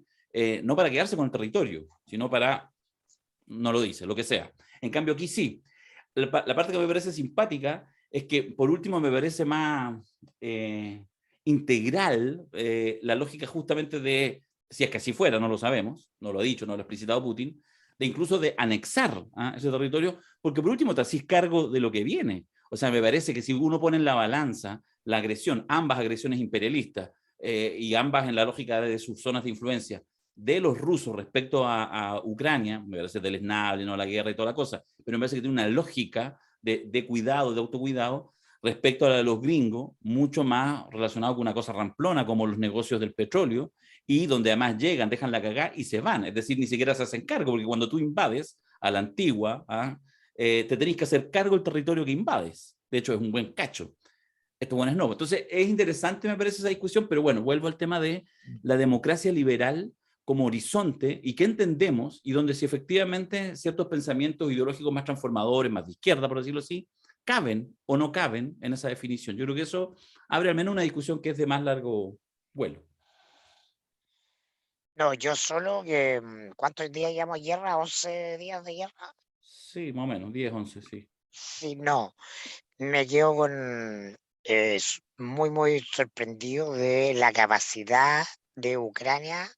A: no para quedarse con el territorio, sino para, no lo dice, lo que sea. En cambio aquí sí. La parte que me parece simpática es que, por último, me parece más integral la lógica justamente de, si es que así fuera, no lo sabemos, no lo ha dicho, no lo ha explicitado Putin, de incluso de anexar ese territorio, porque por último te hacís cargo de lo que viene. O sea, me parece que si uno pone en la balanza la agresión, ambas agresiones imperialistas, y ambas en la lógica de sus zonas de influencia, de los rusos respecto a Ucrania, me parece deleznable, no la guerra y toda la cosa, pero me parece que tiene una lógica de cuidado, de autocuidado, respecto a la de los gringos, mucho más relacionado con una cosa ramplona como los negocios del petróleo, y donde además llegan, dejan la cagada y se van, es decir, ni siquiera se hacen cargo, porque cuando tú invades a la antigua, te tenés que hacer cargo del territorio que invades. De hecho, es un buen cacho. Estos buenos no. Entonces, es interesante, me parece, esa discusión, pero bueno, vuelvo al tema de la democracia liberal como horizonte y qué entendemos, y donde si efectivamente ciertos pensamientos ideológicos más transformadores, más de izquierda, por decirlo así, caben o no caben en esa definición. Yo creo que eso abre al menos una discusión que es de más largo vuelo.
C: No, yo solo que, ¿cuántos días llevamos guerra? ¿11 días de guerra?
A: Sí, más o menos, 10, 11, sí.
C: Sí, no, me quedo con, muy, muy sorprendido de la capacidad de Ucrania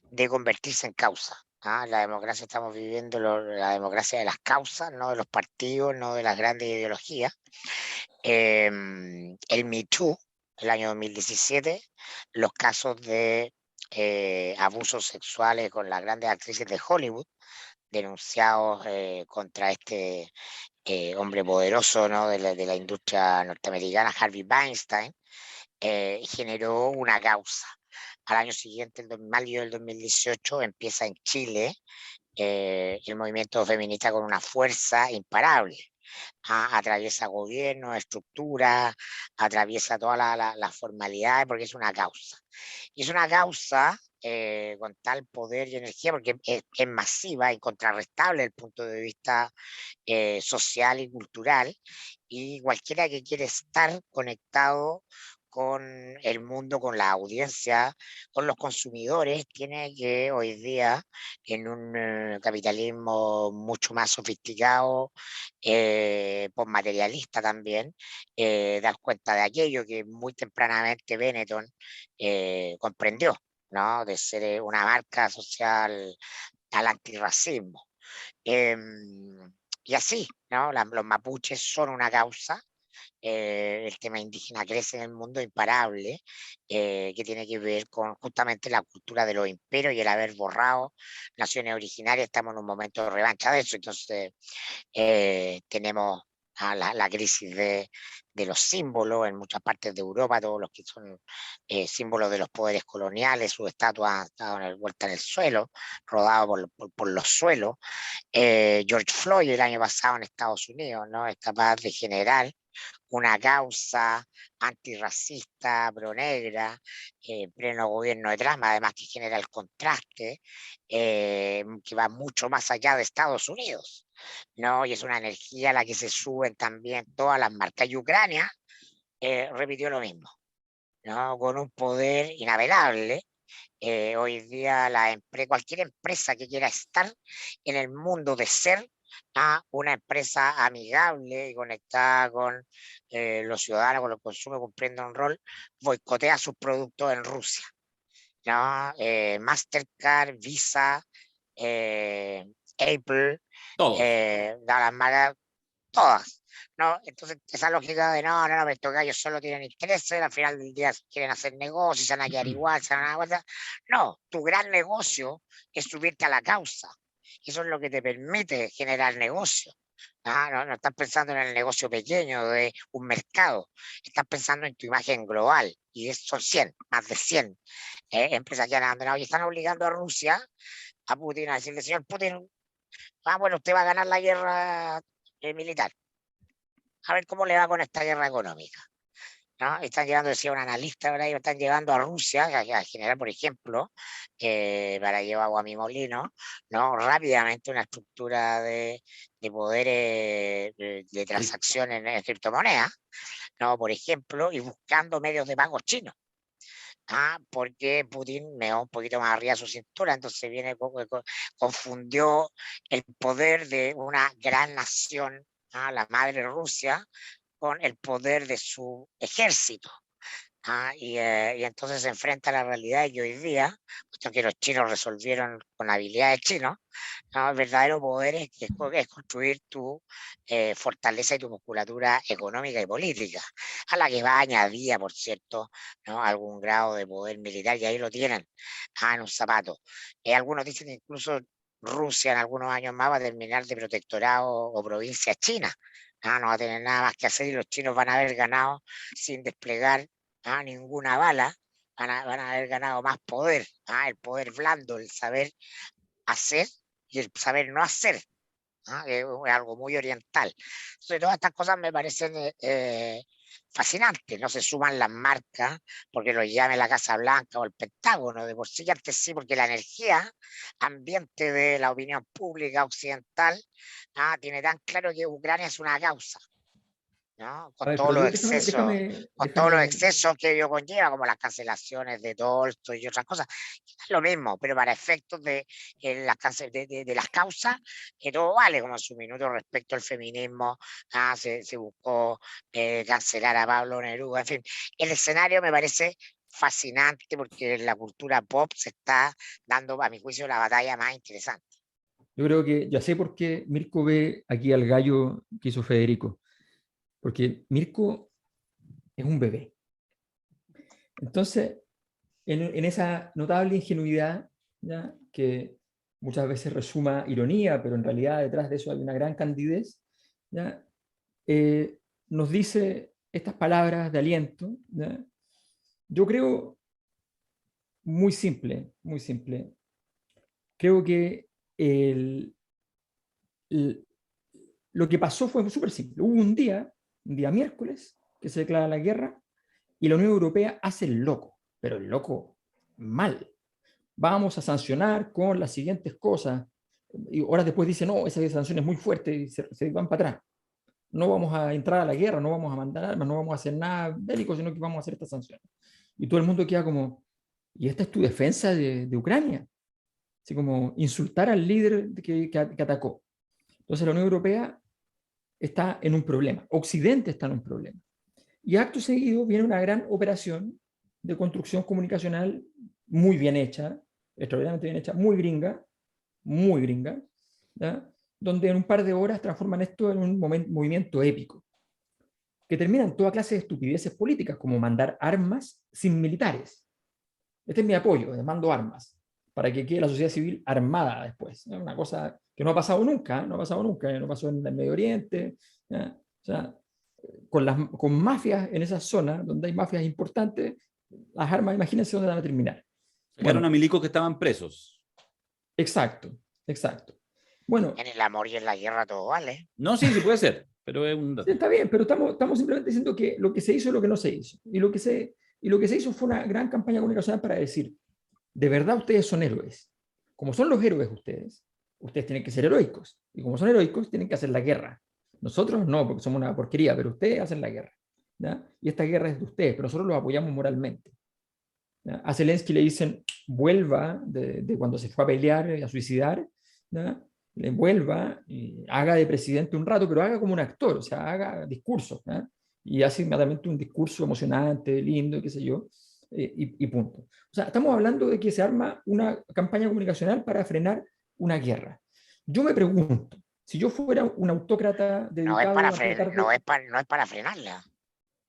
C: de convertirse en causa. La democracia estamos viviendo, la democracia de las causas, no de los partidos, no de las grandes ideologías. El Me Too, el año 2017, los casos de abusos sexuales con las grandes actrices de Hollywood, denunciados contra este hombre poderoso, ¿no? de la industria norteamericana, Harvey Weinstein, generó una causa. Al año siguiente, en mayo del 2018, empieza en Chile el movimiento feminista con una fuerza imparable. Atraviesa gobierno, estructura, atraviesa todas las formalidades porque es una causa. Y es una causa con tal poder y energía porque es masiva, incontrarrestable desde el punto de vista social y cultural, y cualquiera que quiere estar conectado con el mundo, con la audiencia, con los consumidores, tiene que hoy día, en un capitalismo mucho más sofisticado, postmaterialista también, dar cuenta de aquello que muy tempranamente Benetton comprendió, ¿no? De ser una marca social al antirracismo. Y así, ¿no? Los mapuches son una causa. El tema indígena crece en el mundo imparable, que tiene que ver con justamente la cultura de los imperios y el haber borrado naciones originarias. Estamos en un momento de revancha de eso, entonces tenemos la crisis de los símbolos en muchas partes de Europa, todos los que son símbolos de los poderes coloniales, sus estatuas están vueltas en el suelo, rodados por los suelos. George Floyd el año pasado en Estados Unidos, ¿no? Es capaz de generar una causa antirracista, pronegra, pleno gobierno de Trump, además que genera el contraste, que va mucho más allá de Estados Unidos, ¿no? Y es una energía a la que se suben también todas las marcas. Y Ucrania repitió lo mismo, ¿no? Con un poder inapelable. Hoy día cualquier empresa que quiera estar en el mundo de ser una empresa amigable y conectada con los ciudadanos, con los consumos, cumpliendo un rol, boicotea sus productos en Rusia, ¿no? Mastercard, Visa, Apple,
A: Todos.
C: las marcas, todas, ¿no? Entonces, esa lógica de no, no, no, estos gallos solo tienen intereses, al final del día quieren hacer negocios, se van a quedar igual, se van a dar. No, tu gran negocio es subirte a la causa. Eso es lo que te permite generar negocio. No, no estás pensando en el negocio pequeño de un mercado, estás pensando en tu imagen global, y son 100, más de 100 empresas que han abandonado y están obligando a Rusia, a Putin, a decirle, señor Putin, bueno, usted va a ganar la guerra militar. A ver cómo le va con esta guerra económica. ¿no? Están llevando, decía un analista, ¿verdad? Y están llevando a Rusia a generar, por ejemplo, para llevar agua a mi molino, ¿no? Rápidamente una estructura de poderes de transacción en criptomonedas, ¿no? Por ejemplo, y buscando medios de pago chinos. Porque Putin me va un poquito más arriba de su cintura, entonces viene, confundió el poder de una gran nación, la madre Rusia, con el poder de su ejército. Y entonces se enfrenta a la realidad y hoy día, puesto que los chinos resolvieron con habilidades chinos, el verdadero poder es construir tu fortaleza y tu musculatura económica y política, a la que va añadida, por cierto, ¿no? Algún grado de poder militar, y ahí lo tienen en un zapato. Algunos dicen que incluso Rusia en algunos años más va a terminar de protectorado o provincia china. No va a tener nada más que hacer y los chinos van a haber ganado sin desplegar ninguna bala, van a haber ganado más poder, el poder blando, el saber hacer y el saber no hacer, que es algo muy oriental. Entonces, todas estas cosas me parecen fascinantes, no se suman las marcas porque lo llame la Casa Blanca o el Pentágono, de por sí que antes sí, porque la energía ambiente de la opinión pública occidental tiene tan claro que Ucrania es una causa, ¿no?
B: A ver, pero
C: Con todos los excesos que ello conlleva, como las cancelaciones de Tolstoy y otras cosas. Es lo mismo, pero para efectos de las causas, que todo vale, como en su minuto respecto al feminismo, se buscó cancelar a Pablo Neruda, en fin. El escenario me parece fascinante porque en la cultura pop se está dando, a mi juicio, la batalla más interesante.
B: Yo creo que ya sé por qué Mirko ve aquí al gallo que hizo Federico. Porque Mirko es un bebé. Entonces, en esa notable ingenuidad, ¿ya? Que muchas veces resuma ironía, pero en realidad detrás de eso hay una gran candidez, ¿ya? Nos dice estas palabras de aliento, ¿ya? Yo creo muy simple, muy simple. Creo que lo que pasó fue súper simple. Hubo un día miércoles, que se declara la guerra, y la Unión Europea hace el loco, pero el loco mal. Vamos a sancionar con las siguientes cosas. Y horas después dice, no, esa sanción es muy fuerte y se van para atrás. No vamos a entrar a la guerra, no vamos a mandar armas, no vamos a hacer nada bélico, sino que vamos a hacer estas sanciones. Y todo el mundo queda como, ¿y esta es tu defensa de Ucrania? Así como insultar al líder que atacó. Entonces la Unión Europea está en un problema, Occidente está en un problema. Y acto seguido viene una gran operación de construcción comunicacional muy bien hecha, extraordinariamente bien hecha, muy gringa, ¿ya? Donde en un par de horas transforman esto en un movimiento épico, que termina en toda clase de estupideces políticas, como mandar armas sin militares. Este es mi apoyo, mando armas, para que quede la sociedad civil armada después. ¿No? Una cosa que no ha pasado nunca, no pasó en el Medio Oriente, ¿ya? O sea, con mafias en esa zona, donde hay mafias importantes, las armas, imagínense dónde van a terminar.
A: Sacaron a milicos que estaban presos.
B: Exacto. Bueno.
C: En el amor y en la guerra todo vale.
A: No, sí puede ser, pero es un dato.
B: Sí, está bien, pero estamos simplemente diciendo que lo que se hizo es lo que no se hizo. Y lo que se hizo fue una gran campaña comunicacional para decir, de verdad ustedes son héroes. Como son los héroes ustedes tienen que ser heroicos. Y como son heroicos, tienen que hacer la guerra. Nosotros no, porque somos una porquería, pero ustedes hacen la guerra. ¿Ya? Y esta guerra es de ustedes, pero nosotros los apoyamos moralmente. ¿Ya? A Zelensky le dicen, vuelva de cuando se fue a pelear, a suicidar, ¿ya? Le vuelva, y haga de presidente un rato, pero haga como un actor, o sea, haga discursos, ¿ya? Y hace inmediatamente un discurso emocionante, lindo, qué sé yo, y punto. O sea, estamos hablando de que se arma una campaña comunicacional para frenar una guerra. Yo me pregunto, si yo fuera un autócrata dedicado
C: no es para frenarla.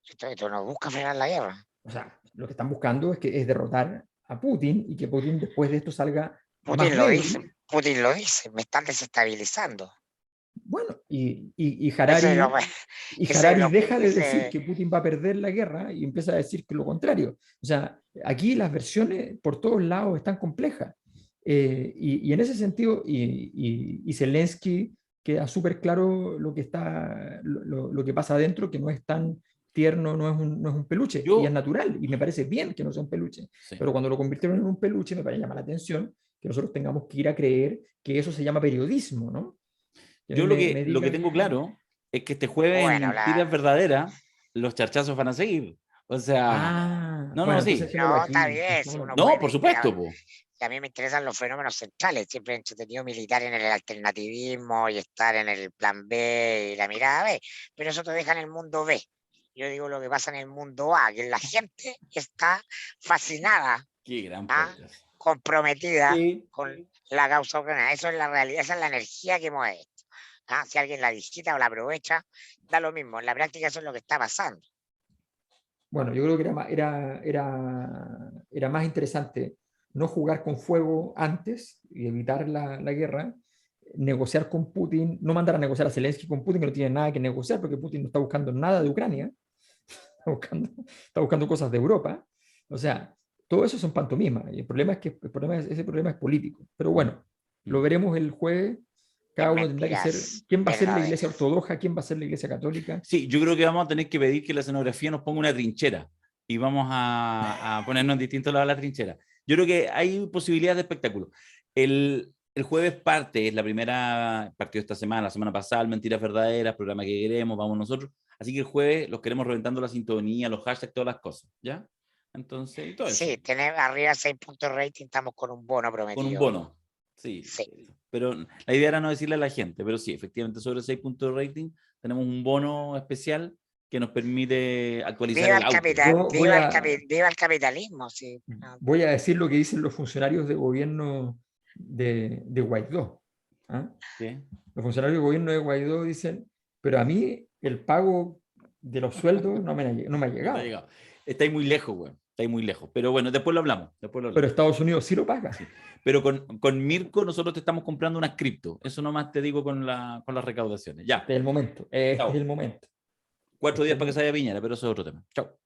C: Esto no busca frenar la guerra.
B: O sea, lo que están buscando es derrotar a Putin y que Putin después de esto salga
C: Putin lo dice, me están desestabilizando.
B: Bueno, y Harari deja de decir que Putin va a perder la guerra y empieza a decir que lo contrario. O sea, aquí las versiones por todos lados están complejas. Y en ese sentido, y Zelensky queda súper claro lo que pasa adentro, que no es tan tierno, no es un peluche,
A: Yo-
B: y es natural, y me parece bien que no sea un peluche.
A: Sí.
B: Pero cuando lo convirtieron en un peluche, me parece llamar la atención que nosotros tengamos que ir a creer que eso se llama periodismo, ¿no? Que a mí
A: Yo
B: me
A: lo que
B: digan
A: tengo claro es que este jueves en
C: Bueno,
A: Mentiras Verdaderas los charchazos van a seguir. O sea, no,
B: bueno,
A: sí.
B: entonces dejémoslo
C: no,
B: aquí.
C: está bien, si uno
A: No,
C: puede,
A: por
C: mira,
A: supuesto, po.
C: a mí me interesan los fenómenos centrales, siempre he entretenido militar en el alternativismo y estar en el plan B y la mirada B, pero eso te deja en el mundo B. Yo digo lo que pasa en el mundo A, que la gente está fascinada,
A: Qué gran
C: ¿ah?
A: podcast.
C: Comprometida
A: Sí.
C: con la causa ucraniana. Eso es la realidad, esa es la energía que mueve esto. ¿Ah? Si alguien la digita o la aprovecha, da lo mismo. En la práctica eso es lo que está pasando.
B: Bueno, yo creo que era más interesante no jugar con fuego antes y evitar la guerra, negociar con Putin, no mandar a negociar a Zelensky con Putin, que no tiene nada que negociar, porque Putin no está buscando nada de Ucrania, está buscando cosas de Europa. O sea, todo eso son pantomimas, y el problema es que ese problema es político. Pero bueno, lo veremos el jueves. Cada uno tendrá que ser, ¿quién va a ser la iglesia ortodoxa? ¿Quién va a ser la iglesia católica?
A: Sí, yo creo que vamos a tener que pedir que la escenografía nos ponga una trinchera y vamos a ponernos en distintos lados de la trinchera. Yo creo que hay posibilidades de espectáculo. El jueves es la primera partido de esta semana, la semana pasada, el Mentiras Verdaderas, programa que queremos, vamos nosotros. Así que el jueves los queremos reventando la sintonía, los hashtags, todas las cosas, ¿ya? Entonces, y todo eso.
C: Sí, tener arriba 6 puntos de rating, estamos con un bono prometido.
A: Con un bono, sí.
C: Sí.
A: Pero la idea era no decirle a la gente, pero sí, efectivamente sobre 6 puntos de rating tenemos un bono especial que nos permite actualizar
C: Viva
A: el auto.
C: viva el capitalismo, sí.
B: Voy a decir lo que dicen los funcionarios de gobierno de Guaidó. ¿Ah?
A: ¿Sí?
B: Los funcionarios de gobierno de Guaidó dicen, pero a mí el pago de los sueldos no me ha
A: No ha
B: llegado.
A: llegado. Estáis muy lejos, güey. Estáis muy lejos. Pero bueno, después lo hablamos.
B: Pero Estados Unidos sí lo paga.
A: Sí. Pero con Mirko nosotros te estamos comprando unas cripto. Eso nomás te digo con las recaudaciones. Ya.
B: Este es el momento. Este
A: Chao.
B: es el momento.
A: 4 días para que se vaya Piñera, pero eso es otro tema. Chao.